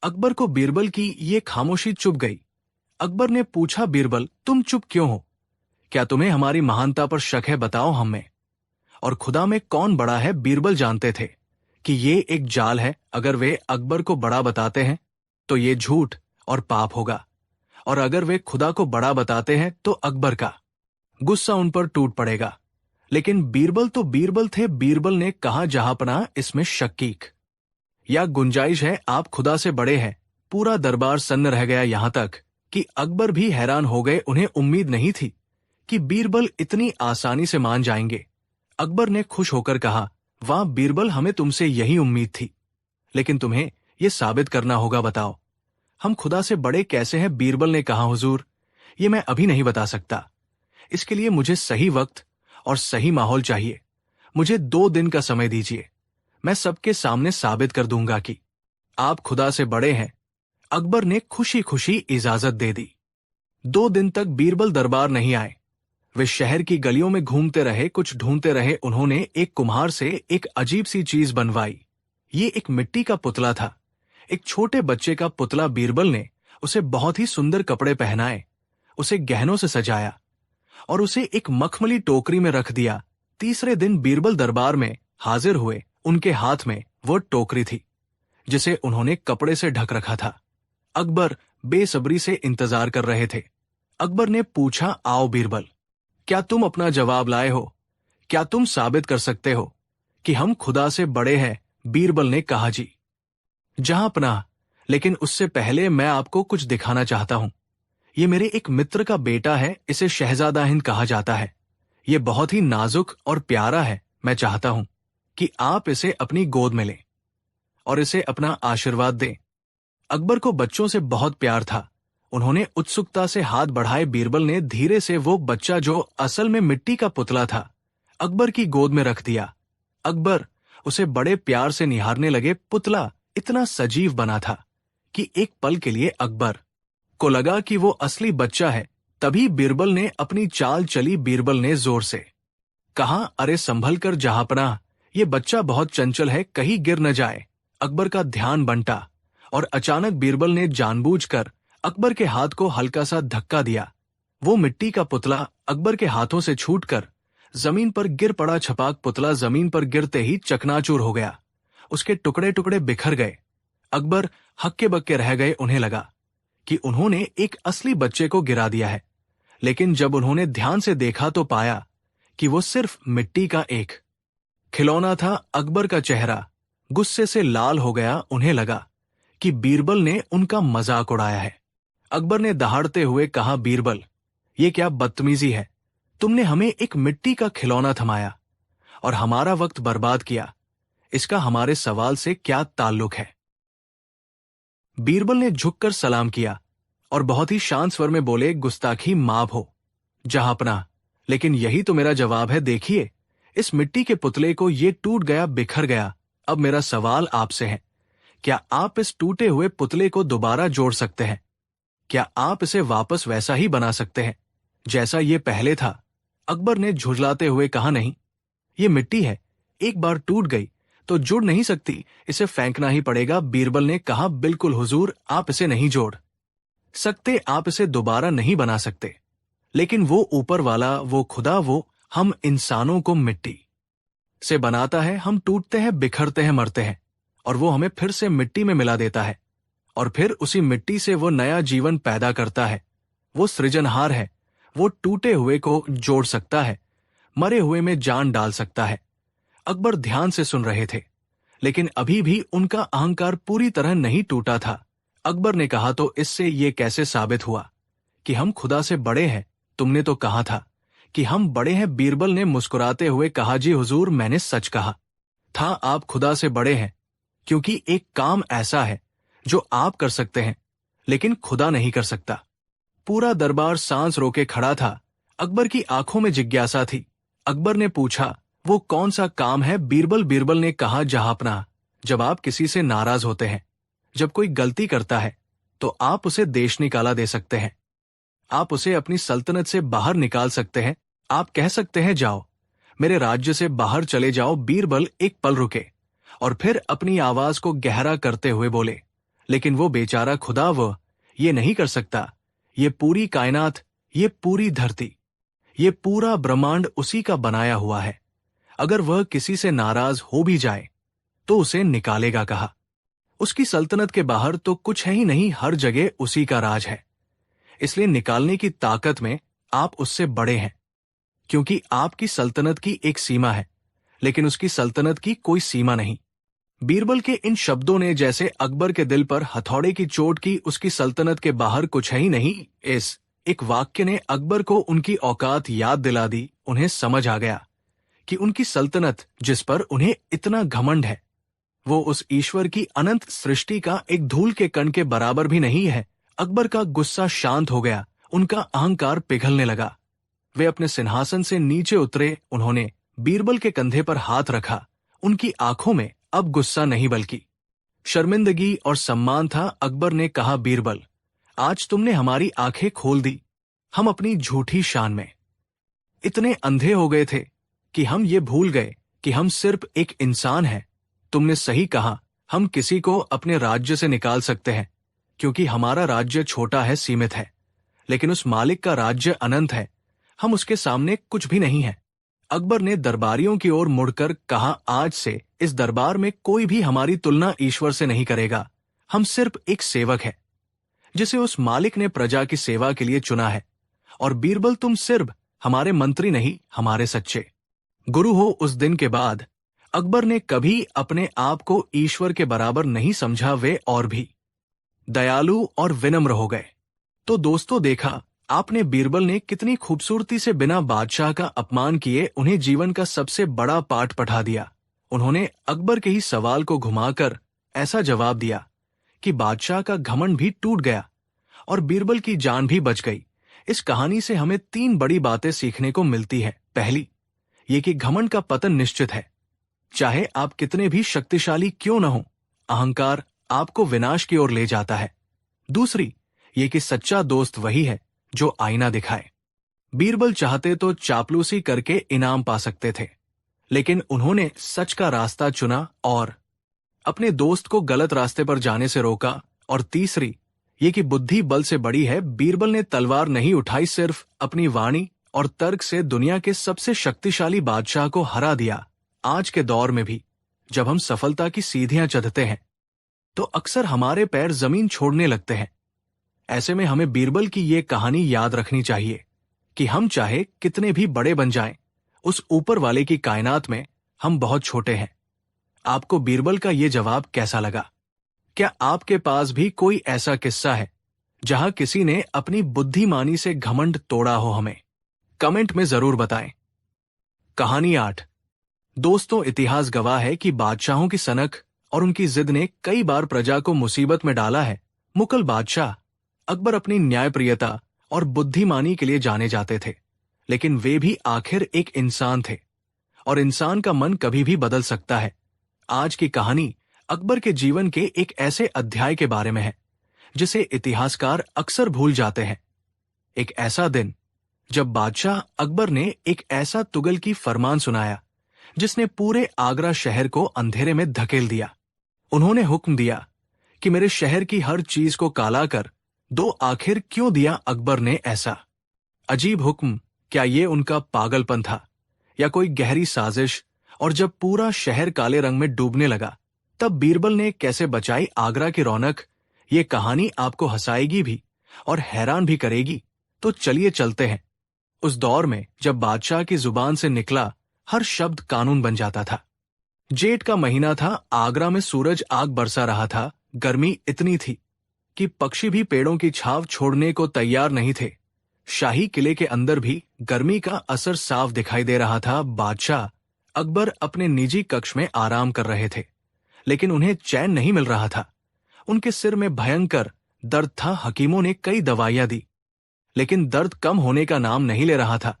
अकबर को बीरबल की ये खामोशी चुभ गई। अकबर ने पूछा, बीरबल, तुम चुप क्यों हो? क्या तुम्हें हमारी महानता पर शक है? बताओ हमें। और खुदा में कौन बड़ा है? बीरबल जानते थे कि ये एक जाल है। अगर वे अकबर को बड़ा बताते हैं तो ये झूठ और पाप होगा, और अगर वे खुदा को बड़ा बताते हैं तो अकबर का गुस्सा उन पर टूट पड़ेगा। लेकिन बीरबल तो बीरबल थे। बीरबल ने कहा, जहांपना, इसमें शक्कीक या गुंजाइश है, आप खुदा से बड़े हैं। पूरा दरबार सन्न रह गया, यहां तक कि अकबर भी हैरान हो गए। उन्हें उम्मीद नहीं थी कि बीरबल इतनी आसानी से मान जाएंगे। अकबर ने खुश होकर कहा, वाह बीरबल, हमें तुमसे यही उम्मीद थी, लेकिन तुम्हें यह साबित करना होगा। बताओ, हम खुदा से बड़े कैसे हैं? बीरबल ने कहा, हुजूर, ये मैं अभी नहीं बता सकता। इसके लिए मुझे सही वक्त और सही माहौल चाहिए। मुझे 2 दिन का समय दीजिए। मैं सबके सामने साबित कर दूंगा कि आप खुदा से बड़े हैं। अकबर ने खुशी खुशी इजाजत दे दी। 2 दिन तक बीरबल दरबार नहीं आए। वे शहर की गलियों में घूमते रहे, कुछ ढूंढते रहे। उन्होंने एक कुम्हार से एक अजीब सी चीज बनवाई। ये एक मिट्टी का पुतला था, एक छोटे बच्चे का पुतला। बीरबल ने उसे बहुत ही सुंदर कपड़े पहनाए, उसे गहनों से सजाया और उसे एक मखमली टोकरी में रख दिया। तीसरे दिन बीरबल दरबार में हाजिर हुए। उनके हाथ में वो टोकरी थी जिसे उन्होंने कपड़े से ढक रखा था। अकबर बेसब्री से इंतजार कर रहे थे। अकबर ने पूछा, आओ बीरबल, क्या तुम अपना जवाब लाए हो? क्या तुम साबित कर सकते हो कि हम खुदा से बड़े हैं? बीरबल ने कहा, जी जहां पनाह, लेकिन उससे पहले मैं आपको कुछ दिखाना चाहता हूं। ये मेरे एक मित्र का बेटा है, इसे शहजादा हिंद कहा जाता है। ये बहुत ही नाजुक और प्यारा है। मैं चाहता हूं कि आप इसे अपनी गोद में लें और इसे अपना आशीर्वाद दें। अकबर को बच्चों से बहुत प्यार था। उन्होंने उत्सुकता से हाथ बढ़ाए। बीरबल ने धीरे से वो बच्चा, जो असल में मिट्टी का पुतला था, अकबर की गोद में रख दिया। अकबर उसे बड़े प्यार से निहारने लगे। पुतला इतना सजीव बना था कि एक पल के लिए अकबर को लगा कि वो असली बच्चा है। तभी बीरबल ने अपनी चाल चली। बीरबल ने जोर से कहा, अरे संभल कर जहांपनाह, ये बच्चा बहुत चंचल है, कहीं गिर न जाए। अकबर का ध्यान बंटा और अचानक बीरबल ने जानबूझकर अकबर के हाथ को हल्का सा धक्का दिया। वो मिट्टी का पुतला अकबर के हाथों से छूटकर जमीन पर गिर पड़ा। छपाक पुतला जमीन पर गिरते ही चकनाचूर हो गया, उसके टुकड़े टुकड़े बिखर गए। अकबर हक्के बक्के रह गए। उन्हें लगा कि उन्होंने एक असली बच्चे को गिरा दिया है, लेकिन जब उन्होंने ध्यान से देखा तो पाया कि वो सिर्फ मिट्टी का एक खिलौना था। अकबर का चेहरा गुस्से से लाल हो गया। उन्हें लगा कि बीरबल ने उनका मजाक उड़ाया है। अकबर ने दहाड़ते हुए कहा, बीरबल, ये क्या बदतमीजी है? तुमने हमें एक मिट्टी का खिलौना थमाया और हमारा वक्त बर्बाद किया। इसका हमारे सवाल से क्या ताल्लुक है? बीरबल ने झुककर सलाम किया और बहुत ही शांत स्वर में बोले, गुस्ताखी माफ हो जहांपनाह, लेकिन यही तो मेरा जवाब है। देखिए, इस मिट्टी के पुतले को ये टूट गया, बिखर गया। अब मेरा सवाल आपसे है, क्या आप इस टूटे हुए पुतले को दोबारा जोड़ सकते हैं? क्या आप इसे वापस वैसा ही बना सकते हैं जैसा ये पहले था? अकबर ने झुरलाते हुए कहा, नहीं, ये मिट्टी है, एक बार टूट गई तो जुड़ नहीं सकती, इसे फेंकना ही पड़ेगा। बीरबल ने कहा, बिल्कुल हुजूर, आप इसे नहीं जोड़ सकते, आप इसे दोबारा नहीं बना सकते, लेकिन वो ऊपर वाला, वो खुदा, वो हम इंसानों को मिट्टी से बनाता है। हम टूटते हैं, बिखरते हैं, मरते हैं, और वो हमें फिर से मिट्टी में मिला देता है और फिर उसी मिट्टी से वो नया जीवन पैदा करता है। वो सृजनहार है, वो टूटे हुए को जोड़ सकता है, मरे हुए में जान डाल सकता है। अकबर ध्यान से सुन रहे थे, लेकिन अभी भी उनका अहंकार पूरी तरह नहीं टूटा था। अकबर ने कहा, तो इससे ये कैसे साबित हुआ कि हम खुदा से बड़े हैं? तुमने तो कहा था कि हम बड़े हैं। बीरबल ने मुस्कुराते हुए कहा, जी हुजूर, मैंने सच कहा था, आप खुदा से बड़े हैं, क्योंकि एक काम ऐसा है जो आप कर सकते हैं लेकिन खुदा नहीं कर सकता। पूरा दरबार सांस रोके खड़ा था। अकबर की आंखों में जिज्ञासा थी। अकबर ने पूछा, वो कौन सा काम है? बीरबल ने कहा, जहांपनाह, जब आप किसी से नाराज होते हैं, जब कोई गलती करता है, तो आप उसे देश निकाला दे सकते हैं, आप उसे अपनी सल्तनत से बाहर निकाल सकते हैं। आप कह सकते हैं, जाओ, मेरे राज्य से बाहर चले जाओ। बीरबल एक पल रुके और फिर अपनी आवाज को गहरा करते हुए बोले, लेकिन वो बेचारा खुदा, वो ये नहीं कर सकता। ये पूरी कायनात, ये पूरी धरती, ये पूरा ब्रह्मांड उसी का बनाया हुआ है। अगर वह किसी से नाराज हो भी जाए तो उसे निकालेगा कहा। उसकी सल्तनत के बाहर तो कुछ है ही नहीं, हर जगह उसी का राज है। इसलिए निकालने की ताकत में आप उससे बड़े हैं, क्योंकि आपकी सल्तनत की एक सीमा है, लेकिन उसकी सल्तनत की कोई सीमा नहीं। बीरबल के इन शब्दों ने जैसे अकबर के दिल पर हथौड़े की चोट की। उसकी सल्तनत के बाहर कुछ है ही नहीं, इस एक वाक्य ने अकबर को उनकी औकात याद दिला दी। उन्हें समझ आ गया कि उनकी सल्तनत, जिस पर उन्हें इतना घमंड है, वो उस ईश्वर की अनंत सृष्टि का एक धूल के कण के बराबर भी नहीं है। अकबर का गुस्सा शांत हो गया, उनका अहंकार पिघलने लगा। वे अपने सिंहासन से नीचे उतरे। उन्होंने बीरबल के कंधे पर हाथ रखा। उनकी आंखों में अब गुस्सा नहीं बल्कि शर्मिंदगी और सम्मान था। अकबर ने कहा, बीरबल, आज तुमने हमारी आंखें खोल दी। हम अपनी झूठी शान में इतने अंधे हो गए थे कि हम ये भूल गए कि हम सिर्फ एक इंसान हैं। तुमने सही कहा, हम किसी को अपने राज्य से निकाल सकते हैं, क्योंकि हमारा राज्य छोटा है, सीमित है, लेकिन उस मालिक का राज्य अनंत है। हम उसके सामने कुछ भी नहीं है। अकबर ने दरबारियों की ओर मुड़कर कहा, आज से इस दरबार में कोई भी हमारी तुलना ईश्वर से नहीं करेगा। हम सिर्फ एक सेवक है, जिसे उस मालिक ने प्रजा की सेवा के लिए चुना है। और बीरबल, तुम सिर्फ हमारे मंत्री नहीं, हमारे सच्चे गुरु हो। उस दिन के बाद अकबर ने कभी अपने आप को ईश्वर के बराबर नहीं समझा। वे और भी दयालु और विनम्र हो गए। तो दोस्तों, देखा आपने बीरबल ने कितनी खूबसूरती से बिना बादशाह का अपमान किए उन्हें जीवन का सबसे बड़ा पाठ पढ़ा दिया। उन्होंने अकबर के ही सवाल को घुमाकर ऐसा जवाब दिया कि बादशाह का घमंड भी टूट गया और बीरबल की जान भी बच गई। इस कहानी से हमें 3 बड़ी बातें सीखने को मिलती है। पहली, ये कि घमंड का पतन निश्चित है। चाहे आप कितने भी शक्तिशाली क्यों न हो, अहंकार आपको विनाश की ओर ले जाता है। दूसरी, ये कि सच्चा दोस्त वही है जो आईना दिखाए। बीरबल चाहते तो चापलूसी करके इनाम पा सकते थे, लेकिन उन्होंने सच का रास्ता चुना और अपने दोस्त को गलत रास्ते पर जाने से रोका। और तीसरी, ये कि बुद्धि बल से बड़ी है। बीरबल ने तलवार नहीं उठाई, सिर्फ अपनी वाणी और तर्क से दुनिया के सबसे शक्तिशाली बादशाह को हरा दिया। आज के दौर में भी जब हम सफलता की सीढ़ियां चढ़ते हैं, तो अक्सर हमारे पैर जमीन छोड़ने लगते हैं। ऐसे में हमें बीरबल की ये कहानी याद रखनी चाहिए कि हम चाहे कितने भी बड़े बन जाएं, उस ऊपर वाले की कायनात में हम बहुत छोटे हैं। आपको बीरबल का ये जवाब कैसा लगा? क्या आपके पास भी कोई ऐसा किस्सा है जहां किसी ने अपनी बुद्धिमानी से घमंड तोड़ा हो? हमें कमेंट में जरूर बताएं। कहानी 8। दोस्तों, इतिहास गवाह है कि बादशाहों की सनक और उनकी जिद ने कई बार प्रजा को मुसीबत में डाला है। मुगल बादशाह अकबर अपनी न्यायप्रियता और बुद्धिमानी के लिए जाने जाते थे, लेकिन वे भी आखिर एक इंसान थे और इंसान का मन कभी भी बदल सकता है। आज की कहानी अकबर के जीवन के एक ऐसे अध्याय के बारे में है जिसे इतिहासकार अक्सर भूल जाते हैं। एक ऐसा दिन जब बादशाह अकबर ने एक ऐसा तुगल की फरमान सुनाया जिसने पूरे आगरा शहर को अंधेरे में धकेल दिया। उन्होंने हुक्म दिया कि मेरे शहर की हर चीज को काला कर दो। आखिर क्यों दिया अकबर ने ऐसा अजीब हुक्म? क्या ये उनका पागलपन था या कोई गहरी साजिश? और जब पूरा शहर काले रंग में डूबने लगा, तब बीरबल ने कैसे बचाई आगरा की रौनक? ये कहानी आपको हंसाएगी भी और हैरान भी करेगी। तो चलिए चलते हैं उस दौर में जब बादशाह की जुबान से निकला हर शब्द कानून बन जाता था। जेठ का महीना था। आगरा में सूरज आग बरसा रहा था। गर्मी इतनी थी कि पक्षी भी पेड़ों की छाव छोड़ने को तैयार नहीं थे। शाही किले के अंदर भी गर्मी का असर साफ दिखाई दे रहा था। बादशाह अकबर अपने निजी कक्ष में आराम कर रहे थे, लेकिन उन्हें चैन नहीं मिल रहा था। उनके सिर में भयंकर दर्द था। हकीमों ने कई दवाइयां दी, लेकिन दर्द कम होने का नाम नहीं ले रहा था।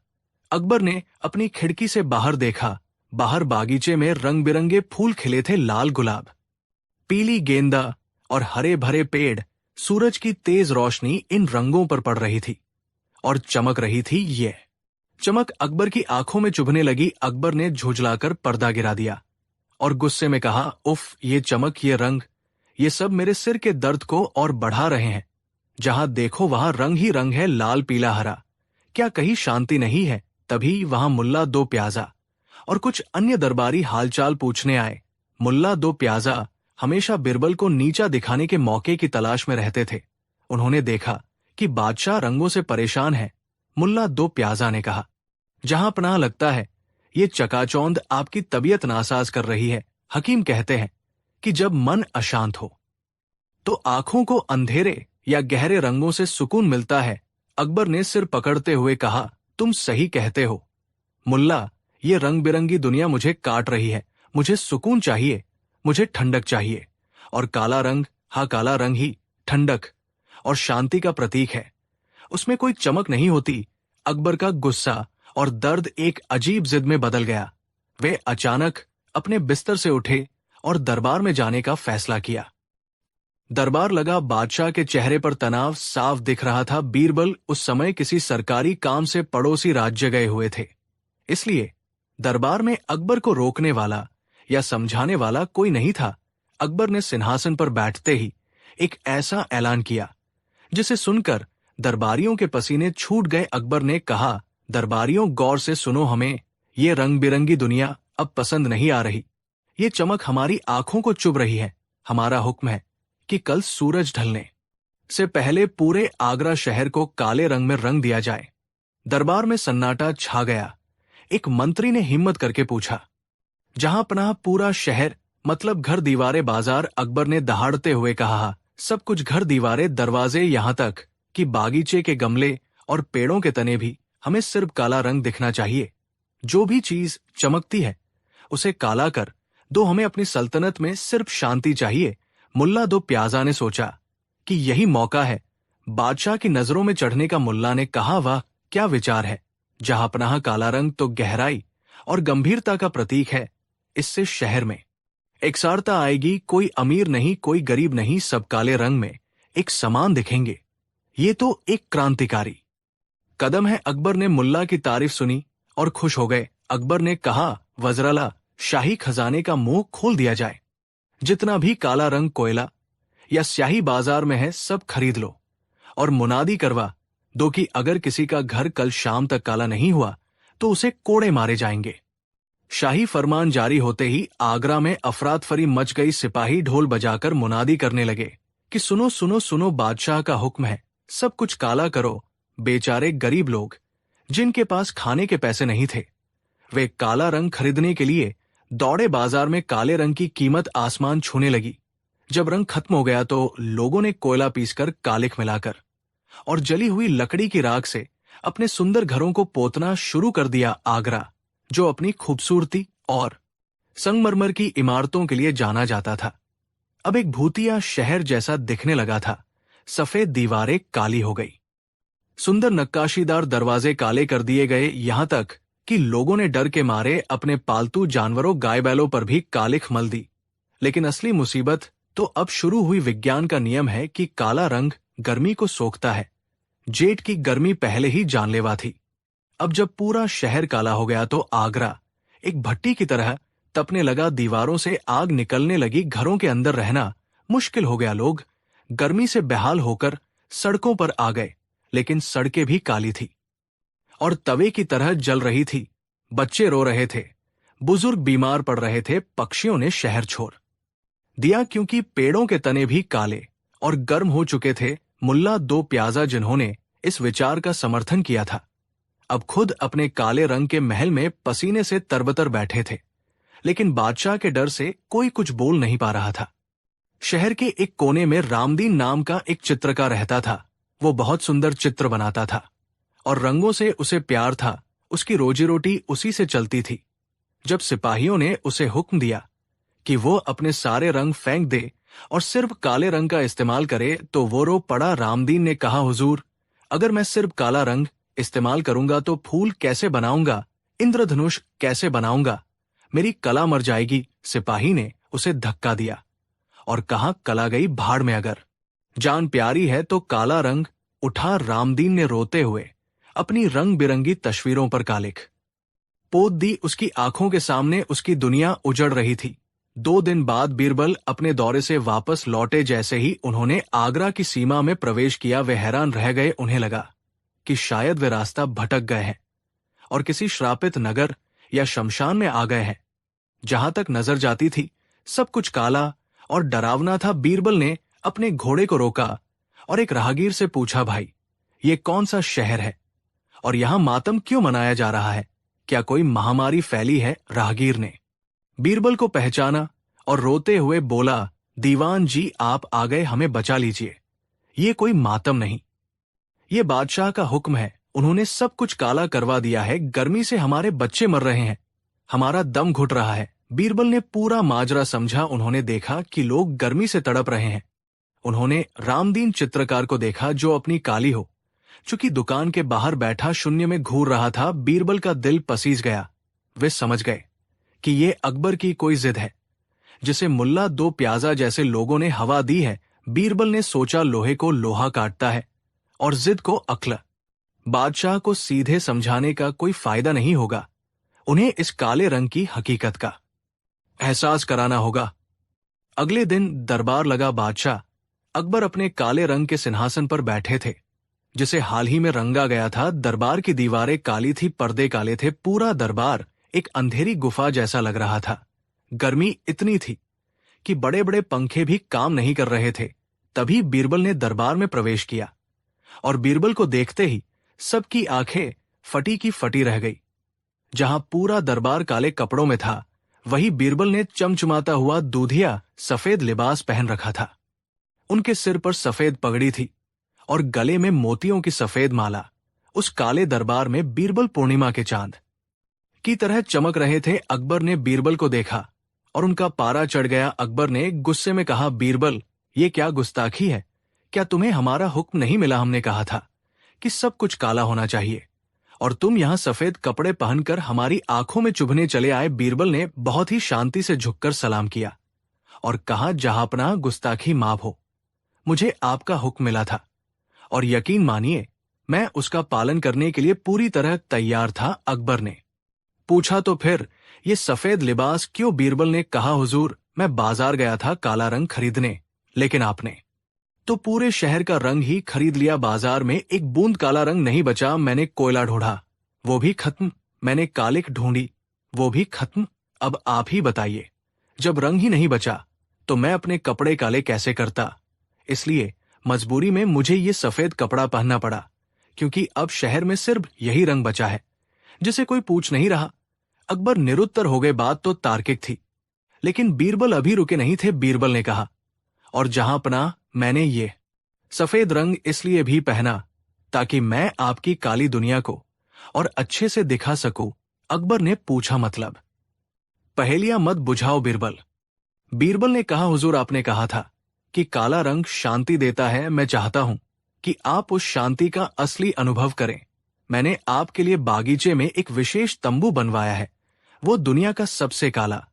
अकबर ने अपनी खिड़की से बाहर देखा। बाहर बागीचे में रंग बिरंगे फूल खिले थे। लाल गुलाब, पीली गेंदा और हरे भरे पेड़। सूरज की तेज रोशनी इन रंगों पर पड़ रही थी और चमक रही थी। ये चमक अकबर की आंखों में चुभने लगी। अकबर ने झुंझलाकर पर्दा गिरा दिया और गुस्से में कहा, उफ, ये चमक, ये रंग, ये सब मेरे सिर के दर्द को और बढ़ा रहे हैं। जहां देखो वहां रंग ही रंग है, लाल पीला हरा। क्या कहीं शांति नहीं है? तभी वहां मुल्ला दो प्याजा और कुछ अन्य दरबारी हालचाल पूछने आए। मुल्ला दो प्याजा हमेशा बीरबल को नीचा दिखाने के मौके की तलाश में रहते थे। उन्होंने देखा कि बादशाह रंगों से परेशान है। मुल्ला दो प्याजा ने कहा, जहां पनाह लगता है, ये चकाचौंध आपकी तबीयत नासाज कर रही है। हकीम कहते हैं कि जब मन अशांत हो तो आंखों को अंधेरे या गहरे रंगों से सुकून मिलता है। अकबर ने सिर पकड़ते हुए कहा, तुम सही कहते हो मुल्ला, ये रंग बिरंगी दुनिया मुझे काट रही है। मुझे सुकून चाहिए, मुझे ठंडक चाहिए। और काला रंग, हाँ, काला रंग ही ठंडक और शांति का प्रतीक है। उसमें कोई चमक नहीं होती। अकबर का गुस्सा और दर्द एक अजीब जिद में बदल गया। वे अचानक अपने बिस्तर से उठे और दरबार में जाने का फैसला किया। दरबार लगा बादशाह के चेहरे पर तनाव साफ दिख रहा था। बीरबल उस समय किसी सरकारी काम से पड़ोसी राज्य गए हुए थे, इसलिए दरबार में अकबर को रोकने वाला या समझाने वाला कोई नहीं था। अकबर ने सिंहासन पर बैठते ही एक ऐसा ऐलान किया जिसे सुनकर दरबारियों के पसीने छूट गए। अकबर ने कहा, दरबारियों गौर से सुनो, हमें ये रंग बिरंगी दुनिया अब पसंद नहीं आ रही। ये चमक हमारी आंखों को चुभ रही है। हमारा हुक्म है कि कल सूरज ढलने से पहले पूरे आगरा शहर को काले रंग में रंग दिया जाए। दरबार में सन्नाटा छा गया। एक मंत्री ने हिम्मत करके पूछा, जहां पनाह पूरा शहर मतलब घर दीवारें बाजार। अकबर ने दहाड़ते हुए कहा, सब कुछ घर दीवारें दरवाजे, यहां तक कि बागीचे के गमले और पेड़ों के तने भी हमें सिर्फ काला रंग दिखना चाहिए। जो भी चीज चमकती है उसे काला कर दो, हमें अपनी सल्तनत में सिर्फ शांति चाहिए। मुल्ला दो प्याजा ने सोचा कि यही मौका है बादशाह की नजरों में चढ़ने का। मुल्ला ने कहा, वाह क्या विचार है। जहां पनाह काला रंग तो गहराई और गंभीरता का प्रतीक है। इससे शहर में एकसारता आएगी, कोई अमीर नहीं कोई गरीब नहीं, सब काले रंग में एक समान दिखेंगे। ये तो एक क्रांतिकारी कदम है। अकबर ने मुल्ला की तारीफ सुनी और खुश हो गए। अकबर ने कहा, वज़राला, शाही खजाने का मुंह खोल दिया जाए। जितना भी काला रंग कोयला या स्याही बाजार में है सब खरीद लो और मुनादी करवा दो कि अगर किसी का घर कल शाम तक काला नहीं हुआ तो उसे कोड़े मारे जाएंगे। शाही फरमान जारी होते ही आगरा में अफरातफरी मच गई। सिपाही ढोल बजाकर मुनादी करने लगे कि सुनो सुनो सुनो, बादशाह का हुक्म है, सब कुछ काला करो। बेचारे गरीब लोग जिनके पास खाने के पैसे नहीं थे, वे काला रंग खरीदने के लिए दौड़े। बाजार में काले रंग की कीमत आसमान छूने लगी। जब रंग खत्म हो गया तो लोगों ने कोयला पीसकर कालिख मिलाकर और जली हुई लकड़ी की राख से अपने सुंदर घरों को पोतना शुरू कर दिया। आगरा, जो अपनी खूबसूरती और संगमरमर की इमारतों के लिए जाना जाता था, अब एक भूतिया शहर जैसा दिखने लगा था। सफेद दीवारें काली हो गई, सुंदर नक्काशीदार दरवाजे काले कर दिए गए, यहां तक कि लोगों ने डर के मारे अपने पालतू जानवरों गाय बैलों पर भी कालिख मल दी। लेकिन असली मुसीबत तो अब शुरू हुई। विज्ञान का नियम है कि काला रंग गर्मी को सोखता है। जेठ की गर्मी पहले ही जानलेवा थी। अब जब पूरा शहर काला हो गया तो आगरा एक भट्टी की तरह तपने लगा। दीवारों से आग निकलने लगी, घरों के अंदर रहना मुश्किल हो गया। लोग गर्मी से बेहाल होकर सड़कों पर आ गए, लेकिन सड़कें भी काली थी और तवे की तरह जल रही थी। बच्चे रो रहे थे, बुजुर्ग बीमार पड़ रहे थे। पक्षियों ने शहर छोड़ दिया क्योंकि पेड़ों के तने भी काले और गर्म हो चुके थे। मुल्ला दो प्याजा, जिन्होंने इस विचार का समर्थन किया था, अब खुद अपने काले रंग के महल में पसीने से तरबतर बैठे थे। लेकिन बादशाह के डर से कोई कुछ बोल नहीं पा रहा था। शहर के एक कोने में रामदीन नाम का एक चित्रकार रहता था। वो बहुत सुंदर चित्र बनाता था और रंगों से उसे प्यार था। उसकी रोजी रोटी उसी से चलती थी। जब सिपाहियों ने उसे हुक्म दिया कि वो अपने सारे रंग फेंक दे और सिर्फ काले रंग का इस्तेमाल करे तो वो रो पड़ा। रामदीन ने कहा, हुजूर, अगर मैं सिर्फ काला रंग इस्तेमाल करूंगा तो फूल कैसे बनाऊंगा, इंद्रधनुष कैसे बनाऊंगा, मेरी कला मर जाएगी। सिपाही ने उसे धक्का दिया और कहा, कला गई भाड़ में, अगर जान प्यारी है तो काला रंग उठा। रामदीन ने रोते हुए अपनी रंग बिरंगी तस्वीरों पर कालिख पोत दी। उसकी आंखों के सामने उसकी दुनिया उजड़ रही थी। 2 दिन बाद बीरबल अपने दौरे से वापस लौटे। जैसे ही उन्होंने आगरा की सीमा में प्रवेश किया, वे हैरान रह गए। उन्हें लगा कि शायद वे रास्ता भटक गए हैं और किसी श्रापित नगर या शमशान में आ गए हैं। जहां तक नजर जाती थी सब कुछ काला और डरावना था। बीरबल ने अपने घोड़े को रोका और एक राहगीर से पूछा, भाई, ये कौन सा शहर है और यहां मातम क्यों मनाया जा रहा है? क्या कोई महामारी फैली है? राहगीर ने बीरबल को पहचाना और रोते हुए बोला, दीवान जी, आप आ गए, हमें बचा लीजिए। ये कोई मातम नहीं, ये बादशाह का हुक्म है। उन्होंने सब कुछ काला करवा दिया है। गर्मी से हमारे बच्चे मर रहे हैं, हमारा दम घुट रहा है। बीरबल ने पूरा माजरा समझा। उन्होंने देखा कि लोग गर्मी से तड़प रहे हैं। उन्होंने रामदीन चित्रकार को देखा जो अपनी काली हो चुकी दुकान के बाहर बैठा शून्य में घूर रहा था। बीरबल का दिल पसीज गया। वे समझ गए कि ये अकबर की कोई जिद है जिसे मुल्ला दो प्याजा जैसे लोगों ने हवा दी है। बीरबल ने सोचा लोहे को लोहा काटता है और जिद को अक्ल। बादशाह को सीधे समझाने का कोई फायदा नहीं होगा, उन्हें इस काले रंग की हकीकत का एहसास कराना होगा। अगले दिन दरबार लगा। बादशाह अकबर अपने काले रंग के सिंहासन पर बैठे थे, जिसे हाल ही में रंगा गया था। दरबार की दीवारें काली थी, पर्दे काले थे, पूरा दरबार एक अंधेरी गुफा जैसा लग रहा था। गर्मी इतनी थी कि बड़े बड़े पंखे भी काम नहीं कर रहे थे। तभी बीरबल ने दरबार में प्रवेश किया और बीरबल को देखते ही सबकी आंखें फटी की फटी रह गई। जहां पूरा दरबार काले कपड़ों में था, वही बीरबल ने चमचमाता हुआ दूधिया सफेद लिबास पहन रखा था। उनके सिर पर सफेद पगड़ी थी और गले में मोतियों की सफेद माला। उस काले दरबार में बीरबल पूर्णिमा के चांद की तरह चमक रहे थे। अकबर ने बीरबल को देखा और उनका पारा चढ़ गया। अकबर ने गुस्से में कहा, बीरबल, ये क्या गुस्ताखी है? क्या तुम्हें हमारा हुक्म नहीं मिला? हमने कहा था कि सब कुछ काला होना चाहिए और तुम यहां सफेद कपड़े पहनकर हमारी आंखों में चुभने चले आए। बीरबल ने बहुत ही शांति से झुककर सलाम किया और कहा, जहांपनाह, गुस्ताखी माफ हो। मुझे आपका हुक्म मिला था और यकीन मानिए मैं उसका पालन करने के लिए पूरी तरह तैयार था। अकबर ने पूछा, तो फिर ये सफेद लिबास क्यों? बीरबल ने कहा, हुजूर, मैं बाजार गया था काला रंग खरीदने, लेकिन आपने तो पूरे शहर का रंग ही खरीद लिया। बाजार में एक बूंद काला रंग नहीं बचा। मैंने कोयला ढूंढा, वो भी खत्म। मैंने कालिक ढूंढी, वो भी खत्म। अब आप ही बताइए, जब रंग ही नहीं बचा तो मैं अपने कपड़े काले कैसे करता? इसलिए मजबूरी में मुझे ये सफेद कपड़ा पहनना पड़ा, क्योंकि अब शहर में सिर्फ यही रंग बचा है जिसे कोई पूछ नहीं रहा। अकबर निरुत्तर हो गए। बात तो तार्किक थी, लेकिन बीरबल अभी रुके नहीं थे। बीरबल ने कहा, और जहांपनाह, मैंने ये सफेद रंग इसलिए भी पहना ताकि मैं आपकी काली दुनिया को और अच्छे से दिखा सकूं। अकबर ने पूछा, मतलब? पहेलियां मत बुझाओ बीरबल। बीरबल ने कहा, हुजूर, आपने कहा था कि काला रंग शांति देता है। मैं चाहता हूं कि आप उस शांति का असली अनुभव करें। मैंने आपके लिए बागीचे में एक विशेष तंबू बनवाया है। वो दुनिया का सबसे काला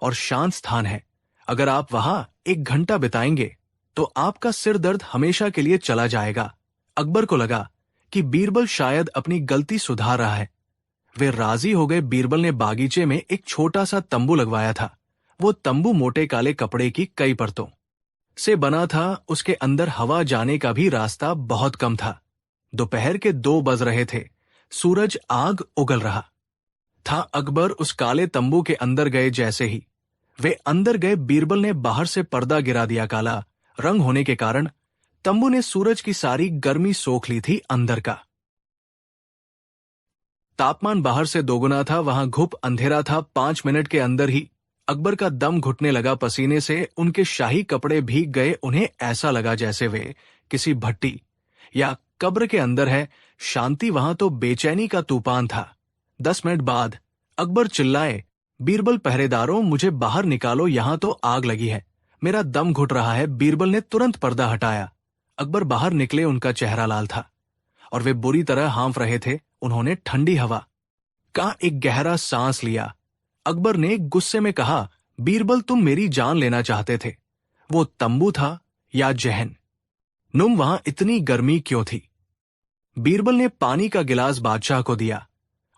और शांत स्थान है। अगर आप वहां 1 घंटा बिताएंगे तो आपका सिर दर्द हमेशा के लिए चला जाएगा। अकबर को लगा कि बीरबल शायद अपनी गलती सुधार रहा है। वे राजी हो गए। बीरबल ने बागीचे में एक छोटा सा तंबू लगवाया था। वो तंबू मोटे काले कपड़े की कई परतों से बना था। उसके अंदर हवा जाने का भी रास्ता बहुत कम था। दोपहर के 2 बज रहे थे। सूरज आग उगल रहा था। अकबर उस काले तंबू के अंदर गए। जैसे ही वे अंदर गए, बीरबल ने बाहर से पर्दा गिरा दिया। काला रंग होने के कारण तंबू ने सूरज की सारी गर्मी सोख ली थी। अंदर का तापमान बाहर से दोगुना था। वहां घुप अंधेरा था। 5 मिनट के अंदर ही अकबर का दम घुटने लगा। पसीने से उनके शाही कपड़े भीग गए। उन्हें ऐसा लगा जैसे वे किसी भट्टी या कब्र के अंदर है। शांति वहां तो बेचैनी का तूफान था। 10 मिनट बाद अकबर चिल्लाए, बीरबल, पहरेदारों, मुझे बाहर निकालो, यहां तो आग लगी है, मेरा दम घुट रहा है। बीरबल ने तुरंत पर्दा हटाया। अकबर बाहर निकले। उनका चेहरा लाल था और वे बुरी तरह हाँफ रहे थे। उन्होंने ठंडी हवा का एक गहरा सांस लिया। अकबर ने गुस्से में कहा, बीरबल, तुम मेरी जान लेना चाहते थे। वो तंबू था या जहन नुम? वहां इतनी गर्मी क्यों थी? बीरबल ने पानी का गिलास बादशाह को दिया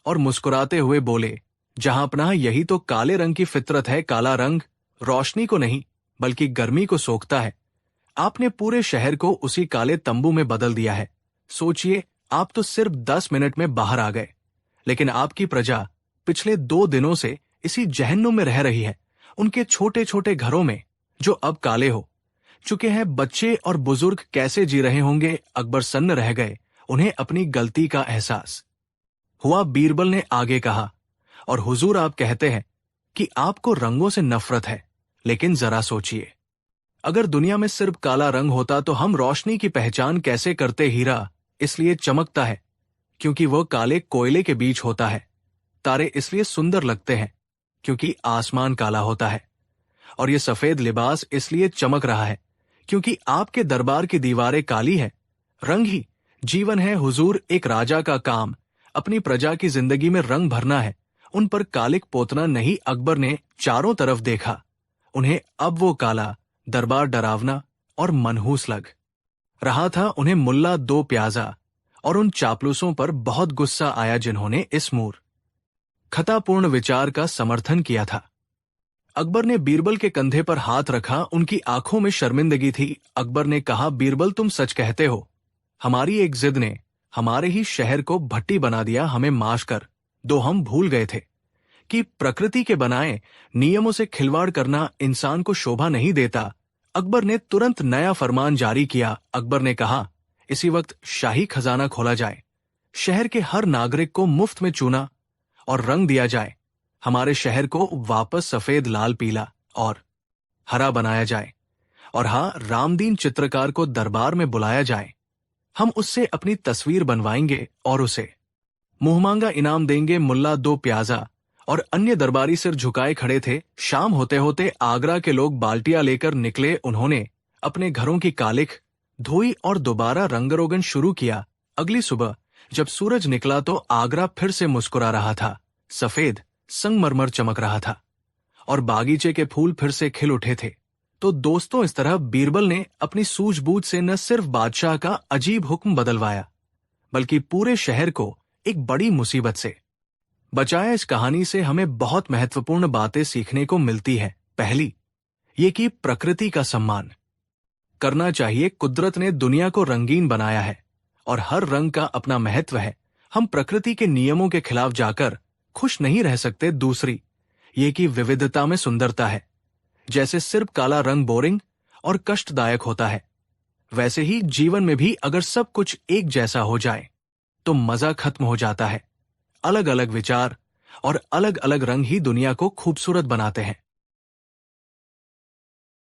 और मुस्कुराते हुए बोले, जहांपनाह, यही तो काले रंग की फितरत है। काला रंग रोशनी को नहीं बल्कि गर्मी को सोखता है। आपने पूरे शहर को उसी काले तंबू में बदल दिया है। सोचिए, आप तो सिर्फ 10 मिनट में बाहर आ गए, लेकिन आपकी प्रजा पिछले 2 दिनों से इसी जहन्नुम में रह रही है। उनके छोटे छोटे घरों में जो अब काले हो चुके हैं, बच्चे और बुजुर्ग कैसे जी रहे होंगे? अकबर सन्न रह गए। उन्हें अपनी गलती का एहसास हुआ। बीरबल ने आगे कहा, और हुजूर, आप कहते हैं कि आपको रंगों से नफरत है, लेकिन जरा सोचिए, अगर दुनिया में सिर्फ काला रंग होता तो हम रोशनी की पहचान कैसे करते? हीरा इसलिए चमकता है क्योंकि वह काले कोयले के बीच होता है। तारे इसलिए सुंदर लगते हैं क्योंकि आसमान काला होता है। और ये सफेद लिबास इसलिए चमक रहा है क्योंकि आपके दरबार की दीवारें काली है। रंग ही जीवन है हुजूर। एक राजा का काम अपनी प्रजा की जिंदगी में रंग भरना है, उन पर कालिक पोतना नहीं। अकबर ने चारों तरफ देखा। उन्हें अब वो काला दरबार डरावना और मनहूस लग रहा था। उन्हें मुल्ला दो प्याजा और उन चापलूसों पर बहुत गुस्सा आया जिन्होंने इस मूर्खतापूर्ण विचार का समर्थन किया था। अकबर ने बीरबल के कंधे पर हाथ रखा। उनकी आंखों में शर्मिंदगी थी। अकबर ने कहा, बीरबल, तुम सच कहते हो। हमारी एक जिद ने हमारे ही शहर को भट्टी बना दिया। हमें माफ कर दो, हम भूल गए थे कि प्रकृति के बनाए नियमों से खिलवाड़ करना इंसान को शोभा नहीं देता। अकबर ने तुरंत नया फरमान जारी किया। अकबर ने कहा, इसी वक्त शाही खजाना खोला जाए, शहर के हर नागरिक को मुफ्त में चूना और रंग दिया जाए, हमारे शहर को वापस सफेद, लाल, पीला और हरा बनाया जाए, और हाँ, रामदीन चित्रकार को दरबार में बुलाया जाए। हम उससे अपनी तस्वीर बनवाएंगे और उसे मुंहमांगा इनाम देंगे। मुल्ला दो प्याजा और अन्य दरबारी सिर झुकाए खड़े थे। शाम होते होते आगरा के लोग बाल्टियां लेकर निकले। उन्होंने अपने घरों की कालिख धोई और दोबारा रंगरोगन शुरू किया। अगली सुबह जब सूरज निकला तो आगरा फिर से मुस्कुरा रहा था। सफेद संगमरमर चमक रहा था और बागीचे के फूल फिर से खिल उठे थे। तो दोस्तों, इस तरह बीरबल ने अपनी सूझबूझ से न सिर्फ बादशाह का अजीब हुक्म बदलवाया, बल्कि पूरे शहर को एक बड़ी मुसीबत से बचाया। इस कहानी से हमें बहुत महत्वपूर्ण बातें सीखने को मिलती है। पहली, ये कि प्रकृति का सम्मान करना चाहिए। कुदरत ने दुनिया को रंगीन बनाया है और हर रंग का अपना महत्व है। हम प्रकृति के नियमों के खिलाफ जाकर खुश नहीं रह सकते। दूसरी, ये कि विविधता में सुंदरता है। जैसे सिर्फ काला रंग बोरिंग और कष्टदायक होता है, वैसे ही जीवन में भी अगर सब कुछ एक जैसा हो जाए तो मजा खत्म हो जाता है। अलग अलग विचार और अलग अलग रंग ही दुनिया को खूबसूरत बनाते हैं।